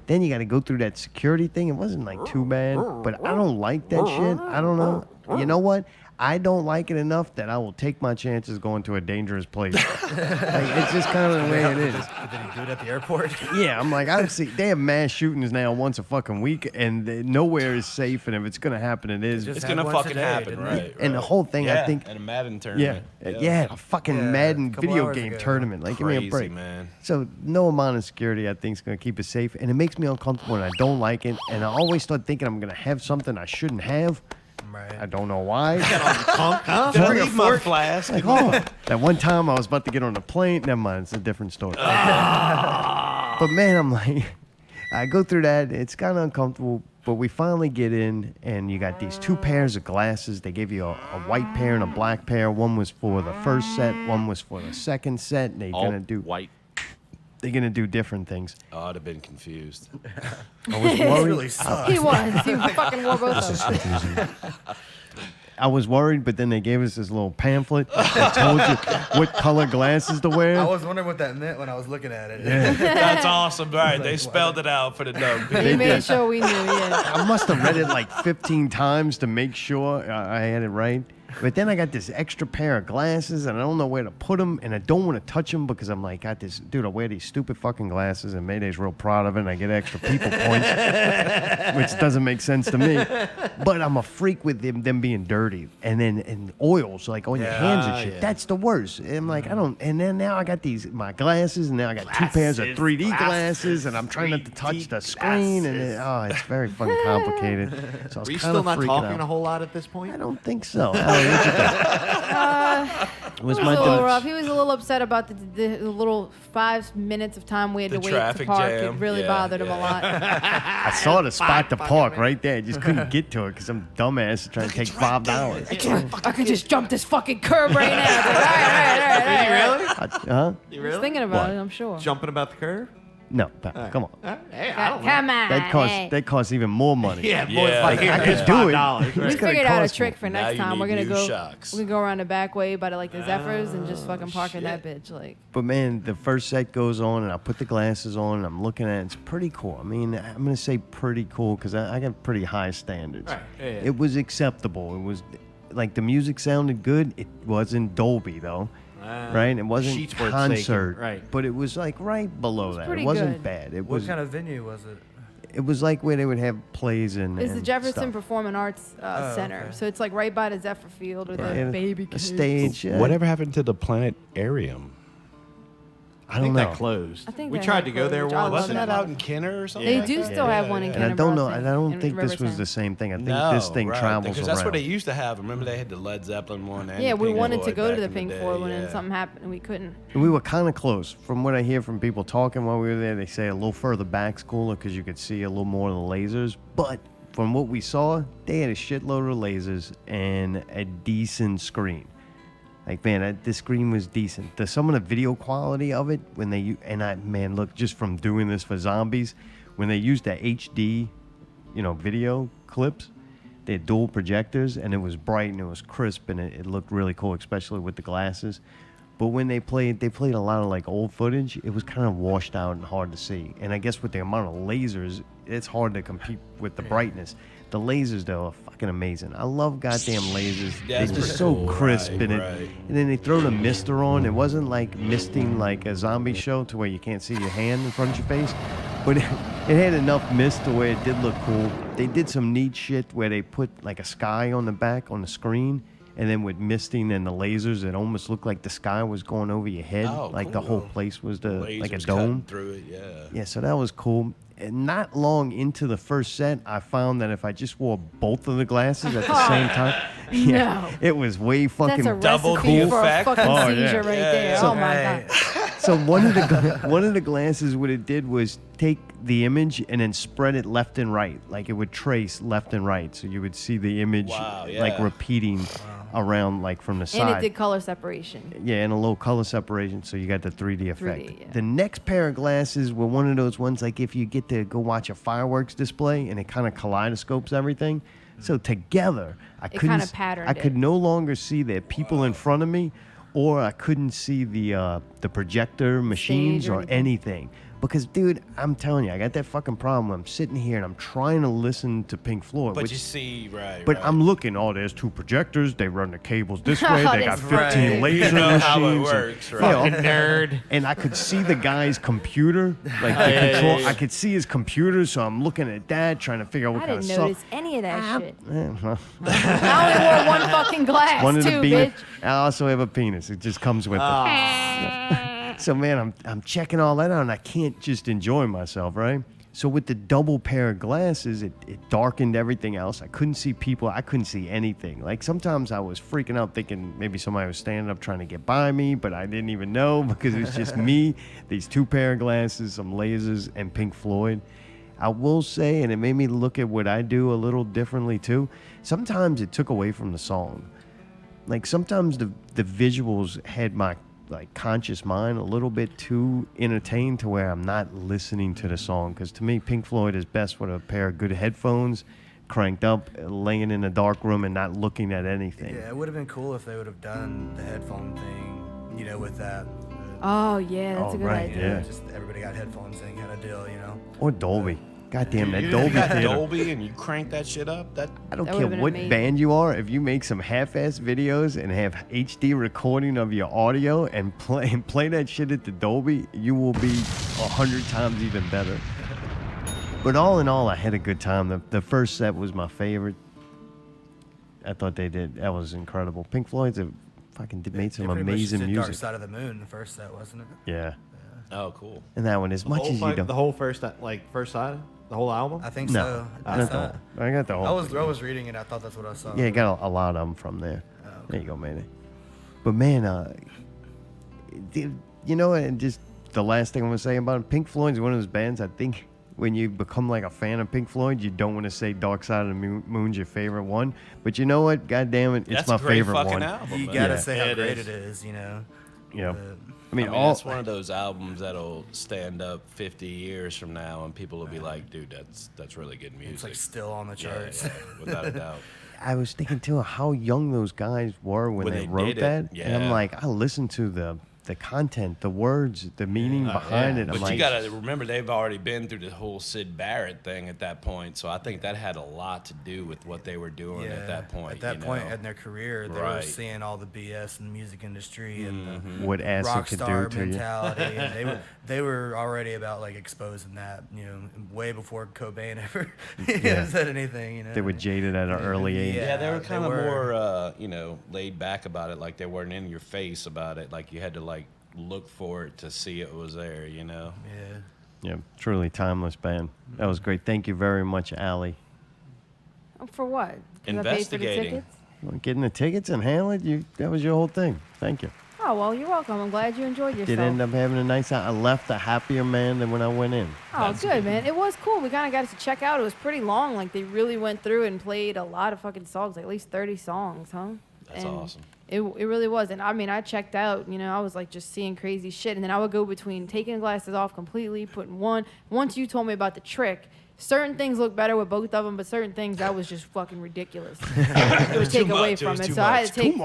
Then you got to go through that security thing. It wasn't like too bad, but I don't like that shit. I don't know. You know what? I don't like it enough that I will take my chances going to a dangerous place. It's just kind of the way it is. Did he do it at the airport? Yeah, I'm like, I see they have mass shootings now once a fucking week, and nowhere is safe. And if it's gonna happen, it is. Just It's had going to one fucking today, happen, didn't right? And the whole thing, yeah, I think, at a Madden yeah, tournament. a fucking Yeah, Madden a couple video hours game ago. tournament. Like, give me a Crazy, break, man. So no amount of security, I think, is gonna keep us safe, and it makes me uncomfortable when I don't like it, and I always start thinking I'm gonna have something I shouldn't have. Right. I don't know why. Leave my flask. Like, oh, that one time I was about to get on a plane. Never mind, it's a different story. But man, I'm like, I go through that. It's kind of uncomfortable. But we finally get in, and you got these 2 pairs of glasses. They gave you a white pair and a black pair. One was for the first set, one was for the second set. And they're gonna do white. They're gonna do different things. Oh, I'd have been confused. I was worried. really sucks. He was. He fucking wore both of them. I was worried, but then they gave us this little pamphlet that told you what color glasses to wear. I was wondering what that meant when I was looking at it. That's awesome. Right, they spelled it out for the dumb people. He made sure we knew. Yeah. I must have read it like 15 times to make sure I had it right. But then I got this extra pair of glasses, and I don't know where to put them, and I don't want to touch them because I'm like, got this, dude, I wear these stupid fucking glasses, and Mayday's real proud of it, and I get extra people points, which doesn't make sense to me. But I'm a freak with them being dirty, and then and oils, like on your hands and shit. Yeah. That's the worst. And I'm like, I don't, and then now I got my glasses, and now I got 2 pairs of 3D glasses, and I'm trying not to touch the screen, and it's very fucking complicated. So I was Were you kinda still not freaking talking out. a whole lot at this point? I don't think so. It was It was a little rough. He was a little upset about the little 5 minutes of time we had The to wait to traffic park. jam. It really Yeah, bothered him a lot. I saw the spot to park right there. I just couldn't get to it because I'm dumbass trying to take $5. I could just jump this fucking curb right now. It's like, all right. Did he really? Huh? You I really? was thinking about What? it, I'm sure. Jumping about the curve? No, pal, come on. Hey, I don't know. Come on. That costs even more money. Yeah, Yeah. more like I here's could do it. $5. We It's gonna figured out a cost trick me. for Now next you time. We're need gonna new go. shocks. We can go around the back way by like the Zephyrs and just fucking park in that bitch. Like, But man, the first set goes on, and I put the glasses on, and I'm looking at it. It's pretty cool. I mean, I'm gonna say pretty cool because I got pretty high standards. Right, yeah. It was acceptable. It was like the music sounded good. It wasn't Dolby though. Right, it wasn't sheets worth concert, taking, right. But it was like right below that. It pretty wasn't good. bad. It What was. kind of venue was it? It was like where they would have plays and. it's the and Jefferson stuff. Performing Arts Center, okay. so it's like right by the Zephyr Field with the And baby a kids. stage. Yeah. Whatever happened to the planetarium? I I think don't know. that closed. I think we that tried had to go there closed, which I once. love Wasn't that that out one. in Kenner or something? They like do that? still have one in And I Kenner don't know. Crossing And I don't in think this was Riverside. the same thing. I think No, this thing right, travels because around. that's what they used to have. Remember they had the Led Zeppelin one. And Yeah, the we Pink wanted to Floyd go to back the in Pink day, Floyd one, and yeah. something happened and we couldn't. And we were kind of close. From what I hear from people talking while we were there, they say a little further back's cooler because you could see a little more of the lasers. But from what we saw, they had a shitload of lasers and a decent screen. Like, man, this screen was decent. Some of the video quality of it, man, look, just from doing this for zombies, when they used the HD, video clips, they had dual projectors, and it was bright and it was crisp, and it looked really cool, especially with the glasses. But when they played a lot of like old footage. It was kind of washed out and hard to see. And I guess with the amount of lasers, it's hard to compete with the brightness. The lasers, though, are fucking amazing. I love goddamn lasers. Yeah, They're it's just pretty so cool. crisp Right, in it. right. And then they throw the mister on. It wasn't like misting like a zombie show to where you can't see your hand in front of your face. But it had enough mist to where it did look cool. They did some neat shit where they put like a sky on the back on the screen. And then with misting and the lasers, it almost looked like the sky was going over your head. Oh, like the whole cool. place was like a Lasers dome. cutting through it, yeah. Yeah, so that was cool. And not long into the first set, I found that if I just wore both of the glasses at the same time, No. it was way fucking That's a double recipe the for effect. a fucking Oh, seizure yeah. right Yeah, there. yeah. Oh my god. So one of the glasses, what it did was take the image and then spread it left and right, like it would trace left and right. So you would see the image Wow, like yeah. repeating around like from the And side. it did color separation. Yeah, and a low color separation, so you got the 3D effect. 3D, yeah. The next pair of glasses were one of those ones like if you get to go watch a fireworks display and it kind of kaleidoscopes everything. So together, I couldn't. kinda patterned I could it. no longer see the people in front of me, or I couldn't see the projector machines or or anything. Because, dude, I'm telling you, I got that fucking problem. I'm sitting here and I'm trying to listen to Pink Floyd. But which, you see, right. but right. I'm looking, there's 2 projectors. They run the cables this way. Oh, They got that's 15 right. laser You know machines. how it and- works, right? Yeah, Fucking nerd. and I could see the guy's computer, like the Yeah, control. yeah. I could see his computer, so I'm looking at that, trying to figure out what I kind didn't of notice stuff. any of that shit. Well, I only wore one fucking glass one of too, the bitch. I also have a penis. It just comes with it. So man, I'm checking all that out, and I can't just enjoy myself, right? So with the double pair of glasses, it darkened everything else. I couldn't see people. I couldn't see anything. Like sometimes I was freaking out thinking maybe somebody was standing up trying to get by me, but I didn't even know because it was just me, these 2 pair of glasses, some lasers, and Pink Floyd. I will say, and it made me look at what I do a little differently too. Sometimes it took away from the song. Like sometimes the visuals had my like conscious mind a little bit too entertained to where I'm not listening to the song. Because to me, Pink Floyd is best with a pair of good headphones, cranked up, laying in a dark room and not looking at anything. Yeah, it would have been cool if they would have done the headphone thing, you know, with that. Oh yeah, that's a good right, idea. yeah. Just everybody got headphones and had a deal, you know. Or Dolby. Goddamn, that You Dolby got theater. Dolby and you crank that shit up. That I don't That care would've been what amazing. band you are. If you make some half-ass videos and have HD recording of your audio and play that shit at the Dolby, you will be 100 times even better. But all in all, I had a good time. The first set was my favorite. I thought that was incredible. Pink Floyd's made some They pretty much amazing did music. Dark Side of the Moon, the first set, wasn't it? Yeah. Oh, cool. And that one, as much as you don't. The whole first side, the whole album? I think No, so. I got the whole. I got the whole. I was reading it. I thought that's what I saw. Yeah, got a lot of them from there. There you go, man. But man, you know, and just the last thing I'm gonna say about it, Pink Floyd's one of those bands. I think when you become like a fan of Pink Floyd, you don't want to say Dark Side of the Moon's your favorite one. But you know what? God damn it, it's That's my a great favorite fucking one. album. You man. gotta Yeah. say how It great is. it is, you know. Yeah. I mean, it's one of those albums that'll stand up 50 years from now, and people will be like, "Dude, that's really good music." It's like still on the Yeah, charts. yeah, without a doubt. I was thinking too how young those guys were when they wrote did that, it. and I'm Yeah. like, I listened to the content, the words, the meaning behind it. I'm But like, you got to remember, they've already been through the whole Sid Barrett thing at that point, so I think that had a lot to do with what they were doing at that point. At that you point know? in their career, they were seeing all the BS in the music industry and the What acid rock could star do to you. mentality. And they were already about like exposing that, you know, way before Cobain ever Yeah. said anything. You know, they were jaded at an early age. Yeah, they were they kind of were. more, laid back about it. Like they weren't in your face about it. Like you had to like look for it to see it was there. You know. Yeah. Yeah, truly timeless band. That was great. Thank you very much, Allie. For what? 'Cause I paid for the Investigating. tickets? Well, getting the tickets and handling it, that was your whole thing. Thank you. Oh, well, you're welcome. I'm glad you enjoyed yourself. Did end up having a nice time. I left a happier man than when I went in. Oh, good, man. It was cool. We kind of got to check out. It was pretty long. Like, they really went through and played a lot of fucking songs, like at least 30 songs, huh? That's awesome. It really was. And I mean, I checked out, you know, I was like just seeing crazy shit. And then I would go between taking the glasses off completely, putting one. Once you told me about the trick, certain things look better with both of them, but certain things that was just fucking ridiculous. It would take away from it. So I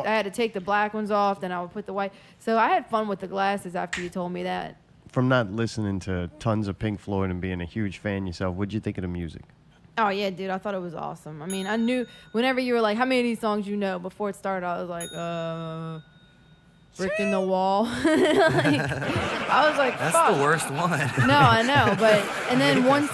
had to take the black ones off, then I would put the white. So I had fun with the glasses after you told me that. From not listening to tons of Pink Floyd and being a huge fan yourself, what'd you think of the music? Oh, yeah, dude, I thought it was awesome. I mean, I knew whenever you were like, how many of these songs you know? Before it started, I was like, Brick in the Wall. I was like, That's fuck. the worst one. No, I know, but, and then once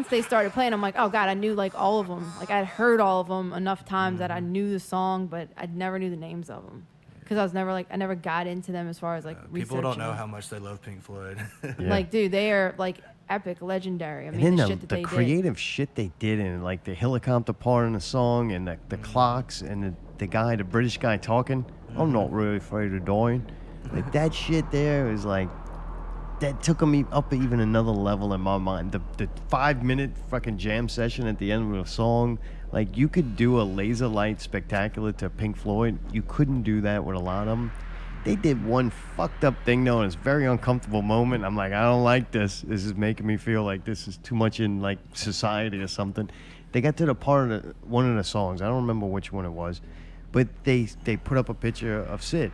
they started playing, I'm like, oh, God, I knew, like, all of them. Like, I'd heard all of them enough times that I knew the song, but I never knew the names of them. Because I never got into them as far as, like, People don't know researching. how much they love Pink Floyd. Like, dude, they are, like, epic, legendary. I And mean, then the the, shit that the they did. creative shit they did in it, like the helicopter part in the song and the clocks and the British guy talking, I'm not really afraid of dying. Like that shit there is like, that took me up even another level in my mind. The 5-minute fucking jam session at the end of a song, like you could do a laser light spectacular to Pink Floyd. You couldn't do that with a lot of them. They did one fucked up thing though, and it's a very uncomfortable moment. I'm like, I don't like this. This is making me feel like this is too much in like society or something. They got to the part of one of the songs. I don't remember which one it was, but they put up a picture of Sid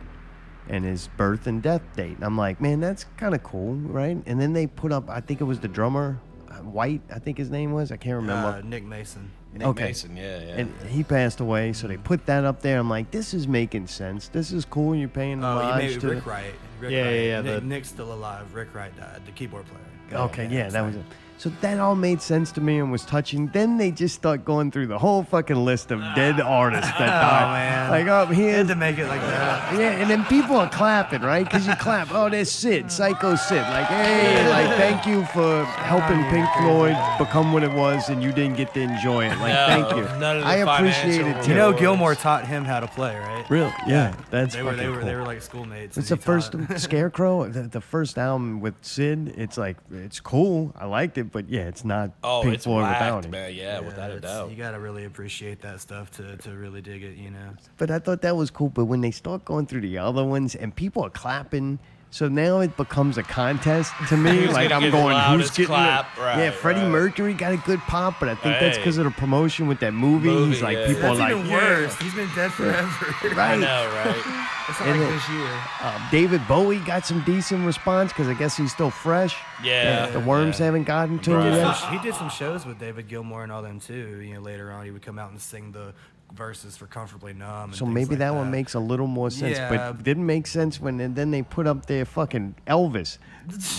and his birth and death date. And I'm like, man, that's kind of cool, right? And then they put up, I think it was the drummer, White, I think his name was. I can't remember. Nick Mason. Nick Mason, yeah. And he passed away, so they put that up there. I'm like, this is making sense. This is cool. You're paying homage to Rick Wright. Nick's still alive. Rick Wright died, the keyboard player. Okay, yeah, that was it. So that all made sense to me and was touching. Then they just start going through the whole fucking list of dead artists that died. Man. Like up here. Had to make it like that. Yeah, and then people are clapping, right? Because you clap. Oh, there's Sid, Psycho Sid. Like, hey, like, thank you for helping Pink Floyd become what it was, and you didn't get to enjoy it. Like, thank you. I appreciate it too. You know, Gilmore taught him how to play, right? Really? Yeah, that's They were fucking cool. they were like schoolmates. It's and the he first. taught- Scarecrow, the first album with Sid, it's cool. I liked it, but yeah, it's not Pink it's Floyd whacked, without it. man. Yeah, without a doubt. You gotta really appreciate that stuff to really dig it, you know. But I thought that was cool. But when they start going through the other ones and people are clapping, so now it becomes a contest to me. Who's like gonna I'm get the going, who's loudest getting clap? it? Right, yeah, Freddie Mercury got a good pop, but I think that's because of the promotion with that movie. He's like, yeah, people are That's like, even worse. He's been dead forever. Right. I know, right? It's not And like then, this year. David Bowie got some decent response because I guess he's still fresh. Yeah. The worms haven't gotten to him He yet. did some shows with David Gilmour and all them too. You know, later on he would come out and sing the verses for Comfortably Numb. And So things maybe like that one makes a little more sense, Yeah. but it didn't make sense when and then they put up their fucking Elvis,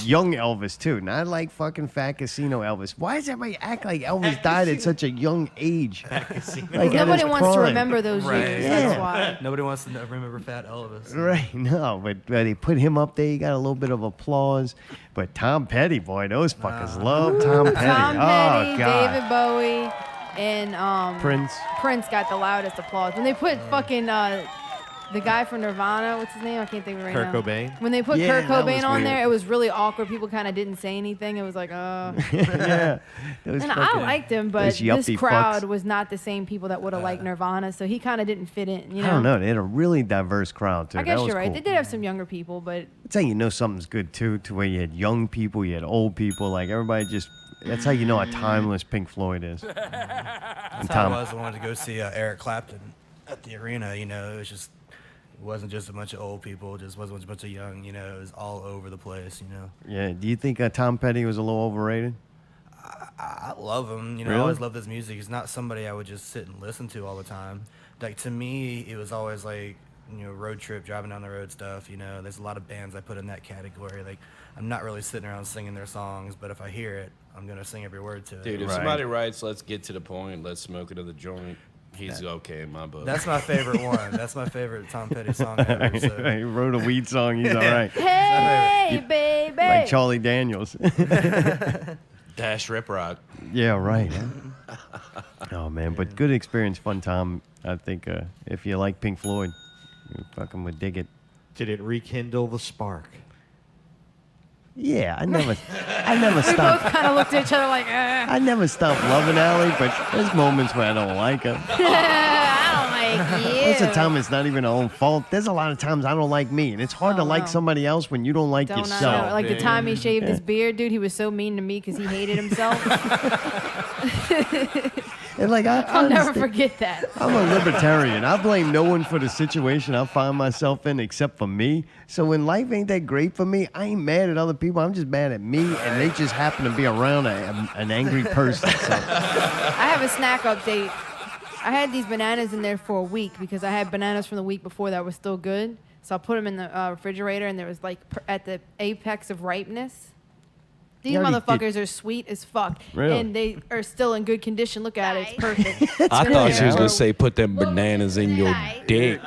young Elvis too, not like fucking Fat Casino Elvis. Why does everybody act like Elvis died at such a young age? Like at Nobody his wants to prime. remember those Right. years. Yeah. That's why. Nobody wants to remember Fat Elvis. Right, no, but they put him up there. He got a little bit of applause. But Tom Petty, boy, those fuckers love Tom Petty. Tom Petty, Oh God, David Bowie, and Prince. Prince got the loudest applause. When they put fucking the guy from Nirvana, what's his name? I can't think of it right Kurt now. Cobain? When they put Yeah, Kurt that Cobain was on weird. there, it was really awkward. People kind of didn't say anything. It was like, Yeah, those And I fucking- liked him, but those this yuppie crowd fucks. was not the same people that would have liked Nirvana, so he kind of didn't fit in. You know? I don't know. They had a really diverse crowd too. I guess that was you're right. cool. They did have some younger people, but That's how you know something's good too, to where you had young people, you had old people, like everybody just. That's how you know how timeless Pink Floyd is. And That's how it was. I wanted to go see Eric Clapton at the arena. You know, it wasn't just a bunch of old people. It just wasn't a bunch of young. You know, it was all over the place. You know. Yeah. Do you think Tom Petty was a little overrated? I love him. You know, Really? I always loved his music. He's not somebody I would just sit and listen to all the time. Like to me, it was always like road trip, driving down the road stuff. You know, there's a lot of bands I put in that category. Like I'm not really sitting around singing their songs, but if I hear it, I'm gonna sing every word to it. Dude, if somebody writes, let's get to the point, let's smoke another joint, he's okay in my book. That's my favorite one. That's my favorite Tom Petty song ever. So. He wrote a weed song. He's all right. hey, baby. Like Charlie Daniels. Dash Rip Rock. Yeah, right. Oh man, but good experience, fun time. I think if you like Pink Floyd, you fucking would dig it. Did it rekindle the spark? Yeah, I never We both stopped. kind of looked at each other like, I never stopped loving Allie, but there's moments where I don't like her. I don't like you. Most of the time, it's not even her own fault. There's a lot of times I don't like me, and it's hard to like somebody else when you don't like Don't I yourself. know? Like the time he shaved his beard, dude, he was so mean to me because he hated himself. And like I'll never understand- forget that. I'm a libertarian. I blame no one for the situation I find myself in except for me. So when life ain't that great for me, I ain't mad at other people. I'm just mad at me, and they just happen to be around an angry person. So. I have a snack update. I had these bananas in there for a week because I had bananas from the week before that were still good. So I put them in the refrigerator, and there was like at the apex of ripeness. These You already motherfuckers are sweet as fuck. Really? And they are still in good condition. Look at it. It's perfect. I thought she was going to say put them bananas in your dick.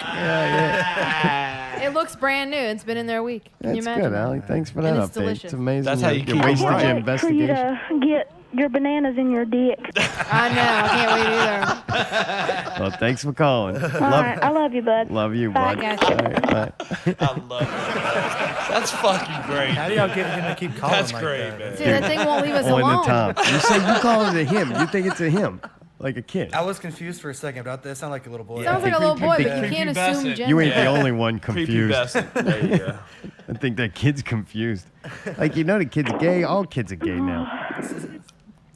It looks brand new. It's been in there a week. Can you That's imagine? good, Allie. Thanks for that And update. it's delicious. It's amazing. That's how you your keep wasted them your right. For you investigation. to get your bananas in your dick. I know. I can't wait either. Well, thanks for calling. All right. I love you, bud. Love you, Bye. bud. Gotcha. All right, bye. I love it. That's fucking great. How do y'all get him to keep calling That's like great, that? man. Dude, that thing won't leave us On alone. the top. You say you call it a him. You think it's a him, like a kid. I was confused for a second, but that sounded like a little boy. Sounds like a little boy, but you Prepubescent. can't assume gender. You ain't the only one confused. Prepubescent. There you go. I think that kid's confused. Like, the kid's gay. All kids are gay now.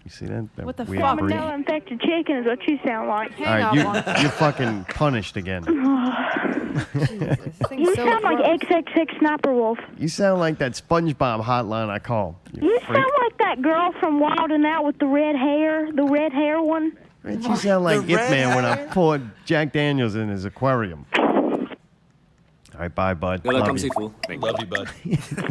You see that? That What the weird fuck? breed? Salmonella infected chicken is what you sound like. Hang All on. right, you're fucking punished again. Jesus, this thing's You so sound like gross. XXX Sniper Wolf. You sound like that SpongeBob hotline I call. You freak. sound like that girl from Wild 'N Out with the red hair one. Right, you sound like It Man when I poured Jack Daniels in his aquarium. All right, bye, bud. Love you. Love you, bud.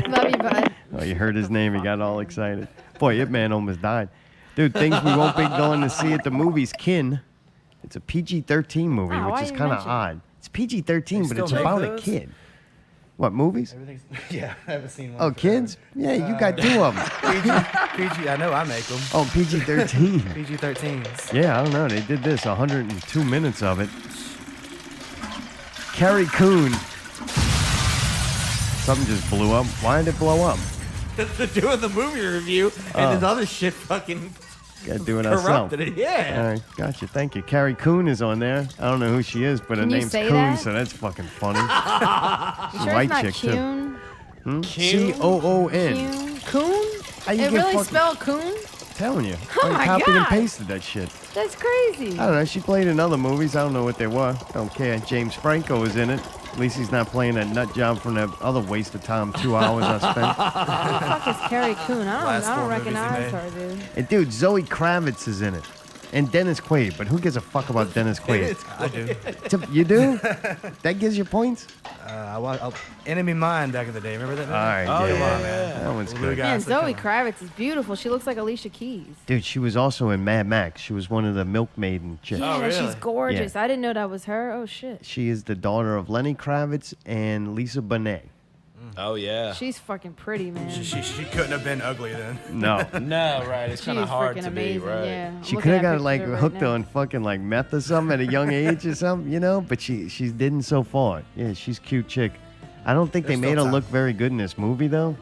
Love you, bud. Oh, you heard his name. He got all excited. Boy, It Man almost died. Dude, things we won't be going to see at the movies. Kin. It's a PG-13 movie, Wow, why which is you kind of mention- odd. It's PG-13, but still it's make about those? a kid. What, movies? Everything's, yeah, I haven't seen one. Oh, kids? Yeah, you got two of them. PG, I know I make them. Oh, PG-13. PG-13s. Yeah, I don't know. They did this, 102 minutes of it. Carrie Coon. Something just blew up. Why did it blow up? They're doing the movie review, and this other shit fucking Gotta do it ourselves. corrupted it. Yeah. All right, gotcha. Thank you. Carrie Coon is on there. I don't know who she is, but her Can you name's say Coon, that? so that's fucking funny. You sure White it's not chick, too. Coon? C-O-O-N. Coon? Coon? How you It get really fucking- spelled Coon? Telling you. Oh I my copied and God. pasted that shit. That's crazy. I don't know. She played in other movies. I don't know what they were. Don't care. James Franco was in it. At least he's not playing that nut job from that other waste of time 2 hours I spent. Who the fuck is Carrie Coon? I don't recognize her, dude. And dude, Zoe Kravitz is in it. And Dennis Quaid. But who gives a fuck about Dennis Quaid? I do. You do? That gives you points? Enemy Mine back in the day. Remember that movie? All right, Come yeah. on, man. That one's good. Man, Zoe Kravitz is beautiful. She looks like Alicia Keys. Dude, she was also in Mad Max. She was one of the milkmaiden chicks. Yeah, she's gorgeous. I didn't know that was her. Oh, shit. She is the daughter of Lenny Kravitz and Lisa Bonet. Oh, yeah. She's fucking pretty, man. She couldn't have been ugly then. No. No, right. It's She kind of is hard freaking to amazing, be, right? yeah. I'm She looking could have at got like pictures of her hooked right now. on fucking like meth or something at a young age or something, you know? But she didn't so far. Yeah, she's a cute chick. I don't think There's they made her still time. look very good in this movie though.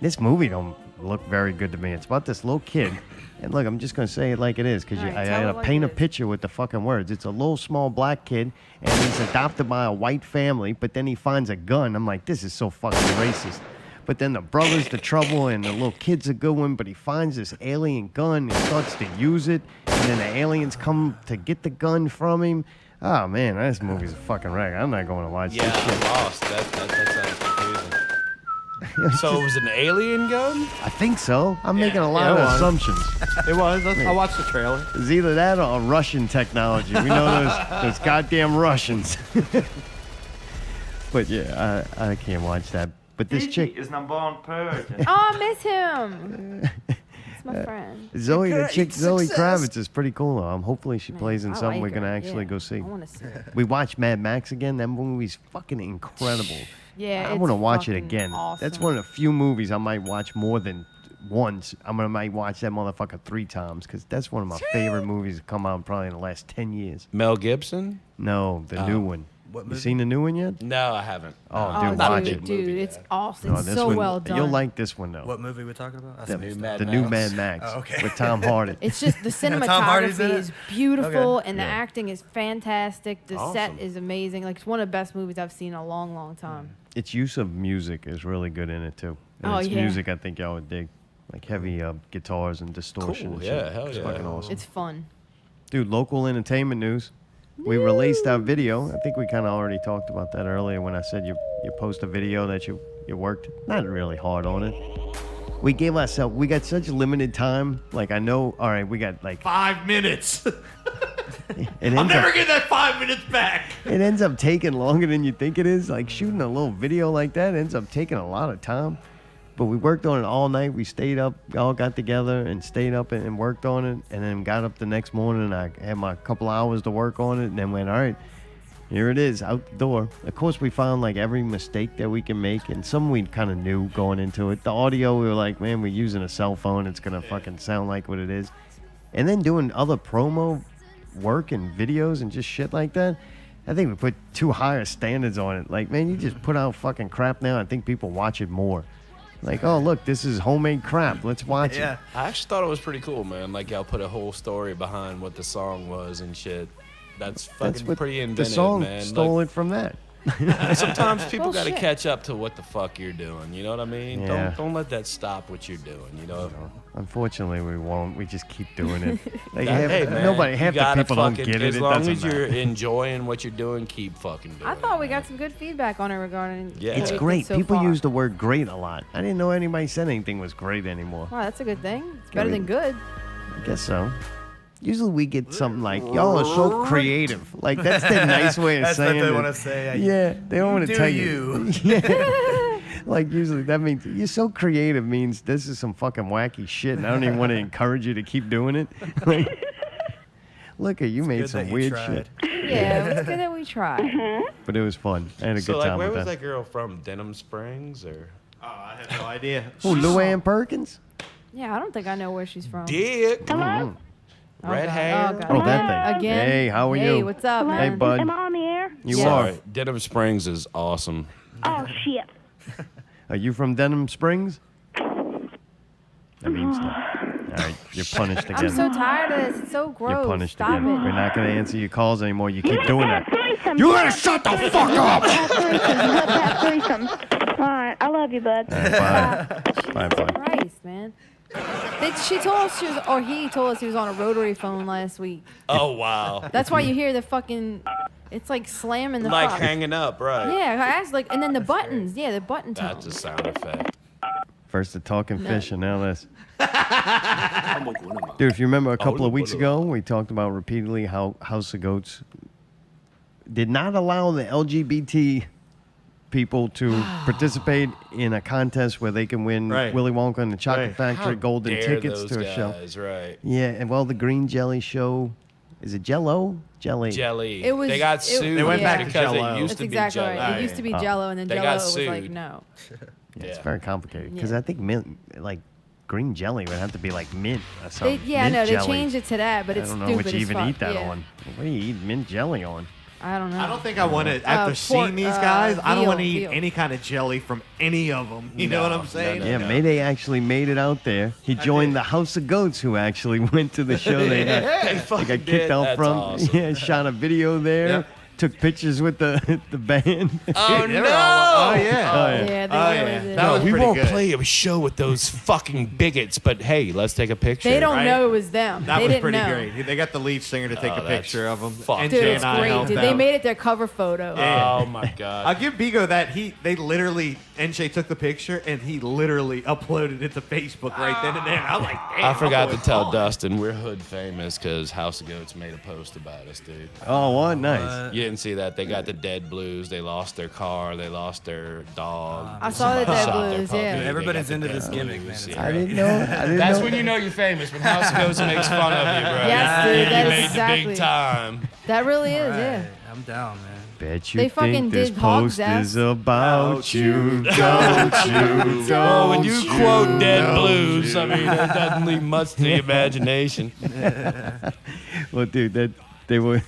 This movie don't look very good to me. It's about this little kid. And look, I'm just gonna say it like it is, because All right, I tell gotta it like paint a it is. picture with the fucking words. It's a little small black kid, and he's adopted by a white family, but then he finds a gun. I'm like, this is so fucking racist. But then the brother's the trouble, and the little kid's a good one, but he finds this alien gun and starts to use it, and then the aliens come to get the gun from him. Oh man, this movie's a fucking wreck. I'm not going to watch Yeah, this shit. I'm lost. That sounds confusing. So it was an alien gun? I think so. I'm making a lot Yeah, it of was. assumptions. It was. I watched the trailer. It's either that or Russian technology. We know those goddamn Russians. But yeah, I can't watch that. But this chick, is number one person. Oh, I miss him. It's my friend. Zoe, the chick Zoe Success. Kravitz is pretty cool though. Hopefully she plays in I something like we're gonna her, actually yeah. go see. I wanna see it. We watched Mad Max again. That movie's fucking incredible. Yeah, I it's want to watch it fucking again. awesome. That's one of the few movies I might watch more than once. Might watch that motherfucker 3 times because that's one of my favorite movies that come out probably in the last 10 years. Mel Gibson? No, the new one. What You movie? seen the new one yet? No, I haven't. Oh, Oh, dude, watch dude, it. dude, it's awesome. No, It's this so one- well done. You'll like this one though. What movie we talking about? The, Missed Mad the Max. new Mad Max Oh, okay. with Tom Hardy. It's just the Tom Hardy's in cinematography it? is beautiful Okay. and the Yeah. acting is fantastic. The set Awesome. is amazing. Like it's one of the best movies I've seen in a long, long time. Its use of music is really good in it too. And Oh, it's yeah. music I think y'all would dig. Like heavy guitars and distortion. Cool, and yeah, shit. hell It's yeah. fucking awesome. It's fun. Dude, local entertainment news. We released our video. I think we kind of already talked about that earlier when I said you post a video that you worked not really hard on it. We gave ourselves, we got such limited time. Like I know, all right, we got like 5 minutes. it I'll ends never up, get that 5 minutes back. it ends up taking longer than you think it is. Like shooting a little video like that ends up taking a lot of time. But we worked on it all night. We stayed up, all got together and stayed up and worked on it. And then got up the next morning and I had my couple hours to work on it. And then went, all right, here it is, out the door. Of course, we found like every mistake that we can make. And some we kind of knew going into it. The audio, we were like, man, we're using a cell phone. It's going to fucking sound like what it is. And then doing other promo work and videos and just shit like that. I think we put too high standards on it. Like, man, you just put out fucking crap now. I think people watch it more. Like, oh, look, this is homemade crap. Let's watch it. I actually thought it was pretty cool, man. Like, y'all put a whole story behind what the song was and shit. That's fucking That's what pretty inventive, the song man. stole it from that. Sometimes people got to Bullshit. catch up to what the fuck you're doing. You know what I mean? Yeah. Don't let that stop what you're doing. You know. Unfortunately, we won't. We just keep doing it. Like, Hey, man, nobody, you half the gotta people don't fucking- get it. As It long doesn't as you're matter. enjoying what you're doing, keep fucking doing I it. thought we got some good feedback on it regarding. Yeah. It's what we great. did so People far. use the word great a lot. I didn't know anybody said anything was great anymore. Wow, that's a good thing. It's better we- than good. I guess so. Usually we get something like, y'all are so creative. Like, that's the nice way of That's what saying they it. wanna say. Yeah, they don't You want to do tell you. Yeah. Like, usually that means you're so creative means this is some fucking wacky shit, and I don't even want to encourage you to keep doing it. Like, look at you made good some that you weird tried. shit. Yeah, it's good that we tried. But it was fun. I had a So, good like, time where with was that. that girl from? Denham Springs or? Oh, I have no idea. Who, Luann Perkins? Yeah, I don't think I know where she's from. Dick. Hello? Oh, Red God. hair. Oh, God. Oh, that thing. Again? Hey, how are Hey, you? what's up, Hey, man? bud. Am I on the air? You Yes. are. Sorry, Denham Springs is awesome. Oh, shit. Are you from Denham Springs? That means no. All right, you're punished again. I'm so tired of this. It's so gross. You're punished Stop again. it. We're not going to answer your calls anymore. You keep doing that. You gotta shut the fuck up! All right, I love you, bud. Bye, bye. Christ, man. She told us she was, or he told us he was on a rotary phone last week. Oh, wow. That's why you hear the fucking, it's like slamming the Like fuck. hanging up, right? Yeah, I asked like, and then the buttons. Yeah, the button tone. That's a sound effect. First the talking fish and now this. Dude, if you remember a couple of weeks ago, we talked about repeatedly how House of Goats did not allow the LGBT people to participate in a contest where they can win Willy Wonka and the Chocolate Factory How golden dare tickets those to a guys, show. Right. Yeah, and well, the Green Jelly show, is it Jello? Jelly. Jelly. It was. They got sued. They went back to because Jell-O. it used That's to exactly be Jello. right. It used to be Jello, and then They Jello got was like, sued. no. Yeah, it's very complicated because I think mint, like green jelly would have to be like mint or They, something. yeah, mint no, they jelly. changed it to that, but it's I don't know stupid what you as even fuck. eat that Yeah. on. What do you eat mint jelly on? I don't know. I don't think I want to, after seeing these guys, I don't want to eat any kind of jelly from any of them. You know what I'm saying? Yeah, Mayday actually made it out there. He joined the House of Goats, who actually went to the show. They got kicked did. out That's from. awesome. Yeah, shot a video there. Yep. Took pictures with the band. Oh, no! Oh, yeah. Yeah, they really did. That was we pretty won't good. play a show with those fucking bigots, but hey, let's take a picture. They don't Right? know it was them. That they was didn't pretty know. great. They got the lead singer to take a that's picture of them. fucking Dude, NJ it's and I great. helped Dude, they out. made it their cover photo. Oh my god! I'll give Bigo that they literally NJ took the picture and he literally uploaded it to Facebook right then and there. I'm like, damn, I forgot to my boy's tell on. Dustin we're hood famous because House of Goats made a post about us, dude. Oh, what? Nice. You didn't see that? They got the Dead Blues. They lost their car. They lost their dog. I saw the Somebody Dead shot their Blues, puppy. yeah. They Everybody's got the into Dead this gimmick, Blues, man. It's yeah. I didn't know. That's when you know you're famous. When House of Goats makes fun of you, bro. Yes, dude, You that is made exactly. the big time. That really is, yeah. I'm down, man. Bet you They fucking think this did Hog's post ass. is about you, don't you? Well, when you Don't quote Dead don't Blues, you. I mean, that doesn't leave much to the imagination. Well, dude,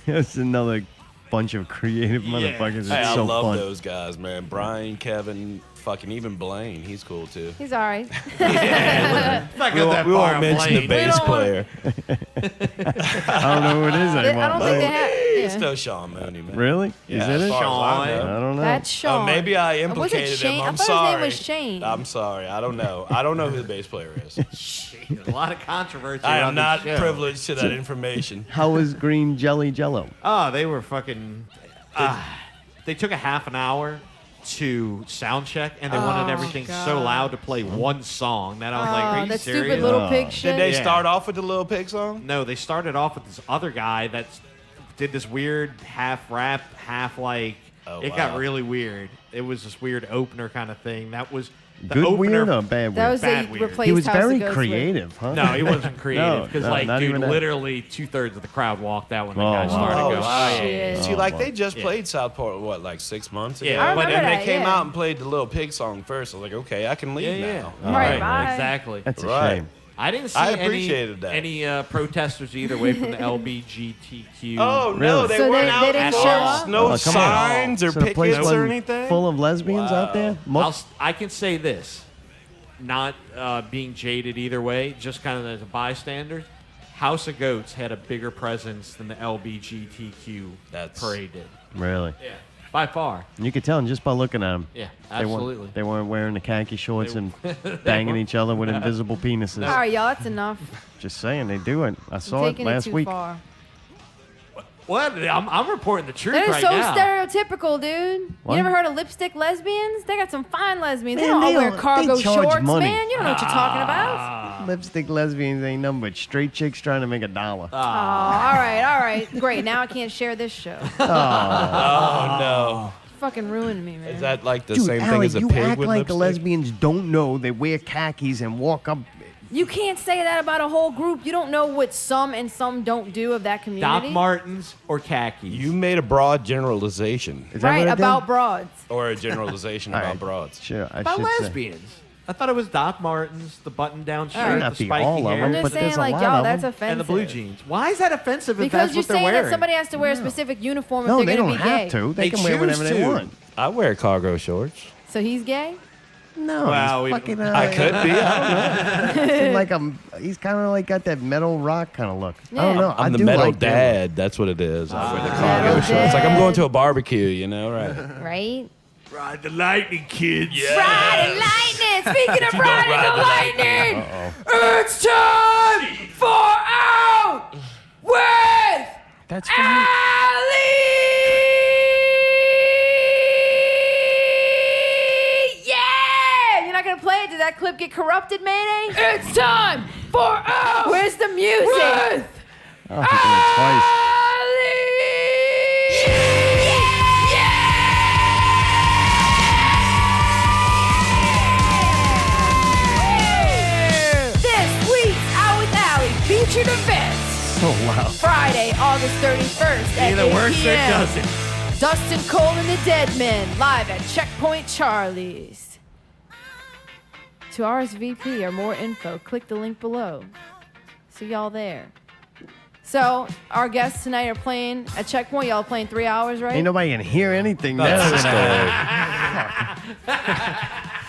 that's another bunch of creative motherfuckers. It's Hey, I so love fun. those guys, man. Brian, Kevin, fucking even Blaine. He's cool, too. He's all right. Not We go won't, that we far won't on mention the Blaine. bass don't player. I don't know who it is anymore. I don't think they have. It's Yeah. still Sean Mooney, man. Really? Yeah, Is it? as far as I Sean. know. I don't know. That's Sean. Maybe I Was it implicated Shane? him. I I'm thought sorry. his name was Shane. I'm sorry. I don't know. I don't know who the bass player is. A lot of controversy. I on am this not show. privileged to that information. How was Green Jelly Jello? Oh, they were fucking. They took a half an hour to sound check, and they wanted everything so loud to play one song that I was like, "Are you that serious?" stupid little pig shit. Did they Yeah. start off with the Lil Pig song? No, they started off with this other guy that did this weird half rap, half like. Oh, it wow. got really weird. It was this weird opener kind of thing. That was the Good opener. weird or bad weird? That was Bad they weird. replaced He was House of very Goats with. creative, huh? No, he wasn't creative because, No, like, not dude, even that. literally 2/3 of the crowd walked out when the Oh, guy wow. started. Oh, going, wow. shit. See, like, they just Yeah. played Southport, what, like 6 months ago? Yeah. I but remember then that, they came yeah. out and played the Lil Pig song first. I was like, okay, I can leave now. Right, bye. exactly. That's a Right. shame. I didn't see I appreciated that. any protesters either way from the LBGTQ. Oh, no, Really? they So weren't they out didn't for show us? up? No Oh, come on. signs or So the place pickets or wasn't anything? full of lesbians out there? I can say this, not being jaded either way, just kind of as a bystander. House of Goats had a bigger presence than the LBGTQ parade did. Really? Yeah, by far. You could tell just by looking at them. Yeah, They absolutely. weren't wearing the khaki shorts They- and banging each other with invisible penises. All right, y'all, that's enough. Just saying, they do it. I I'm saw it taking last too week. far. What? I'm reporting the truth They're right so now. stereotypical, dude. What? You never heard of lipstick lesbians? They got some fine lesbians. They Man, don't all they wear don't- cargo they charge shorts, money. man. You don't know what you're talking about. Lipstick lesbians ain't nothing but straight chicks trying to make $1. Oh, all right. Great. Now I can't share this show. Oh, no. Fucking ruined me, man. Is that like the Dude, same thing Allie, as a you pig act with like the lipstick? lesbians don't know they wear khakis and walk up. You can't say that about a whole group. You don't know what some and some don't do of that community. Doc Martens or khakis? You made a broad generalization. Is that Right, what I did? about broads. Or a generalization All about right. broads. Sure, I About should lesbians. I thought it was Doc Martens, the button-down shirt, Might not the be spiky all of hair, them, I'm just but saying, there's a like, lot y'all, of that's them. offensive. and the blue jeans. Why is that offensive if Because that's you're what they're saying wearing? that somebody has to wear a specific uniform if No, they're they going to don't be have gay. to. They can wear choose whatever they to. want. I wear cargo shorts. So he's gay? No, Wow, he's fucking. I could be. I don't know. Seems like he's kind of like got that metal rock kind of look. I Yeah. don't know. I'm I the do metal like that dad. That's what it is. That's where the Metal cargo show. It's like I'm dad. going to a barbecue, you know, right? Right? Ride the lightning, kids. Riding lightning. Speaking of riding the lightning, it's time for Out with That's for Ali. Yeah! You're not gonna play it? Did that clip get corrupted, Mayday? It's time for Out. Where's the music? With Oh, he did it twice. This week's Out with Ali featured events. So loud. Friday, August 31st at Either 8 works or it p.m. doesn't. Dustin Cole and the Deadmen live at Checkpoint Charlie's. To RSVP or more info, click the link below. See y'all there. So, our guests tonight are playing at Checkpoint. Y'all playing 3 hours, right? Ain't nobody can hear anything now.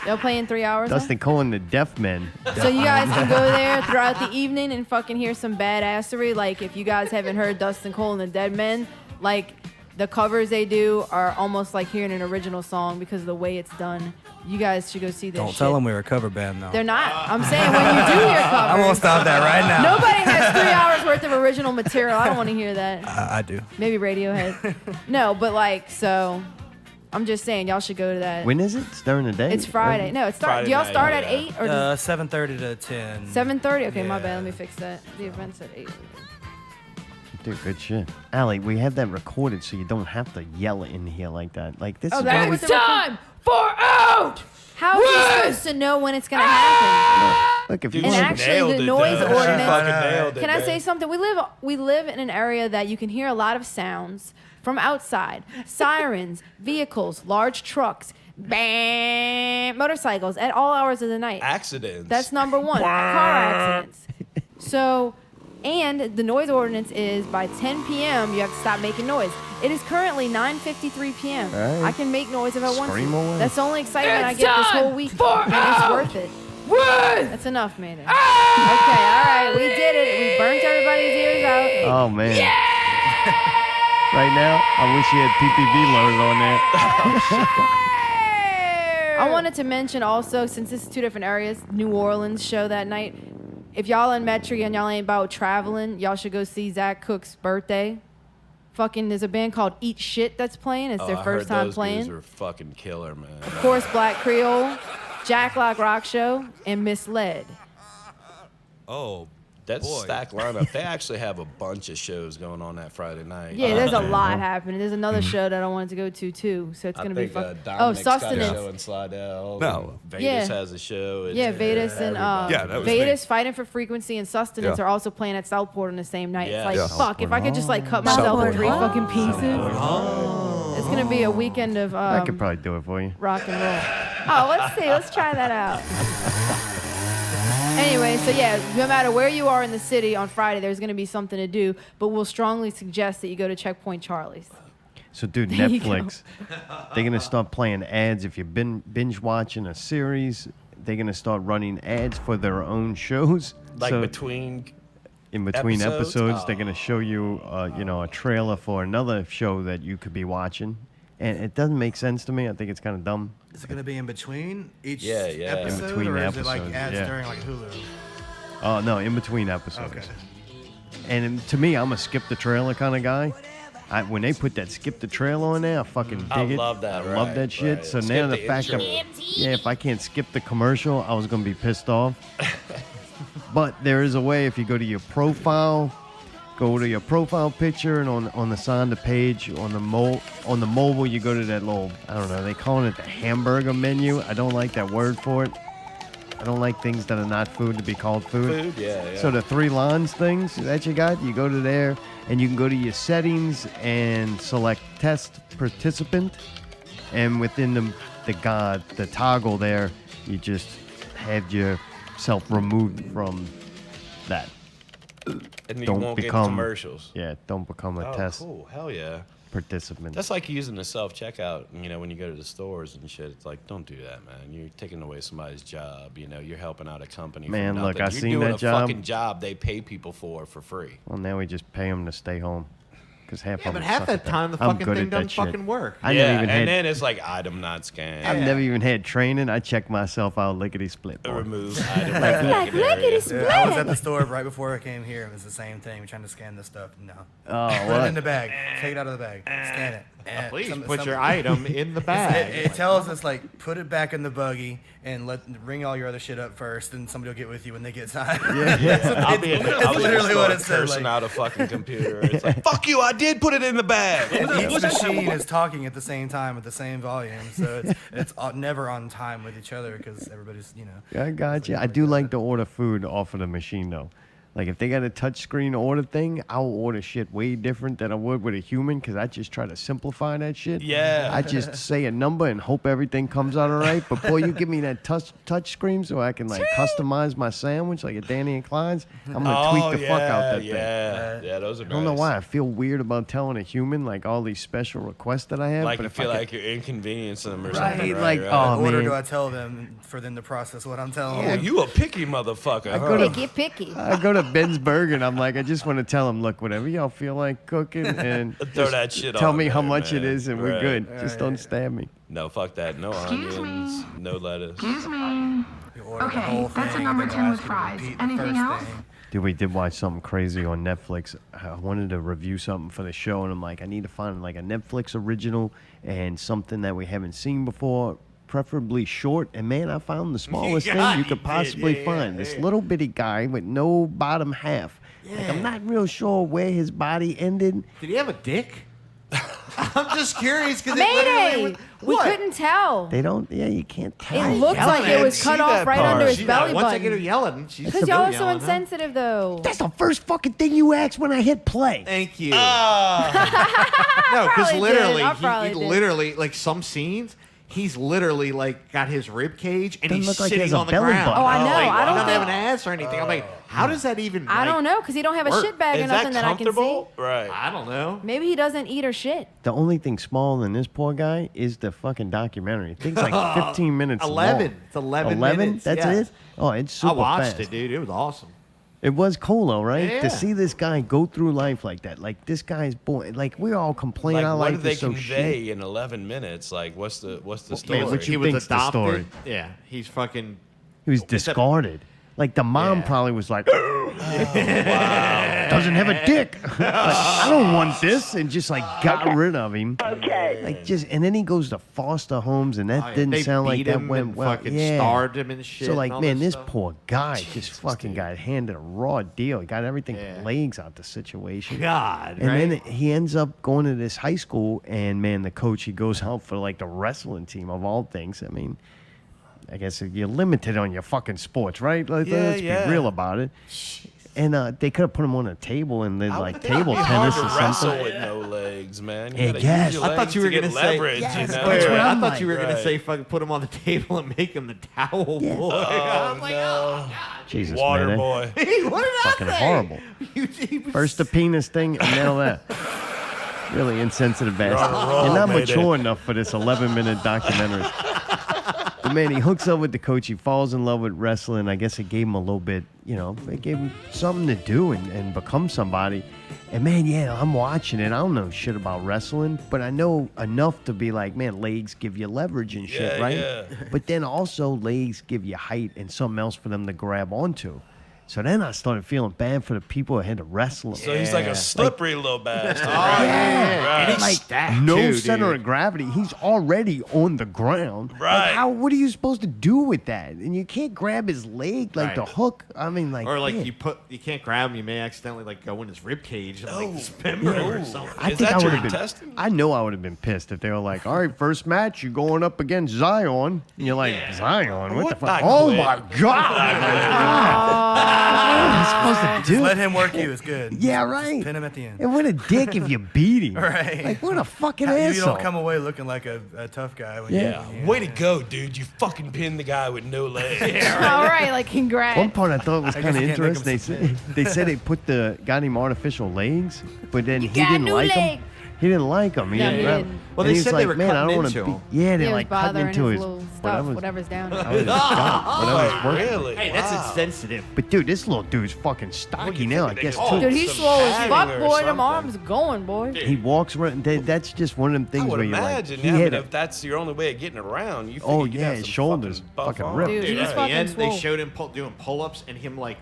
Y'all playing 3 hours? huh? Dustin Cole and the Deaf Men. So you guys can go there throughout the evening and fucking hear some badassery. Like, if you guys haven't heard Dustin Cole and the Deadmen, like, the covers they do are almost like hearing an original song because of the way it's done. You guys should go see this Don't shit. tell them we were a cover band, though. They're not. I'm saying when you do hear covers. I'm gonna stop that right now. Nobody has 3 hours worth of original material. I don't want to hear that. I do. Maybe Radiohead. No, but like, so I'm just saying y'all should go to that. When is it? It's during the day? It's Friday. No, it starts. Friday Do y'all night, start at yeah. 8 or does 7:30 to 10. 7:30? Okay, my Yeah. bad. Let me fix that. The event's at 8. Dude, good shit. Allie, we have that recorded so you don't have to yell in here like that. Like, this Oh, is that's what we- what time for Out. How are you supposed to know when it's gonna happen? Look, if you And want actually, the noise Fucking ordinance. nailed it, Can I man. say something? We live in an area that you can hear a lot of sounds from outside: sirens, vehicles, large trucks, bang, motorcycles at all hours of the night. Accidents. That's number one. Car accidents. So, and the noise ordinance is by 10 p.m. you have to stop making noise. It is currently 9:53 p.m. All right. I can make noise if I want Scream to. away. That's the only excitement I get this whole week, and it's worth it. That's enough, man. Okay, all right, we did it. We burnt everybody's ears out. Oh, man. Right now, I wish you had PPV loaded on there. I wanted to mention also, since this is two different areas, New Orleans show that night. If y'all in Metro and y'all ain't about traveling, y'all should go see Zach Cook's birthday. Fucking, there's a band called Eat Shit that's playing. It's their I first heard time those playing. dudes were fucking killer, man. Of course, Black Creole, Jack Lock Rock Show, and Misled. Oh, that's boy. stacked lineup. They actually have a bunch of shows going on that Friday night. Yeah, there's a lot happening. There's another show that I wanted to go to too, so it's I gonna be think fun. Dominic's got a show Sustenance. in Slidell. No. Vegas Yeah. has a show. It's Yeah, Vetus and everybody. Yeah, that was Vetus, Fighting for Frequency, and Sustenance Yeah. are also playing at Southport on the same night. Yeah. It's like, Yeah. fuck, if I could just like cut myself in 3 fucking pieces. It's gonna be a weekend of I could probably do it for you. rock and roll. Oh, let's see. Let's try that out. Anyway, so yeah, no matter where you are in the city on Friday, there's going to be something to do, but we'll strongly suggest that you go to Checkpoint Charlie's. So, dude, There you Netflix, they're going to start playing ads. If you've been binge watching a series, they're going to start running ads for their own shows. Like So between in between episodes? episodes, they're Oh. going to show you, a trailer for another show that you could be watching. And it doesn't make sense to me. I think it's kind of dumb. Is it gonna be in between each Yeah, yeah. In episode, between or is it like episodes, ads yeah. during like Hulu? Oh, no, in between episodes. Okay. And to me, I'm a skip the trailer kind of guy. When they put that skip the trailer on there, I fucking dig I it. love that, I love right, that shit. right. So Skip now the the fact intro. if I can't skip the commercial, I was gonna be pissed off. But there is a way. If you go to your profile, go to your profile picture, and on the side of the page on the mobile, you go to that little, I don't know, they calling it the hamburger menu. I don't like that word for it. I don't like things that are not food to be called food. Food, yeah. So the 3 lines things that you got, you go to there and you can go to your settings and select test participant. And within the toggle there, you just have yourself removed from that. And you Don't won't get become- commercials. Yeah, don't become a Oh, test. cool. Hell yeah. participants. That's like using the self-checkout, when you go to the stores and shit. It's like, don't do that, man. You're taking away somebody's job. You're helping out a company. Man, for look, nothing. I You're seen doing that a job. fucking job they pay people for free. Well, now we just pay them to stay home. Because half of them but half suck that at that. time the I'm fucking good thing at that doesn't shit. fucking work. I never even had. And then it's like item not scanned. I've never even had training. I check myself out lickety split. boy. Remove item. Like lickety split. I was at the store right before I came here. It was the same thing. We're trying to scan this stuff. No. Oh, Put what? it in the bag. Take it out of the bag. Scan it. And Please put your item in the It, bag. it tells us like put it back in the buggy and ring all your other shit up first, and somebody will get with you when they get time. I'll be in the, That's literally what it said. cursing Like, out a fucking computer. It's like, fuck you, I did put it in the bag. each machine is talking at the same time at the same volume, so it's never on time with each other because everybody's I got you. I do like to order food off of the machine though. Like if they got a touch screen order thing, I'll order shit way different than I would with a human because I just try to simplify that shit. Yeah. I just say a number and hope everything comes out all right. But boy, you give me that touch screen so I can like customize my sandwich like a Danny and Clyde's. I'm gonna tweak the fuck out that thing. Yeah, those are I don't know why I feel weird about telling a human like all these special requests that I have. Like but you if feel I like you're inconveniencing them or Right, something. like, right? oh, What order man. do I tell them for them to process what I'm telling Oh, them? you a picky motherfucker. I go to- Picky. I go to Ben's Burger and I'm like, I just want to tell them, look, whatever y'all feel like cooking and Throw just that shit tell on me how there, much it man. is and we're Right. good. Just don't stab me. No, fuck that. No onions, no lettuce. Excuse me. Okay, that's a number 10 with fries. Anything else? Dude, we did watch something crazy on Netflix. I wanted to review something for the show, and I'm like, I need to find like a Netflix original and something that we haven't seen before, preferably short. And man, I found the smallest thing you could possibly find. This little bitty guy with no bottom half. Like, I'm not real sure where his body ended. Did he have a dick? I'm just curious because Mayday! We couldn't tell. They don't. Yeah, you can't tell. It looks like it was cut off right under his belly Once I get her button. yelling, she's Because y'all are so insensitive, though. That's the first fucking thing you asked when I hit play. Thank you. I No, because probably literally, did. I probably he did. literally, like some scenes, he's literally like got his rib cage and Doesn't he's look like he sitting has a on the belly ground. button. Oh, I know. Like, I don't doesn't have an think- ass or anything. I'm like, how does that even? I like, don't know, because he don't have a work? shit bag or Is nothing that that I can see. comfortable? Right. I don't know. Maybe he doesn't eat or shit. The only thing smaller than this poor guy is the fucking documentary. Thing's like 15 minutes 11. long. It's 11 minutes, That's yeah. it? Oh, it's super I watched fast. it, dude. It was awesome. It was cool, though, right? Yeah. To see this guy go through life like that. Like, this guy's born. Like, we all complain Like, our what life did they is so convey shit. in 11 minutes? Like, what's the Man, story? what you he was think's the adopted. story? Yeah, he's fucking. He was It's a- discarded. Like, the mom Yeah. probably was like, doesn't have a dick. Like, I don't want this. And just, like, got rid of him. Okay. Like, just, and then he goes to foster homes, and that didn't They sound like beat that him went and well. fucking Yeah. starved him and shit So, and like, all man, this this stuff. poor guy just fucking got handed a raw deal. He got everything but legs out the situation. God, And then right? he ends up going to this high school, and man, the coach, he goes out for like the wrestling team of all things. I mean, I guess you're limited on your fucking sports, right? Let's yeah. be real about it. And they could have put him on a table and did like table It's tennis hard or to wrestle something. with no legs, man. Yeah, You gotta yes. use your I thought legs you were to get gonna say. leverage. Yes, you know? that's Wait, what I I'm thought you were like. gonna Right. say fucking put him on the table and make him the towel Yeah. boy. Oh, I'm like, no. Jesus, Water man. boy. hey, what did Fucking I say? horrible. He was- First the penis thing, and now that. Really insensitive bastard. roll, You're not Mayday. mature enough for this 11-minute documentary. But man, he hooks up with the coach. He falls in love with wrestling. I guess it gave him a little bit, it gave him something to do and become somebody. And man, yeah, I'm watching it. I don't know shit about wrestling, but I know enough to be like, man, legs give you leverage and shit, Yeah, right? yeah. But then also legs give you height and something else for them to grab onto. So then I started feeling bad for the people that had to wrestle him. So he's like a slippery little bastard. Oh, right? yeah. Right. And he's Like stacked no too, center dude. of gravity. He's already on the ground. Right. Like what are you supposed to do with that? And you can't grab his leg like the Right. hook. I mean, like Or like man. you can't grab him. You may accidentally like go in his rib cage and like dismember him or something. I Is think that I your would have been. intestine? I know I would have been pissed if they were like, "All right, first match, you're going up against Zion," and you're like, "Zion, what the fuck? I Oh quit. my god! What am I supposed to do?" Let him work you. It's good. Yeah, Just right. pin him at the end. And what a dick if you beat him. Right. Like what a fucking You asshole. don't come away looking like a tough guy. When Yeah. You, Way to go, dude. You fucking pinned the guy with no legs. All right, like congrats. One part I thought was I kind of guess you can't make interesting. They said they got him artificial legs, but then he got didn't new like leg. them. He didn't like him. He No, didn't he grab didn't. him. Well, And they he's said like, they were man, I cutting don't want into to be. him. Yeah, He they're was like cutting bothering into his little but I stuff, was- whatever's down I there. was whatever's working. Really? Hey, that's Wow. insensitive. But dude, this little dude's fucking stocky now. I guess too. Dude, he's slow as fuck, padding or boy. Them something. arms going, boy. He walks around. That's just one of them I things would where you're imagine. like, Yeah, I he mean, had if that's your only way of getting around, you think Oh, you could yeah, have his some shoulders buff fucking arms. ripped. Dude, Dude, he's at the fucking end, they swole. showed him doing pull-ups and him like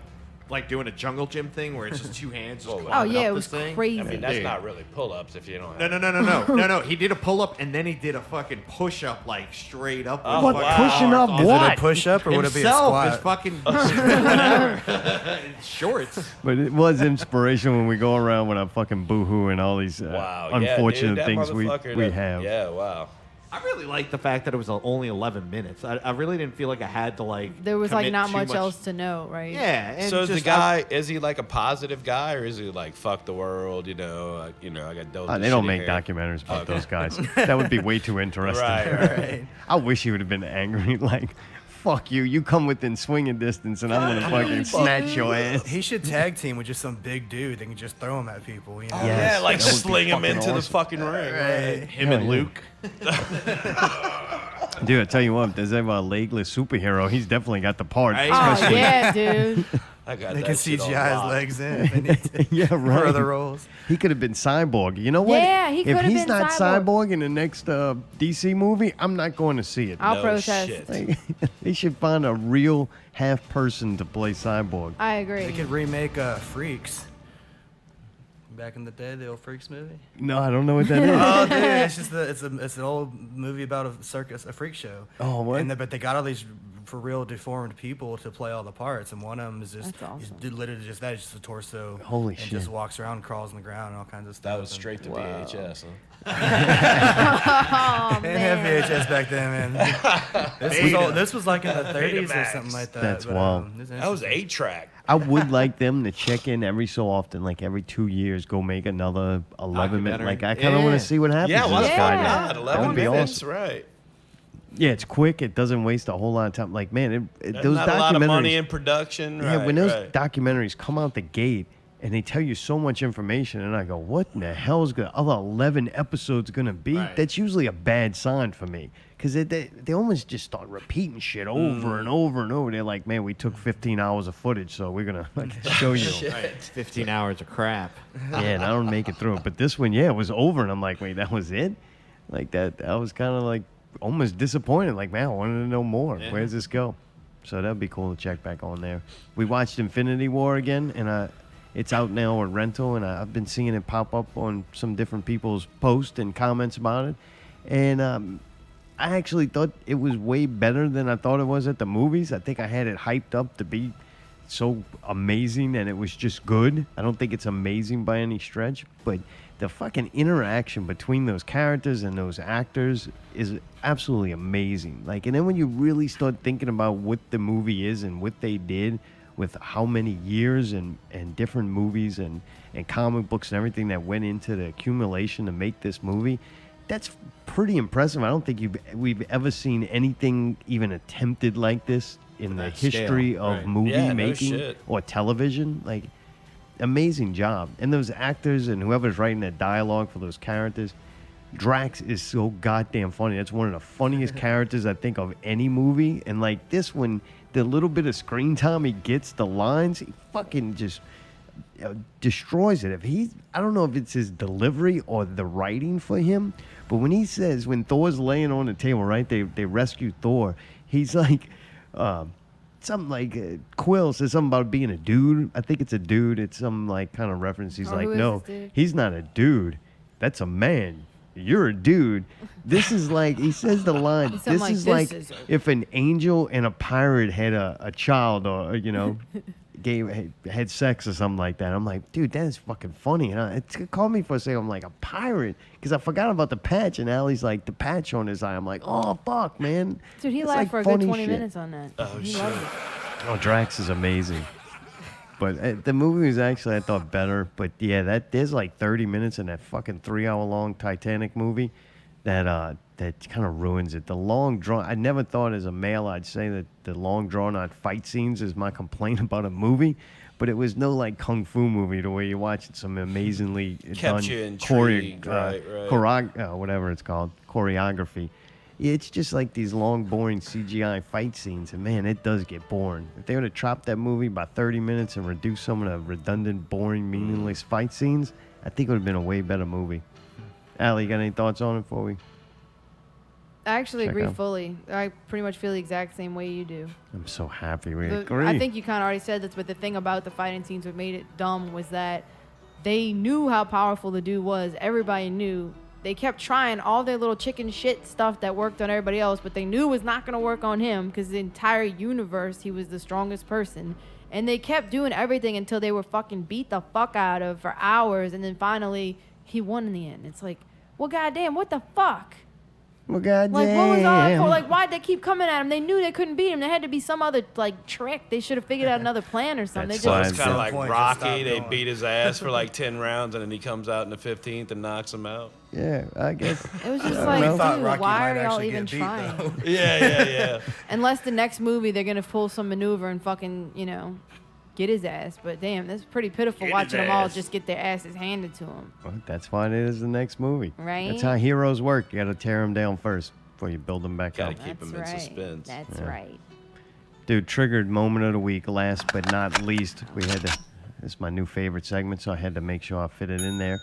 doing a jungle gym thing where it's just two hands. Just Oh, climbing yeah, up it this was thing. crazy. I mean, that's Dude. not really pull-ups if you don't No, have. no. He did a pull-up and then he did a fucking push-up like straight up. with What, fucking pushing up arms. Is what? it a push-up or would it be a Himself, squat? his fucking whatever. Shorts. But it was inspiration when we go around with our fucking boohoo and all these Wow. unfortunate yeah, dude, that things we motherfucker, have. Yeah. Wow. I really like the fact that it was only 11 minutes. I really didn't feel like I had to like. There was like commit not too much else to know, right? Yeah. And So is the just- guy? Is he like a positive guy, or is he like fuck the world? I got those. They don't make documentaries about those guys. That would be way too interesting. Right. I wish he would have been angry, like, fuck you. You come within swinging distance, and I'm gonna fucking snatch your ass. He should tag team with just some big dude. They can just throw him at people. You know? Yes, Yeah, like that would be sling him fucking into the awesome. fucking ring. Right. him and Luke. Dude, I tell you what, if there's ever a legless superhero, he's definitely got the part. Right. Oh, especially- yeah, dude. I got They that can shit on CGI his lock. legs in if they need to Yeah, for right. other roles. He could have been Cyborg. You know what? Yeah, he If could have he's been not Cyborg. Cyborg in the next DC movie, I'm not going to see it. I'll No protest. shit. Like, they should find a real half person to play Cyborg. I They agree. could remake Freaks. Back in the day, the old Freaks movie. No, I don't know what that is. Oh, dude, it's just it's an old movie about a circus, a freak show. Oh, what? But they got all these for real deformed people to play all the parts, and one of them is just That's awesome. is literally just that, it's just a torso. Holy and shit. just walks around, crawls on the ground, and all kinds of stuff. That was straight to VHS. Huh? Oh, They didn't have man. VHS back then, man. This was like in the 30s or something like that. That's but, wild. That was 8-track. I would like them to check in every so often, like every 2 years, go make another 11 minute. Documentary. Like, I kind of want Yeah. to see what happens Yeah, to why the this fuck guy. Yeah. now. not? That 11 would be minutes, awesome. right? Yeah, it's quick. It doesn't waste a whole lot of time. Like, man, those Not documentaries. a lot of money in production. Yeah, right, when those right. documentaries come out the gate and they tell you so much information, and I go, what in the hell is the other 11 episodes going to be? Right. That's usually a bad sign for me. Because they almost just start repeating shit over and over and over. They're like, man, we took 15 hours of footage, so we're going to show you. Right. 15 hours of crap. Yeah, and I don't make it through it. But this one, yeah, it was over, and I'm like, wait, that was it? Like, that, I was kind of like almost disappointed. Like, man, I wanted to know more. Yeah. Where does this go? So that'd be cool to check back on there. We watched Infinity War again, and it's out now on rental, and I've been seeing it pop up on some different people's posts and comments about it. And I actually thought it was way better than I thought it was at the movies. I think I had it hyped up to be so amazing, and it was just good. I don't think it's amazing by any stretch, but the fucking interaction between those characters and those actors is absolutely amazing. Like, and then when you really start thinking about what the movie is and what they did with how many years and different movies and comic books and everything that went into the accumulation to make this movie, that's pretty impressive. I don't think we've ever seen anything even attempted like this in the that scale, history of right. movie Yeah, no making shit. or television. Like, amazing job. And those actors and whoever's writing that dialogue for those characters, Drax is so goddamn funny. That's one of the funniest characters I think of any movie. And like this one, the little bit of screen time he gets, the lines, he fucking just destroys it. I don't know if it's his delivery or the writing for him, but when he says, when Thor's laying on the table, right, they rescue Thor, he's like, something like Quill says something about being a dude. I think it's a dude. It's some like kind of reference. He's like, who is no, this dude? he's not a dude. That's a man. You're a dude. This is like, he says the line, Something this like, is "This like is a-" if an angel and a pirate had a child, or, you know, had sex or something like that. I'm like, dude, that is fucking funny. And it called me for a second. I'm like, a pirate? Because I forgot about the patch, and Allie's like, the patch on his eye. I'm like, oh, fuck, man. Dude, he That's laughed like for a good funny 20 shit. minutes on that. He loved it. Oh, Drax is amazing. But the movie was actually, I thought, better. But yeah, there's like 30 minutes in that fucking 3-hour-long Titanic movie that kind of ruins it. The long drawn. I never thought as a male I'd say that the long drawn out fight scenes is my complaint about a movie. but it was no like kung fu movie the way you're watching some amazingly Kept done you intrigued, right. whatever it's called, choreography. It's just like these long, boring CGI fight scenes, and man, it does get boring. If they would have chopped that movie by 30 minutes and reduced some of the redundant, boring, meaningless fight scenes, I think it would have been a way better movie. Allie, you got any thoughts on it before we? I actually Check agree out. fully. I pretty much feel the exact same way you do. I'm so happy we agree. I think you kind of already said this, but the thing about the fighting scenes that made it dumb was that they knew how powerful the dude was. Everybody knew. They kept trying all their little chicken shit stuff that worked on everybody else, but they knew it was not going to work on him because the entire universe, he was the strongest person. And they kept doing everything until they were fucking beat the fuck out of for hours, and then finally he won in the end. It's like, well, goddamn, what the fuck? Well, goddamn. Like, what was all that for? Like, why'd they keep coming at him? They knew they couldn't beat him. There had to be some other, like, trick. They should have figured out another plan or something. That's They why just, It's kind of like point, just Rocky. stop They going. beat his ass for like 10 rounds, and then he comes out in the 15th and knocks him out. Yeah, I guess. it was just I like, don't dude, know. thought Rocky why might are y'all actually even get beat, trying? though. Yeah. Unless the next movie they're going to pull some maneuver and fucking, get his ass. But damn, that's pretty pitiful Get watching his them all ass. just get their asses handed to them. Well, that's why it is the next movie. Right? That's how heroes work. You got to tear them down first before you build them back Gotta up. keep him in suspense. That's Yeah. right. Dude, triggered moment of the week. Last but not least, we had to. This is my new favorite segment, so I had to make sure I fit it in there.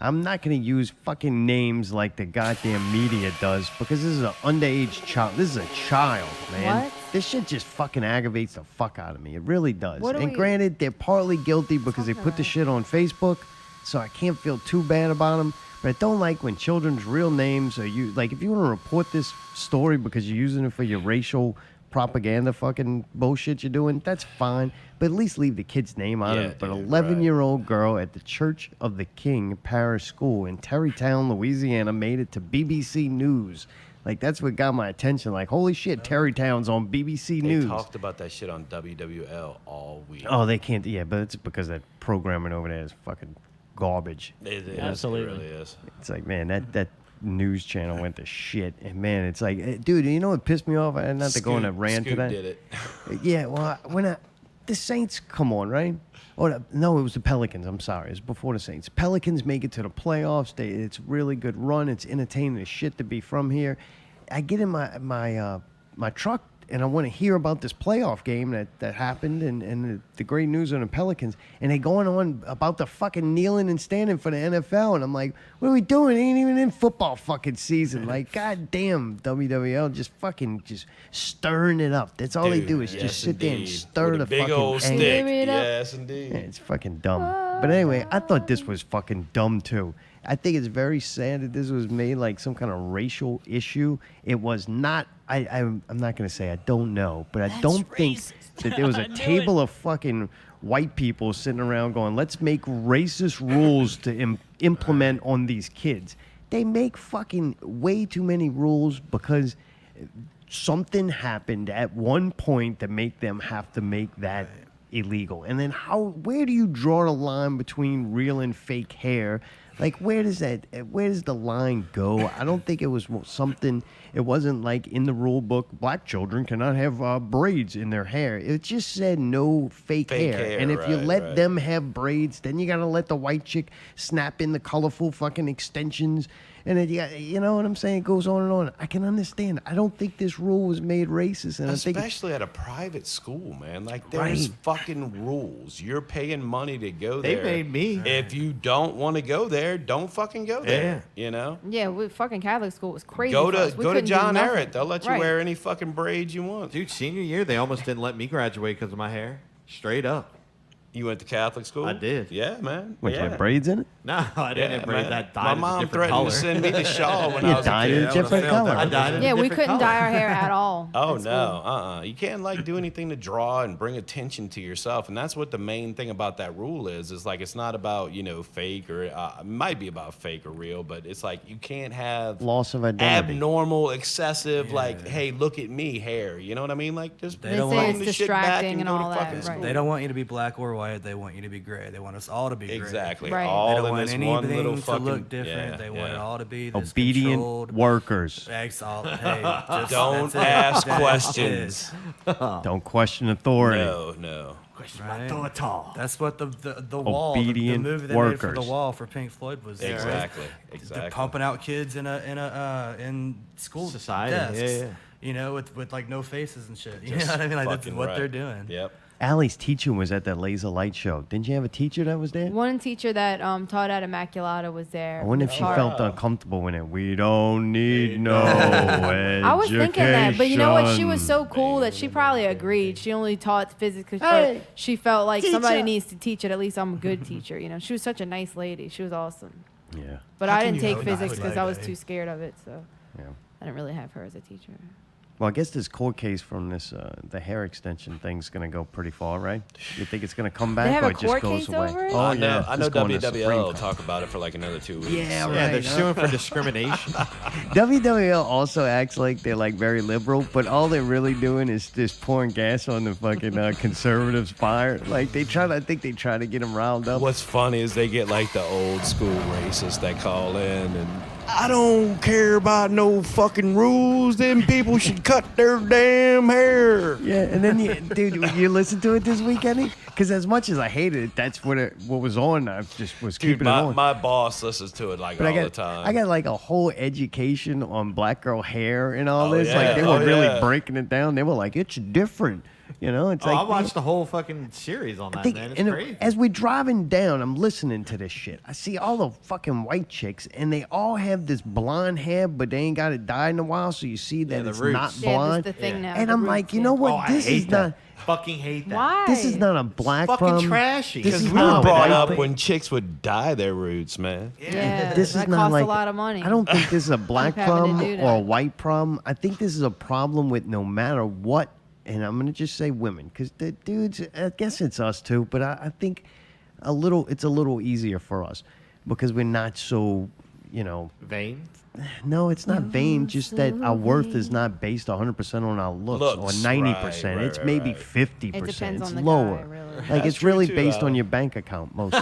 I'm not going to use fucking names like the goddamn media does because this is an underage child. This is a child, man. What? This shit just fucking aggravates the fuck out of me. It really does. What are And we- granted, they're partly guilty because they put the shit on Facebook, so I can't feel too bad about them. But I don't like when children's real names are used. Like, if you want to report this story because you're using it for your racial propaganda fucking bullshit you're doing, that's fine. But at least leave the kid's name out of Yeah, it. But dude, 11-year-old girl at the Church of the King Parish School in Terrytown, Louisiana, made it to BBC News. Like, that's what got my attention. Like, holy shit, Terrytown's on BBC They News. talked about that shit on WWL all week. Oh, they can't. Yeah, but it's because that programming over there is fucking garbage. It is. Absolutely. It really is. It's like, man, that news channel went to shit. And man, it's like, dude, you know what pissed me off? Not to go on a rant Scoop today. did it. Yeah, well, the Saints come on, right? No, it was the Pelicans. I'm sorry, it was before the Saints. Pelicans make it to the playoffs. It's a really good run. It's entertaining as shit to be from here. I get in my truck and I want to hear about this playoff game that happened and the great news on the Pelicans. And they going on about the fucking kneeling and standing for the NFL. And I'm like, what are we doing? It ain't even in football fucking season. Like, goddamn, WWL just stirring it up. That's all they Dude, do is yes, just sit there and indeed. stir With the a big fucking old anger. stick. Give it up. Yes, indeed. Yeah, it's fucking dumb. But anyway, I thought this was fucking dumb too. I think it's very sad that this was made like some kind of racial issue. It was not. I'm not going to say I don't know, but I don't think that there was a table of fucking white people sitting around going, let's make racist rules to implement on these kids. They make fucking way too many rules because something happened at one point that make them have to make that illegal. And then where do you draw the line between real and fake hair? Like, where does the line go? I don't think it was something, it wasn't like in the rule book, black children cannot have braids in their hair. It just said no fake hair. And if you let them have braids, then you got to let the white chick snap in the colorful fucking extensions. And then you know what I'm saying? It goes on and on. I can understand. I don't think this rule was made racist. And Especially at a private school, man. Like, there's Right. fucking rules. You're paying money to go They there. made me. If you don't want to go there, don't fucking go there. You know? Yeah, fucking Catholic school was crazy. Go for us. We to couldn't do John nothing. Ehret. They'll let you Right. wear any fucking braids you want. Dude, senior year, they almost didn't let me graduate because of my hair. Straight up. You went to Catholic school? I did. Yeah, man. What, you yeah. had braids in it? No, I didn't Yeah, have braids. man. That dyed My is a mom different threatened color. to send me to Shaw when You I was a dyed kid. it a different color. I dyed it a Yeah, we different couldn't color. dye our hair at all. Oh at no, school. You can't like do anything to draw and bring attention to yourself, and that's what the main thing about that rule is like it's not about fake or it might be about fake or real, but it's like you can't have Loss of identity. abnormal, excessive like hey look at me hair, you know what I mean? Like just They don't want it's the shit back distracting and and go to all that, fucking right. school. They don't want you to be black or white. They want you to be gray. They want us all to be gray. Exactly, Right. They all don't in want this anything one little to fucking look different. yeah, They want it yeah. all to be this Obedient controlled. workers. Hey, Don't that's it. ask That's questions. Don't question authority. No. Right? That's what the wall, the Obedient movie they made for the wall for Pink Floyd was. Exactly. They're pumping out kids in school Society. desks, Yeah. You know, with like no faces and shit. You Just know what I mean? Like that's fucking what right. they're doing. Yep. Allie's teacher was at that laser light show. Didn't you have a teacher that was there? One teacher that taught at Immaculata was there. I wonder if she felt uncomfortable with it. We don't need no education. I was thinking that, but you know what? She was so cool that she probably agreed. She only taught physics because she felt like somebody needs to teach it. At least I'm a good teacher. You know, she was such a nice lady. She was awesome. Yeah. But How I can didn't you take have physics nice because I was lady? too scared of it. So Yeah. I didn't really have her as a teacher. Well, I guess this court case from this the hair extension thing's gonna go pretty far, right? You think it's gonna come back have or a it just court goes case away? over it? Oh I yeah, know it's going to Supreme WWL will Court. talk about it for like another 2 weeks. Yeah, Yeah, right. they're suing for discrimination. WWL also acts like they're like very liberal, but all they're really doing is just pouring gas on the fucking conservatives' fire. Like I think they try to get them riled up. What's funny is they get like the old school racists that call in and I don't care about no fucking rules. Them people should cut their damn hair. Yeah, and then dude, you listen to it this weekend? Because as much as I hated it, that's what was on. I just was Dude, keeping it on. my boss listens to it like But all the time. I got like a whole education on black girl hair and all Oh, this. yeah. Like they were Oh, really yeah. breaking it down. They were like, it's different. You know, it's like I watched the whole fucking series on that, man. It's and crazy. as we're driving down, I'm listening to this shit. I see all the fucking white chicks, and they all have this blonde hair, but they ain't got it dyed in a while, so you see that the it's roots. not Yeah, blonde. that's the thing now. And the I'm roots, like, you yeah. know what? Oh, I This hate is that. not. Fucking hate that. Why? This is not a black Fucking problem. trashy. This Because is we not were a brought white up thing. when chicks would dye their roots, man. Yeah, This is that not costs like a lot of money. I don't think this is a black having to problem do that. or a white problem. I think this is a problem with no matter what. And I'm gonna just say women, because the dudes. I guess it's us too, but I think it's a little easier for us because we're not so, Vain? No, it's not vain. Just that our worth is not based 100% on our looks or Looks, 90%. right, it's right, maybe right. 50%. It depends it's on the lower. guy, really. Like That's it's true really too, based on Alan. your bank account mostly.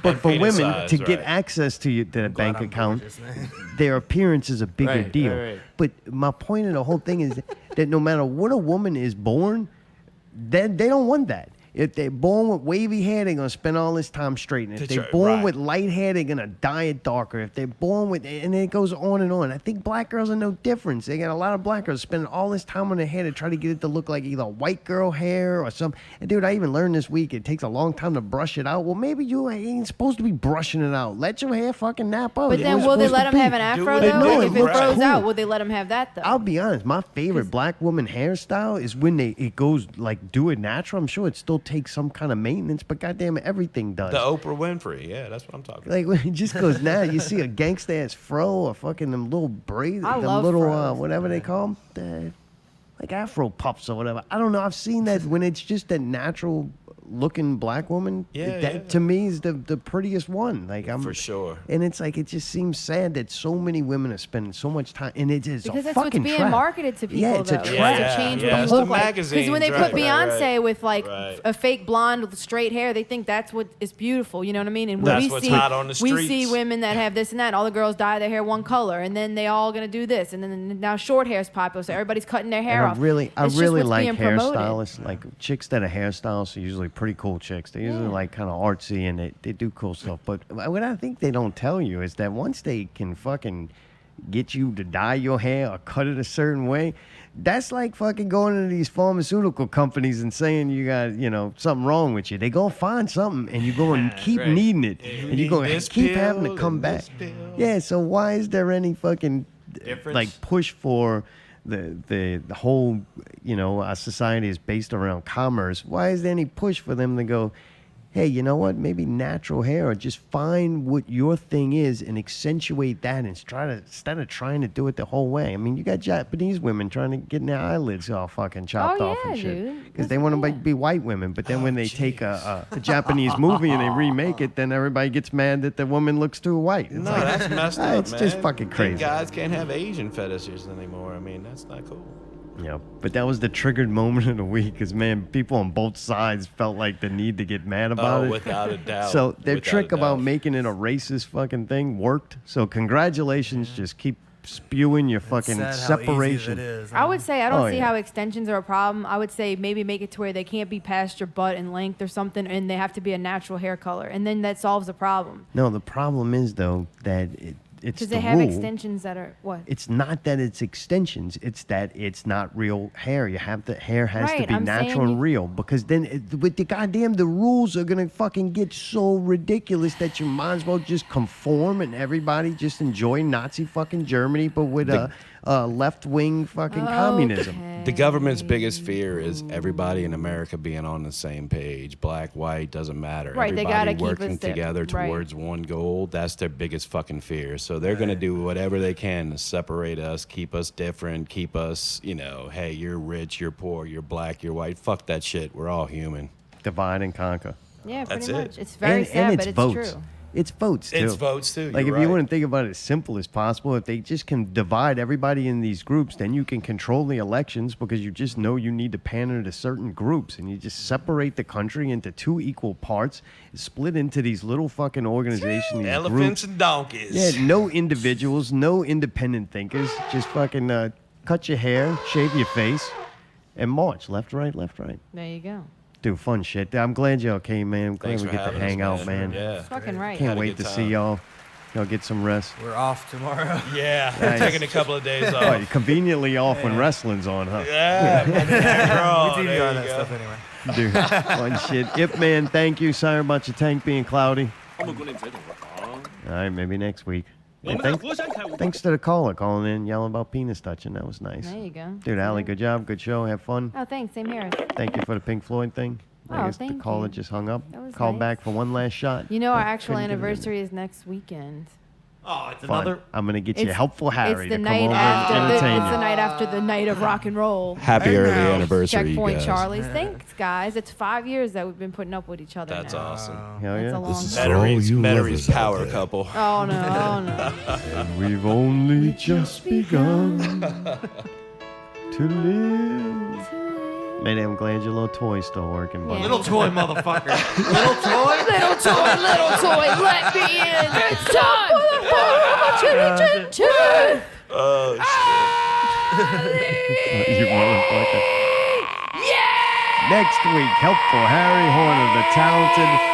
But for penis women size, to get right. access to their bank I'm account, gorgeous, man. their appearance is a bigger Right, deal. right. But my point in the whole thing is that no matter what a woman is born, they don't want that. If they're born with wavy hair, they're gonna spend all this time straightening. If That's they're right, born right. with light hair, they're gonna dye it darker. If they're born with, and it goes on and on. I think black girls are no difference. They got a lot of black girls spending all this time on their hair to try to get it to look like either white girl hair or some. And dude, I even learned this week it takes a long time to brush it out. Well, maybe you ain't supposed to be brushing it out. Let your hair fucking nap out. But It then was will they supposed let to him be. have an afro what it though? did, If it right. froze Cool. out, will they let him have that though? I'll be honest. My favorite black woman hairstyle is when it goes like do it natural. I'm sure it still takes some kind of maintenance, but goddamn, everything does. The Oprah Winfrey, yeah, that's what I'm talking about. Like when it just goes now, you see a gangsta ass fro or fucking them little braids, I them love little fros. whatever they call them, like Afro puffs or whatever. I don't know. I've seen that when it's just a natural looking black woman. Yeah, that yeah. to me is the prettiest one. Like I'm For sure. And it's like it just seems sad that so many women are spending so much time, and it is Because a that's what's fucking being trap. marketed to people. Yeah, it's a though. trap. To change Yeah, what it's you the look like. Because when they magazines, put right, Beyonce right, with like right. a fake blonde with straight hair, they think that's what is beautiful. You know what I mean? And That's we what's see hot on the we see streets. women that have this and that. All the girls dye their hair one color, and then they all gonna do this, and then now short hair is popular, so everybody's cutting their hair And off. I really It's just like what's being promoted. hairstylists, like chicks that are hairstylists are usually pretty cool chicks. They're usually like kind of artsy and they do cool stuff. But what I think they don't tell you is that once they can fucking get you to dye your hair or cut it a certain way, that's like fucking going into these pharmaceutical companies and saying you got, something wrong with you. They gonna find something and you go and keep Right. needing it. And you're going to this keep having to pill come and back. this pill. Yeah, so why is there any fucking Difference? like push for the whole, our society is based around commerce. Why is there any push for them to go, hey, you know what? Maybe natural hair, or just find what your thing is and accentuate that, and instead of trying to do it the whole way. I mean, you got Japanese women trying to get their eyelids all fucking chopped Oh, off yeah, and shit dude. because they want to be white women. But then when they take a Japanese movie and they remake it, then everybody gets mad that the woman looks too white. It's No, like, that's messed up, it's just man. fucking Big crazy. Guys can't have Asian fetishes anymore. I mean, that's not cool. Yeah, but that was the triggered moment of the week because, man, people on both sides felt like the need to get mad about it. Without a doubt. So their Without trick a about doubt. making it a racist fucking thing worked. So congratulations. Just keep spewing your fucking separation. I would say I don't see yeah. how extensions are a problem. I would say maybe make it to where they can't be past your butt in length or something, and they have to be a natural hair color, and then that solves the problem. No, the problem is though that it's Because the they have rule. extensions that are what? It's not that it's extensions. It's that it's not real hair. The hair has to Right, be I'm natural saying and real. Because then with the rules are gonna fucking get so ridiculous that you might as well just conform and everybody just enjoy Nazi fucking Germany, but with left wing fucking communism. The government's biggest fear is everybody in America being on the same page. Black, white, doesn't matter. Right, they Everybody gotta keep working us there. together Right. towards one goal. That's their biggest fucking fear. So they're going to do whatever they can to separate us, keep us different, keep us, hey, you're rich, you're poor, you're black, you're white. Fuck that shit. We're all human. Divide and conquer. Yeah, That's pretty it. much. It's very sad, but it's votes. true. It's votes too. It's votes, too. Like You're if you right. want to think about it as simple as possible, if they just can divide everybody in these groups, then you can control the elections because you just know you need to pander to certain groups, and you just separate the country into two equal parts, split into these little fucking organizations, these Elephants groups. and donkeys. Yeah, no individuals, no independent thinkers. Just fucking cut your hair, shave your face, and march left, right, left, right. There you go. Dude, fun shit. I'm glad y'all came, man. I'm glad Thanks we for get to having hang us, out, man. man. Yeah. That's fucking right. Can't Had a wait good to see time. y'all. Y'all get some rest. We're off tomorrow. Yeah, Nice. taking a couple of days off. Oh, you're conveniently off when wrestling's on, huh? Yeah, we DVR that stuff anyway. Dude, fun shit. Ip Man, thank you. Sorry about your tank being cloudy. All right, maybe next week. And thanks to the caller calling in, yelling about penis touching. That was nice. There you go. Dude, Allie, good job. Good show. Have fun. Oh, thanks. Same here. Thank you for the Pink Floyd thing. Oh, I guess the thank caller you. just hung up. That was Called nice. back for one last shot. You know, our I actual couldn't get it in anniversary is next weekend. Oh, it's Fun. another. I'm going to get you It's- helpful Harry It's to the come night over after. and entertain It's the you. night after the night of rock and roll. Happy early anniversary, you Checkpoint guys. Charlie's. Thanks, guys. It's 5 years that we've been putting up with each other. That's now. awesome. Hell That's yeah. a long time. Batteries power couple. Oh no! Oh no! And we've only just begun to live. Man, I'm glad your little toy's still working, buddy. Little toy, motherfucker. Little toy? Little toy, let me in. It's time for the truth. Oh, You motherfucker. Next week, helpful Harry Horner, the talented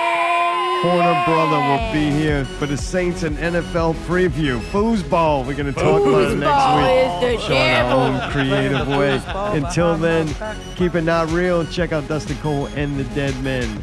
Horner brother, will be here for the Saints and NFL preview. Foosball, we're going to talk about it next week. Is the Showing our devil. own creative way. Until then, keep it not real. Check out Dustin Cole and the Deadmen.